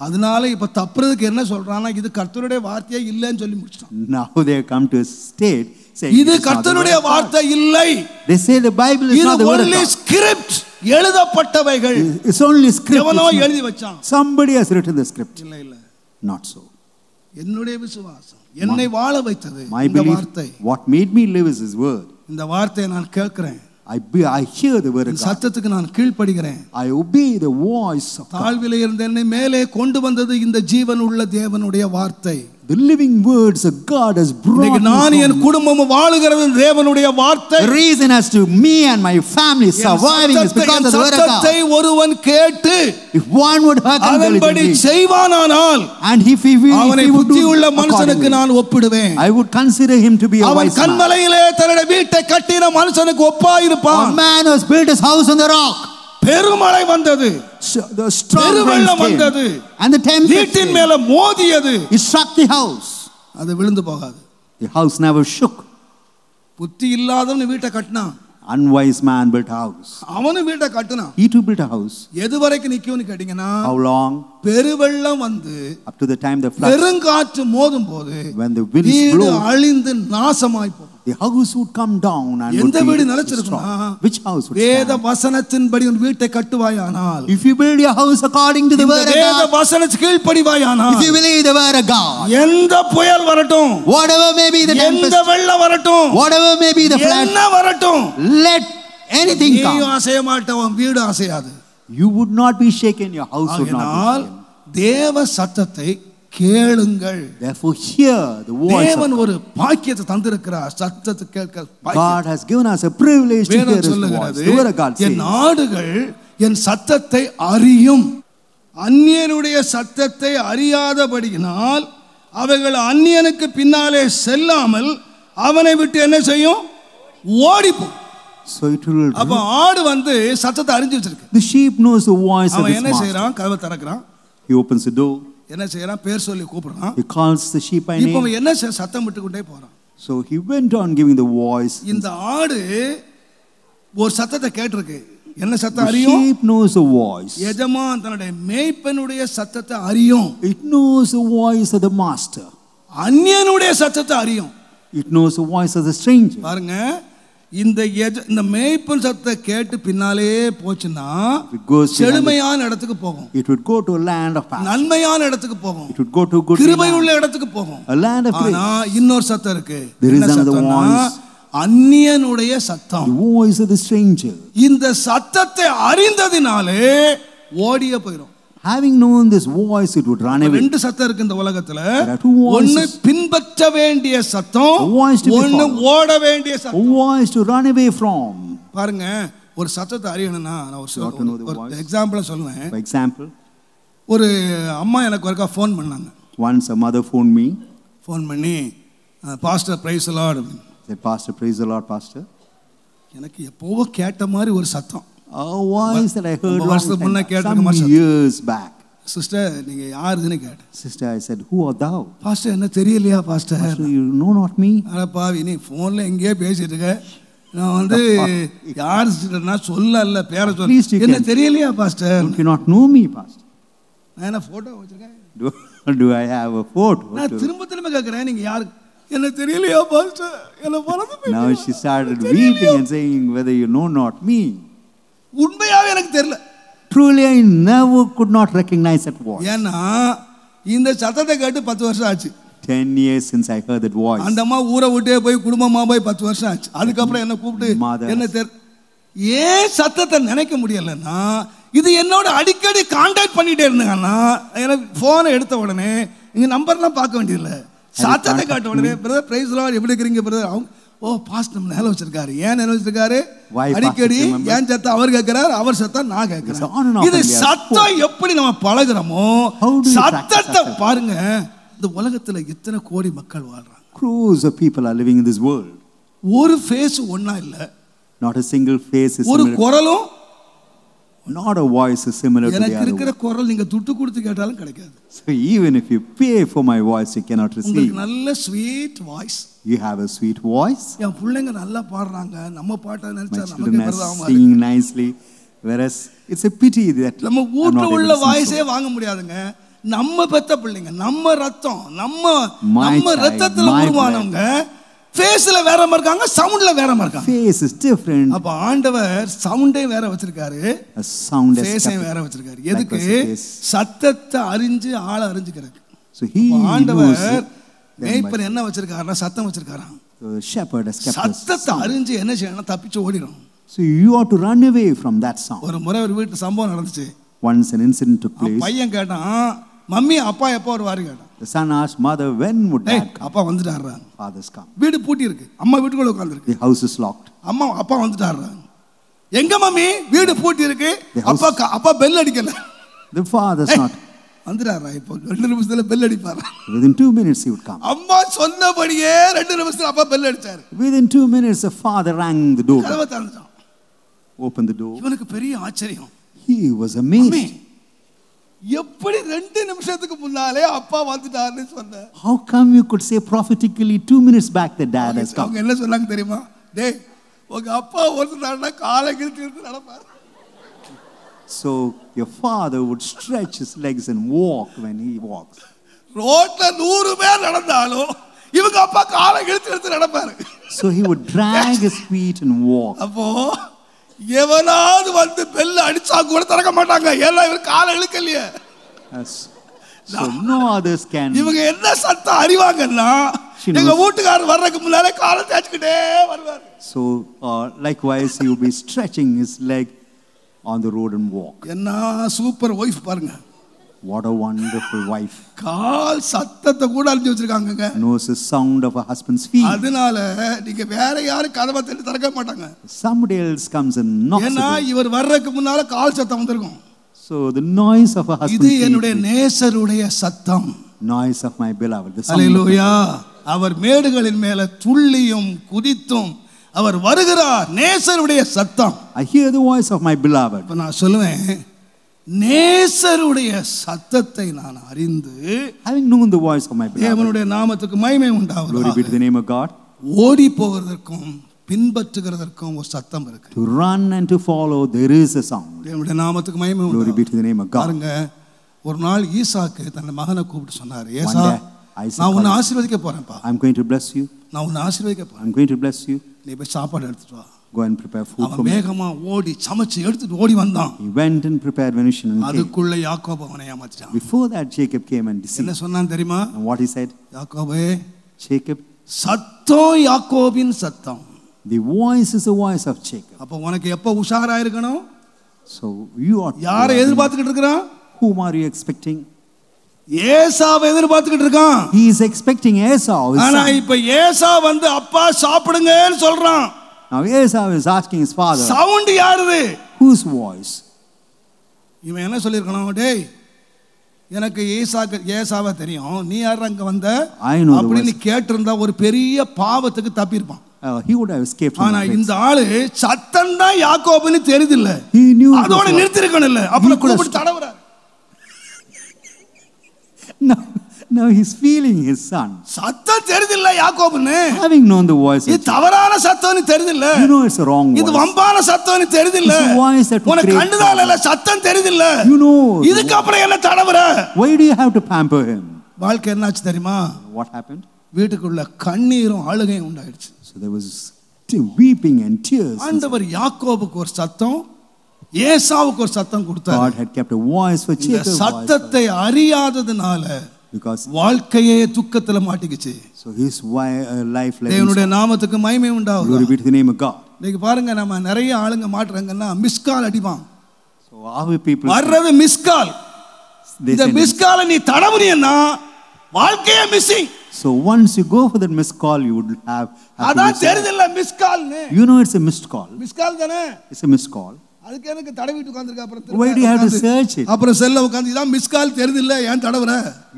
அதனால இப்ப தப்புறதுக்கு என்ன சொல்றானா, இது கர்த்தருடைய வார்த்தையே இல்லைன்னு சொல்லி முடிச்சிட்டான். Now they come to a state saying இது கர்த்தருடைய வார்த்தை இல்லை. They say the Bible is not the word of God. It is only script, எழுதப்பட்டவைகள். It's only script. எவனோ எழுதி வச்சான். Somebody has written the script. இல்ல இல்ல. Not so. என்னுடைய விசுவாசம் என்னை வாழ வைத்தது my இந்த belief, வார்த்தை. what made me live is his word. இந்த வார்த்தையை நான் கேட்கிறேன். I hear the word of God. சத்தத்துக்கு நான் கீழ்ப்படிகிறேன். I obey the voice of God. தாழ்விலே இருந்த என்னை மேலே கொண்டு வந்தது இந்த ஜீவன் உள்ள தேவனுடைய வார்த்தை. The living words of God has brought me. நான் என் குடும்பமும் வாழுகிறது தேவனுடைய வார்த்தை. The reason as to me and my family surviving is because of the word of God. சத்தத்தை ஒருவன் கேட்டு If one would hearken அதன்படி செய்வானானால் and if he அவனை புத்தியுள்ள மனுஷனுக்கு நான் ஒப்பிடுவேன். I would consider him to be a wise man. அவன் கன்மலையிலே தன்னுடைய வீட்டை கட்டின மனுஷனுக்கு ஒப்பாயிருப்பான். A man who has built his house on the rock. பெருமழை வந்தது, the strong rain வந்தது, and the tempest வீட்டின் மேல மோதியது. It struck the house. அது விழுந்து போகாது. The house never shook. புத்தி இல்லாதவன் வீட்டை கட்டினான். Unwise man built a house. அவனு வீட்டை கட்டினான். He too built a house. எது வரைக்கும் நிக்கும்னு கேட்டீங்கன்னா, how long? பெருவெள்ளம் வந்து up to the time the flood. பெருங்காற்று மோதும் போது when the winds blow, அழிந்து நாசமாய் போகும். The house would come down and எந்த வீடு நிலைச்சிருக்கும்னா, which house would வேத வசனத்தின்படி உன் வீட்டை கட்டுவாயானால், if you build your house according to the word of God, வேத வசனத்துக்கு கீழ்ப்படிவாயானால், if you believe the word of God, எந்த புயல் வரட்டும், whatever may be the tempest, எந்த வெள்ளம் வரட்டும், whatever may be the flood, என்ன வரட்டும், let anything come, நீ அசைய மாட்டவன் வீடு அசையாது. you would not be shaken, your house would not be shaken. தேவ சத்தத்தை கேளுங்கள். Therefore hear the voice. தேவன் ஒரு பாக்கியத்தை தந்திருக்கிறார், சத்தத்தை கேட்க. God has given us a privilege to hear his voice. The word of God says, என் நாடுகள் என் சத்தத்தை அறியும். அந்நியனுடைய சத்தத்தை அறியாதபடியினால் அவைகள் அந்நியனுக்கு பின்னாலே செல்லாமல் அவனை விட்டு என்ன செய்யும்? ஓடிப்போம். So it will. அப்ப ஆடு வந்து சத்தத்தை அறிஞ்சு வச்சிருக்கு. The sheep knows the voice of his master. அவன் என்ன செய்றான்? கதவை திறக்கறான். He opens the door. என்ன செய்றான்? பேர் சொல்லி கூப்பிடுறான். He calls the sheep by name. இப்போ அவன் என்ன சத்தம் விட்டுக்கிட்டே போறான். So he went on giving the voice. இந்த ஆடு ஒரு சத்தத்தை கேட்டிருக்கு. என்ன சத்தம் அறியும்? The sheep knows the voice. எஜமான் தன்னுடைய மேய்ப்பனுடைய சத்தத்தை அறியும். It knows the voice of the master. அந்நியனுடைய சத்தத்தை அறியும். It knows the voice of the stranger. பாருங்க, இந்த மேய்ப்பன் சத்தத்தை கேட்டு பின்னாலே போச்சுன்னா செழுமையான இடத்துக்கு போகும். It would go to a land of pasture. நன்மையான இடத்துக்கு போகும். It would go to good கிருபை உள்ள இடத்துக்கு போகும். A land of grace. ஆனா இன்னொரு சத்தம் இருக்கு. There is another voice. அந்நியனுடைய சத்தம். The voice of the stranger. இந்த சத்தத்தை அறிந்ததினாலே ஓடியே போயிடும். Having known this voice, it would run away. ரெண்டு சத்தம் இருக்கு இந்த உலகத்துல. There are two voices. ஒன்னு பின்பற்ற வேண்டிய சத்தம், ஒன்னு ஓட வேண்டிய சத்தம். A voice to run away from. பாருங்க, ஒரு சத்தத்தை அறியணும்னா நான் ஒரு எக்ஸாம்பிள் சொல்லுவேன். For example, ஒரு அம்மா எனக்கு ஒருக்கா ஃபோன் பண்ணாங்க. Once a mother phoned me. Phone பண்ணி, pastor praise the lord. Said, Pastor, praise the Lord, Pastor. எனக்கு எப்பவோ கேட்ட மாதிரி ஒரு சத்தம். A voice that I heard some years back. Sister, நீங்க யாருன்னு கேட்டேன். Sister, I said, who are thou? Pastor, என்ன தெரியலையா pastor? Pastor, you know not me? அட பாவி, நீ ஃபோன்ல எங்கேயே பேசிட்டு இருக்க. நான் வந்து யார் சிஸ்டர்னா சொல்லல, பேரை சொல்ல. என்ன தெரியலையா pastor? You not know me, Pastor? நான் என்ன போட்டோ வச்சிருக்கேன். Do I have a photo? நான் திரும்ப கேக்குறேன், நீங்க யாரு? என்ன தெரியலையா pastor? என்ன மறந்து போய். Now she started weeping and saying, whether you know not me. உண்மையாவே எனக்கு தெரியல. Truly I never could not recognize that voice. ஏன்னா இந்த சத்தத்தை கேட்டு 10 வருஷம் ஆச்சு. 10 years since I heard that voice. அந்த அம்மா ஊரை விட்டே போய் குடும்பமா போய் 10 வருஷம் ஆச்சு. அதுக்கு அப்புறம் என்ன கூப்பிட்டு என்ன ஏன் சத்தத்தை நினைக்க முடியலன்னா, இது என்னோட அடிக்கடி கான்டாக்ட் பண்ணிட்டே இருந்தாங்கன்னா, எனக்கு போனை எடுத்த உடனே இங்க நம்பர்லாம் பார்க்க வேண்டியதில்லை, சத்தத்தை காட்ட உடனே பிரதர் பிரைஸ் லார்ட் எப்படி இருக்கிறீங்க பிரதர், அவங்க ஓ பாஸ்ட் நம்ம நேரம் வச்சிருக்காரு. ஏன் நேரம் வச்சிருக்காரு? அடிக்கடி ஏன் சத்தம் அவர் கேட்கிறார், அவர் சத்தம் நான் கேட்கிறேன். இது சத்தம் எப்படி நம்ம பழகுறோமோ, சத்தத்தை பாருங்க. இந்த உலகத்துல எத்தனை கோடி மக்கள் வாழ்றாங்க. Crores of people are living in this world. ஒரு ஃபேஸ் ஒண்ணா இல்ல. Not a single face is ஒரு குரலும், not a voice is similar to the other. எனக்கு இருக்கிற குரல் நீங்க துட்டு கொடுத்து கேட்டாலும் கிடைக்காது. So even if you pay for my voice, you cannot receive. உங்களுக்கு நல்ல sweet voice. You have a sweet voice. என் பிள்ளைங்க நல்லா பாடுறாங்க, நம்ம பாட்டை நினைச்சா நமக்கு பிரதாமா singing nicely, whereas it's a pity that நம்ம வீட்ல உள்ள வாய்ஸே வாங்க முடியாதுங்க. நம்ம பெத்த பிள்ளைங்க, நம்ம ரத்தம், நம்ம ரத்தத்துல உருவானவங்க ஃபேஸ்ல வேற மாதிரி இருக்காங்க, சவுண்ட்ல வேற மாதிரி இருக்காங்க. Face is different. அப்ப ஆண்டவர் சவுண்டே வேற வச்சிருக்காரு, ஃபேஸே வேற வச்சிருக்காரு. எதுக்கு? சத்தத்தை அறிஞ்சு ஆளை அறிஞ்சுக்கிறாரு. So he ஆண்டவர் மேய்ப்பன் என்ன வச்சிருக்காருன்னா சத்தம் வச்சிருக்காராம். The shepherd has kept us. சத்தத்தை அறிஞ்சு என்ன செய்யணும்? தப்பிச்சு ஓடிடும். So you ought to run away from that sound. ஒரு முறை ஒரு வீட்டு சம்பவம் நடந்துச்சு. Once an incident took place. பையன் கேட்டான், மம்மி அப்பா எப்போ வருவாரு கேட்டான். The son asked mother, when would dad come? அப்பா வந்துட்டாரா? Father's come. வீடு பூட்டி இருக்கு. அம்மா வீட்டுக்குள்ள உட்கார்ந்திருக்கு. The house is locked. அப்பா வந்துட்டாரா? எங்க மம்மி? வீடு பூட்டி இருக்கு. அப்பா பெல் அடிக்கல. The father's not. வந்துட்டாரா? இப்போ 2 நிமிஷத்துல bell அடிப்பாரா? Within 2 minutes he would come. அம்மா சொன்னபடியே 2 நிமிஷத்துல அப்பா பெல் அடிச்சாரு. Within 2 minutes the father rang the door. கதவை திறந்தான். Opened the door. இவனுக்கு பெரிய ஆச்சரியம். He was amazed. எப்படி 2 நிமிஷத்துக்கு முன்னாலே அப்பா வந்துட்டாருன்னு சொன்ன? How come you could say prophetically 2 minutes back that dad has come? அவங்க என்ன சொன்னாங்க தெரியுமா? டேய், உங்க அப்பா ஒருத்தனால காலை கிழிச்சு எடுத்து நடப்பார். So your father would stretch his legs and walk when he walks. ரோட்ல 100 பேர் நடந்தாலும் இவங்க அப்பா காலை கிழிச்சு எடுத்து நடப்பாரு. So he would drag his feet and walk. அப்போ எவனாவது வந்து பெல் அடிச்சா கூட திறக்க மாட்டாங்க. ஏன்னா இவர் காலை இழுக்கலையே. So no others can. இவங்க என்ன சத்தம் அறிவாங்கன்னா எங்க வீட்டுக்காரர் வர்றதுக்கு முன்னாலே காலை தேய்ச்சிக்கிட்டே வருவார். So likewise he would be stretching his leg on the road and walk. என்ன சூப்பர் வைஃப் பாருங்க. What a wonderful wife. கால் சத்தத்தை கூட அறிஞ்சு வச்சிருக்காங்க. Knows the sound of a husband's feet. அதனால நீங்க வேற யாரும் கதவை திறக்க மாட்டாங்க. Somebody else comes and knocks. ஏன்னா இவர் வர்றதுக்கு முன்னால கால் சத்தம் வந்திருக்கும். So the noise of a husband's feet. இது என்னுடைய நேசருடைய சத்தம். Noise of my beloved. Hallelujah. அவர் மேடுகளின் மேல துள்ளியும் குதித்தும் அவர் வருகிறார். நேசருடைய சத்தம். I hear the voice of my beloved. இப்ப நான் சொல்லுவேன், நேசருடைய சத்தத்தை நான் அறிந்து, having known the voice of my beloved, தேவனுடைய நாமத்துக்கு மகிமை உண்டாவதாக. Glory be to the name of God. ஓடி போவதற்கும் பின்பற்றுகிறதற்கும் ஒரு சத்தம் இருக்கு. To run and to follow there is a sound. தேவனுடைய நாமத்துக்கு மகிமை உண்டாவதாக. Glory be to the name of God. பாருங்க, ஒரு நாள் ஈசாக்கு தன் மகனை கூப்பிட்டு சொன்னார், ஏசா, நான் உன்னை ஆசீர்வதிக்க போறேன்ப்பா. I'm going to bless you. நான் உன்னை ஆசீர்வதிக்க போறேன். I'm going to bless you. நீ போய் சாப்பாடு எடுத்துட்டு வா. Go and prepare food for me. வேகமா ஓடி சமைச்சு எடுத்துட்டு ஓடி வந்தான். He went and prepared venison and came. அதுக்குள்ள யாக்கோபு அவனை ஏமாத்திட்டான். Before that Jacob came and deceived. என்ன சொன்னான் தெரியுமா? And what he said? யாக்கோபே, Jacob, சத்தம் யாக்கோபின் சத்தம். the voice is the voice of Jacob. அப்ப உனக்கு எப்ப உஷாரா இருக்கணும்? So you are. யாரை எதிர்பார்த்துக்கிட்டு இருக்கறான்? Whom are you expecting? ஏசாவை எதிர்பார்த்துக்கிட்டு இருக்கான். He is expecting Esau. ஆனா இப்ப ஏசா வந்து அப்பா சாப்பிடுங்கன்னு சொல்றான். Now Esau is asking his father. Sound யாருது? Whose voice? இவன் என்ன சொல்லிருக்கணும்? டேய், எனக்கு ஏசாவை தெரியும், நீ யார் அங்க வந்த அப்படின்னு கேட்டிருந்தா ஒரு பெரிய பாவத்துக்கு தப்பியிருப்பான். He would have escaped from. ஆனா இந்த ஆளு சத்தம் தான் யாக்கோபுன்னு தெரியுதில்ல. He knew. அதோட நிறுத்திருக்கணும் இல்ல. அப்புறம் கூப்பிட்டு தடவுறார். Now he's feeling his son. சத்தம் தெரியுதில்ல யாக்கோபுன்னு. Having known the voice. இது தவறான சத்தம்னு தெரியுதில்ல. You know it's a wrong voice. இது வம்பான சத்தம்னு தெரியுதில்ல. It's a voice that will create. உனக்கு கண்டுதால இல்ல சத்தம் தெரியுதில்ல. You know. இதுக்கு அப்புறம் என்ன தடவுற? Why do you have to pamper him? வாழ்க்கை என்னாச்சு தெரியுமா? What happened? வீட்டுக்குள்ள கண்ணீரும் அழுகையும் உண்டாயிடுச்சு. So there was weeping and tears. ஆண்டவர் யாக்கோபுக்கு ஒரு சத்தம், ஏசாவுக்கு ஒரு சத்தம் கொடுத்தார். God had kept a voice for Jacob. சத்தத்தை அறியாததனால because வாழ்க்கையே துக்கத்துல மாட்டிக்கிச்சு. So his life led. தேவனுடைய நாமத்துக்கு மகிமை உண்டாவதாக. Glory be to the name of God. நீங்க பாருங்க, நம்ம நிறைய ஆளுங்க மாட்றாங்கன்னா மிஸ் கால் அடிப்பான். So our people வர்றது மிஸ் கால். இந்த மிஸ் காலை நீ தடவுறியன்னா வாழ்க்கையே missing. So once you go for that missed call, you would have. அதான் தெரியுதில்ல மிஸ் கால்னு. You know it's a missed call. Miss call தானே? It's a missed call. அதுக்கு எனக்கு தடவிட்டு உட்கார்ந்திருக்க. அப்புறம் why do you have to search it? அப்புறம் செல்ல உட்கார்ந்து இதான் மிஸ் கால் தெரியுதில்ல, ஏன் தடவற?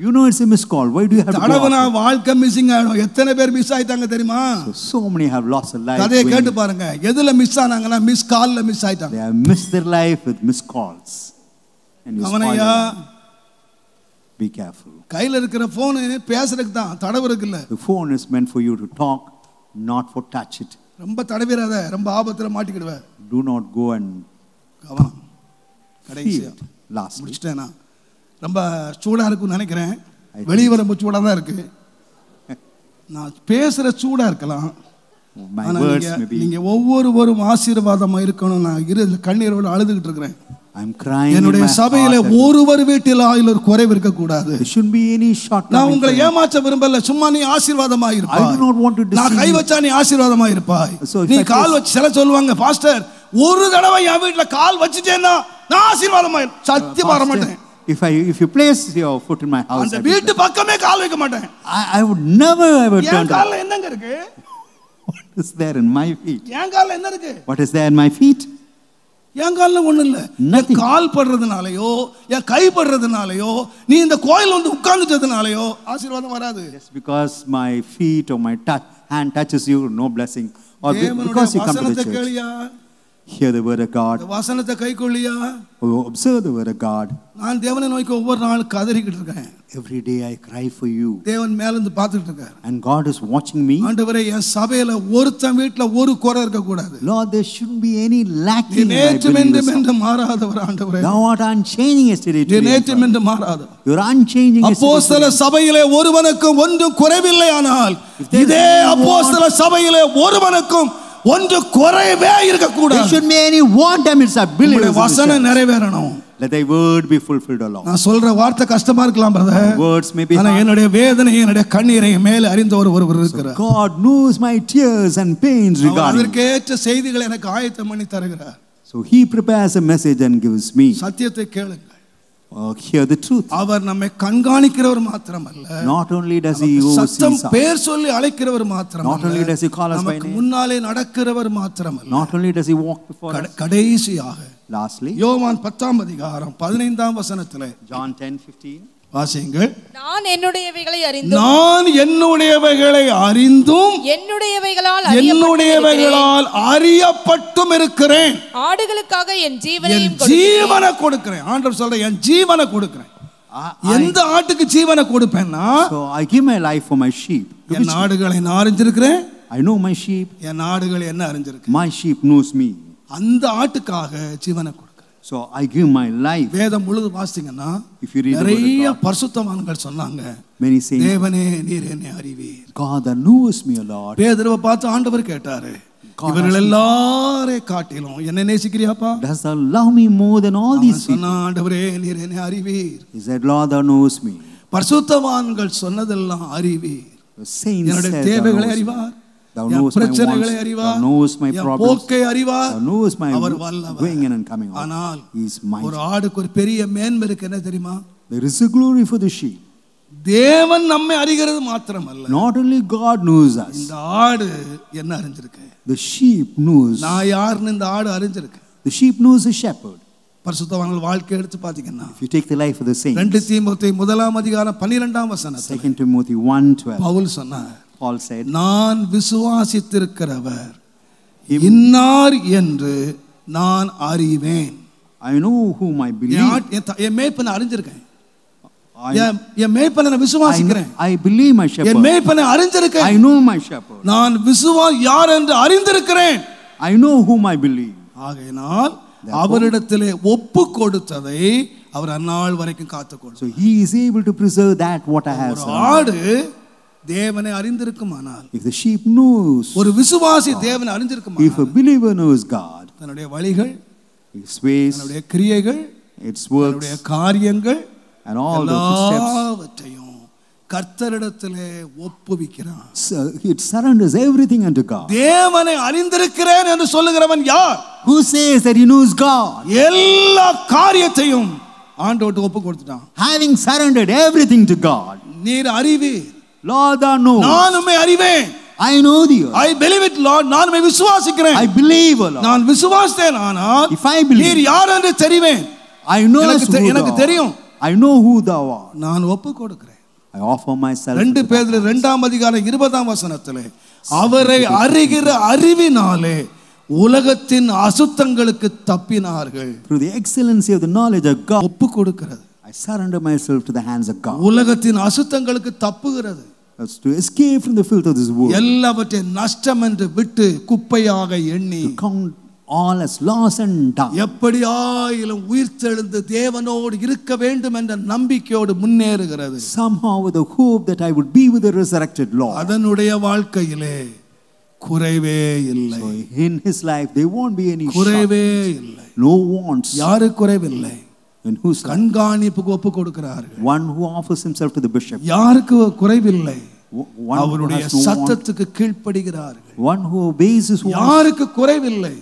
You know it's a missed call. Why do you have to தடவனா வாழ்க்கை மிஸ்ஸிங் ஆயிடும். எத்தனை பேர் மிஸ் ஆயிட்டாங்க தெரியுமா? So many have lost their life. கதையை கேட்டு பாருங்க. எதுல மிஸ் ஆனாங்கன்னா மிஸ் கால்ல மிஸ் ஆயிட்டாங்க. They have missed their life with missed calls. And you அவனையா be careful. கையில இருக்கிற போன் பேசுறதுக்கு தான், தடவறதுக்கு இல்ல. The phone is meant for you to talk, not for touch it. ரொம்ப தடவிராத, ரொம்ப ஆபத்துல மாட்டிக்கிடுவே. Do not go and கவனம். கடைசியா last முடிச்சிட்டேனா? ரொம்ப சூடா இருக்குன்னு நினைக்கிறேன். வெளிய ரொம்ப சூடா தான் இருக்கு. நான் பேசுற சூடா இருக்கலாம். My words may be. நீங்க ஒவ்வொருவரும் ஆசீர்வாதமா இருக்கணும். நான் கண்ணீரோட அழுதுகிட்டு இருக்கிறேன். I'm crying. என்னுடைய சபையிலே ஒருவர் வீட்டில் ஒரு குறைவு இருக்க கூடாது. There shouldn't be any shortcoming. நான் உங்களை ஏமாற்ற விரும்பல. சும்மா நீ ஆசீர்வாதமாய் இருப்பாய். I do not want to deceive. நான் கை வச்சா நீ ஆசீர்வாதமாய் இருப்பாய். நீ கால் வச்சு சில சொல்லுவாங்க பாஸ்டர் ஒரு தடவை என் வீட்ல கால் வச்சிட்டேன்னா நான் ஆசீர்வாதமாய் சத்தியமா வர மாட்டேன். If you place your foot in my house, அந்த வீட்டு பக்கமே கால் வைக்க மாட்டேன். I would never ever turn. என் கால்ல என்னங்க இருக்கு? What is there in my feet? என் கால்ல என்ன இருக்கு? What is there in my feet? என் கால்ல ஒண்ணும் இல்ல. கால் படுறதுனாலயோ என் கை படுறதுனாலயோ நீ இந்த கோயில் வந்து உட்கார்ந்துட்டதுனாலயோ ஆசீர்வாதம் வராது. Just because my feet or my hand touches you, no blessing. Or because you come to the church. Hear the word of God. வசனத்தை கைக்கொள்ளியா? Observe the word of God. நான் தேவனை நோக்கி ஒவ்வொரு நாள் கதறிக்கிட்டு இருக்கேன். Every day I cry for you. தேவன் மேல இருந்து பார்த்துட்டு இருக்கார். And God is watching me. ஆண்டவரே என் சபையில ஒருத்தன் வீட்ல ஒரு குறை இருக்க கூடாது. Lord, there shouldn't be any lacking. நேற்றும் என்று மாறாதவர் ஆண்டவரே. Thou art unchanging yesterday today. நேற்றும் என்று மாறாதவர். You are unchanging yesterday. அப்போஸ்தல சபையிலே ஒருவனுக்கும் ஒன்றும் குறைவில்லை ஆனால் இதே அப்போஸ்தல சபையிலே ஒருவனுக்கும் ஒன்று குறைவே இருக்க கூடாது. There shouldn't be any want amidst our believers. வசனம் நிறைவேறணும். Let thy word be fulfilled, O Lord. நான் சொல்ற வார்த்தை கஷ்டமா இருக்கலாம் பிரதர். Words may be. ஆனா என்னுடைய வேதனை என்னுடைய கண்ணீரை மேலே அறிந்த ஒருவர் இருக்கிறார். God knows my tears and pains regarding. அதற்கேற்ற செய்திகளை எனக்கு ஆயத்தம் பண்ணி தருகிறார். So he prepares a message and gives me. சத்தியத்தை கேளுங்க. Hear the truth. அவர் நம்மை கண்காணிக்கிறவர் மாத்திரமல்ல. Not only does he oversee. சத்தம் பேர் சொல்லி அழைக்கிறவர் மாத்திரமல்ல. Not only does he call us by name. முன்னாலே நடக்கிறவர் மாத்திரமல்ல. Not only does he walk before us. கடைசியாக lastly யோவான் 10ஆம் அதிகாரம் 15ஆம் வசனத்திலே John 10:15 வாசியுங்கள். நான் என்னுடையவைகளை அறிந்தும் என்னுடையவைகளால் அறியப்பட்டும் இருக்கிறேன். ஆடுகளுக்காக என் ஜீவனை கொடுக்கிறேன். ஆண்டவர் சொல்ற என் ஜீவனை கொடுக்கிறேன். எந்த ஆட்டுக்கு ஜீவனை கொடுப்பேன்னா so I give my life for my sheep. என் ஆடுகளை நான் அறிஞ்சிருக்கிறேன். I know my sheep. என் ஆடுகள் என்ன அறிஞ்சிருக்கு? My sheep knows me. அந்த ஆட்டுக்காக ஜீவனை கொடுக்கிறேன். So I give my life. வேதம் முழுது வாசிங்கன்னா நிறைய பரிசுத்தவான்கள் சொன்னாங்க. Many saints. தேவனே நீர் என்னை அறிவீர். God that knows me, O Lord. பேதுருவை பார்த்து ஆண்டவர் கேட்டாரு, இவர்கள் எல்லாரையும் காட்டிலும் என்னை நேசிக்கிறியாப்பா? Does thou love me more than all these people? ஆண்டவரே நீர் என்னை அறிவீர். He said, Lord, thou knows me. பரிசுத்தவான்கள் சொன்னதெல்லாம் அறிவீர். The saints என்னுடைய said, தேவைகளை அறிவார். Thou knows my wants, thou knows my problems, thou knows my going in and coming out. ஆனால் He is mighty. ஒரு ஆடுக்கு ஒரு பெரிய மேன்மை இருக்கு, என்ன தெரியுமா? There is a glory for the sheep. தேவன் நம்மை அறிகிறது மாத்திரமல்ல, Not only God knows us. இந்த ஆடு என்ன அறிஞ்சிருக்கு? The sheep knows. நான் யாருன்னு இந்த ஆடு அறிஞ்சிருக்கு. The sheep knows the shepherd. பரிசுத்தவான்கள் வாழ்க்கை எடுத்து பாத்தீங்கன்னா, if you take the life of the saints, 2 தீமோத்தேயு 1ஆம் அதிகாரம் 12ஆம் வசனத்தில் 2 Timothy 1:12 பவுல் சொன்னார், Paul said, நான் விசுவாசித்திருக்கிறவர் இன்னார் என்று நான் அறிவேன். I know whom I believe. என் மேய்ப்பனை அறிஞ்சிருக்கேன். என் மேய்ப்பனை நான் விசுவாசிக்கிறேன். I believe my shepherd. N மேய்ப்பனை அறிஞ்சிருக்கேன். I know my shepherd. நான் யார் என்று அறிந்திருக்கிறேன். I know whom I believe. ஆகையினால் அவரிடத்திலே ஒப்பு கொடுத்ததை அவர் அந்நாள் வரைக்கும் காத்துக்கொள்வார். So he is able to preserve that what I have. ஆடு தேவனை அறிந்திருக்குமானால், if the sheep knows, ஒரு விசுவாசி தேவனை அறிந்திருக்குமானால், if a believer knows God, தன்னுடைய வழிகள், its ways, தன்னுடைய கிரியைகள், its works, தன்னுடைய காரியங்கள் and all the footsteps, எல்லாவற்றையும் கர்த்தரிடத்திலே ஒப்புவிக்கிறான். It surrenders everything unto God. தேவனை அறிந்திருக்கிறேன் என்று சொல்லுகிறவன் யார்? Who says that he knows God? எல்லா காரியத்தையும் ஆண்டவருக்கு ஒப்பு கொடுத்துட்டான். Having surrendered everything to God. நீர் அறிவீர். Lord, thou knows. நான் உம்மை அறிவேன். I know thee. I believe it, Lord. நான் உம்மை விசுவாசிக்கிறேன். I believe, Lord. நான் விசுவாசித்தேன், ஆனால் if I believe, நீர் யார் என்று தெரிவேன். I know எனக்கு தெரியும். I know who thou art. நான் ஒப்பு கொடுக்கிறேன். I offer myself. 2 பேதுரு 2ஆம் அதிகாரம் 20ஆம் வசனத்திலே அவரை அறிகிற அறிவினாலே உலகத்தின் அசுத்தங்களுக்கு தப்பினார்கள். Through the excellency of the knowledge of God, ஒப்பு கொடுக்கிறது. I surrender myself to the hands of God. உலகத்தின் அசுத்தங்களுக்கு தப்புகிறது. That's to escape from the filth of this world. எல்லாவற்றையும் நஷ்டம் என்று விட்டு குப்பையாக எண்ணி, to count all as loss and doubt. எப்படியாயிலும் உயிர்த்தெழுந்து தேவனோடு இருக்க வேண்டும் என்ற நம்பிக்கையோடு முன்னேறுகிறது. Somehow with the hope that I would be with the resurrected Lord. அதனுடைய வாழ்க்கையிலே குறைவே இல்லை. So in his life there won't be any குறைவே இல்லை. No wants. யாரு குறைவில்லை? In whose கண்காணிப்புக்கு ஒப்பு கொடுக்கிறார்கள். One who offers himself to the bishop. யாருக்கு குறைவில்லை? அவருடைய சத்தத்துக்கு கீழ்ப்படிகிறார்கள். One who obeys his word. யாருக்கு குறைவில்லை?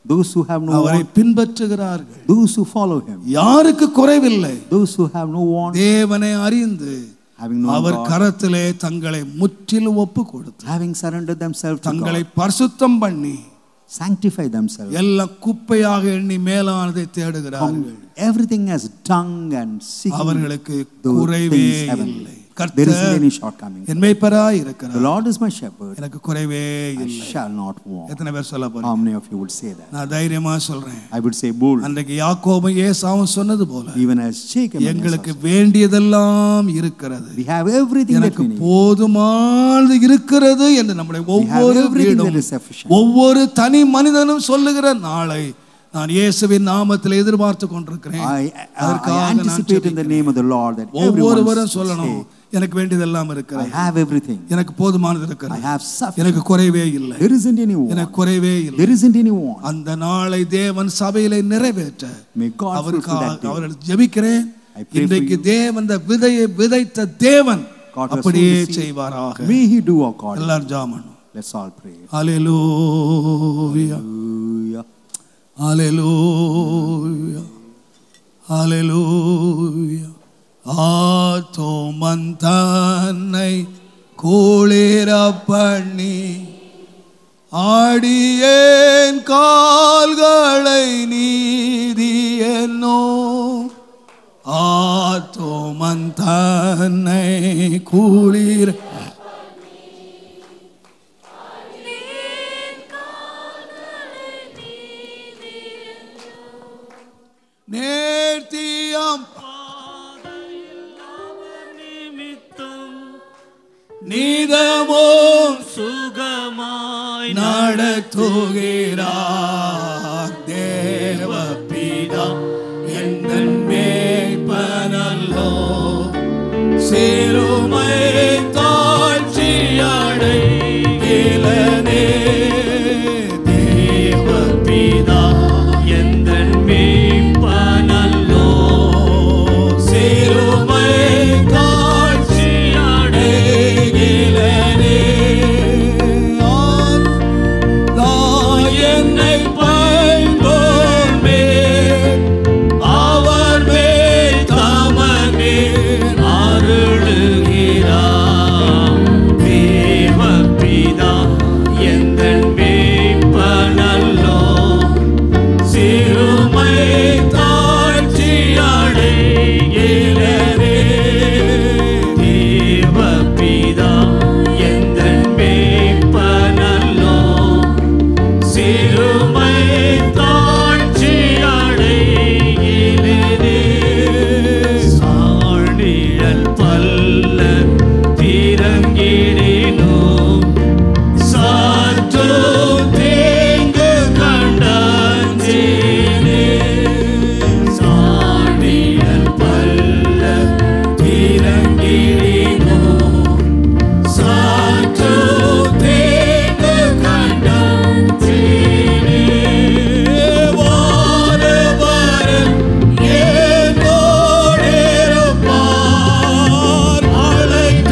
Those who have no அவரை பின்பற்றுகிறார்கள். Those who follow him. யாருக்கு குறைவில்லை? Those who have no want. தேவனை அறிந்து அவர் கரத்திலே தங்களை முற்றிலும் ஒப்பு கொடுத்து having surrendered themselves to God, தங்களை பரிசுத்தம் பண்ணி sanctify themselves, எல்லாம் குப்பையாக எண்ணி மேலானதை தேடுகிறார்கள். Everything as dung and seeking அவர்களுக்கு குறைவே இல்லை. There isn't any shortcoming. என் மேய்ப்பராய் இருக்கிறார். The Lord is my shepherd. எனக்கு குறைவே இல்லை. I shall not want. எத்தனை பேர் சொல்ல போறீங்க? How many of you would say that? நான் தைரியமா சொல்றேன். I would say bold. அன்றைக்கு யாக்கோபும் ஏசாவும் சொன்னது போல even as Jacob, எங்களுக்கு வேண்டியதெல்லாம் இருக்கிறது. We have everything that we need. எனக்கு போதுமானது இருக்கிறது என்று நம்முடைய ஒவ்வொரு வீடும் ஒவ்வொரு தனி மனிதனும் சொல்லுகிற நாளை நான் இயேசுவின் நாமத்தில் எதிர்பார்த்து கொண்டிருக்கிறேன். I anticipate in the name of the Lord that ஒவ்வொருவரும் சொல்லணும், எனக்கு வேண்டியதெல்லாம் இருக்கிறது. I have everything. எனக்கு போதுமானது இருக்கிறது. I have sufficient. எனக்கு குறைவே இல்லை. There isn't any want. எனக்கு குறைவே இல்லை. There isn't any want. அந்த நாளை தேவன் சபையிலே நிறைவேற்ற May God fulfill that day. அவர்கள் ஜெபிக்கிறேன். இன்றைக்கு தேவன் அந்த விதையை விதைத்த தேவன் அப்படியே செய்வாராக. May he do according. எல்லாரும் ஜெபம் பண்ணுவோம். Let's all pray. Hallelujah. Hallelujah. Hallelujah. ஆத்துமன் தன்னை குளிர பண்ணி ஆடியேன் கால்களை நீதி என்னோ ஆத்துமன் தன்னை குளிர நேர்த்தியம் நீதமும் சுகமாய் நடத்துகிறார் தேவ பிதா எந்தன் மேய்ப்பனல்லோ சிறுமை தாழ்ச்சி அடைகிலனே தேவ பிதா எந்தன் மேய்ப்பனல்லோ சிறுமை தாழ்ச்சி அடைகிலனே என்னை பைந்தோர் மேல் அவர் மேல் தமனே அருளுகிறார் தேவ பிதா எந்தன் மேய்ப்பனல்லோ சிறுமை தாழ்ச்சி அடைகிறனே தேவ பிதா எந்தன் மேய்ப்பனல்லோ சிறுமை தாழ்ச்சி அடைகிறனே சாணிழல் பல்ல திரங்கிடினோ சாற்று தேங்கு கண்டேனே சாணிழல் பல்ல திரங்கிடினோ சாற்று தேங்கு கண்டேனே வாரவரன் என்னோடிருப்பார் அழைக்க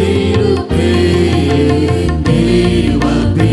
இருப்பேன் தெய்வமே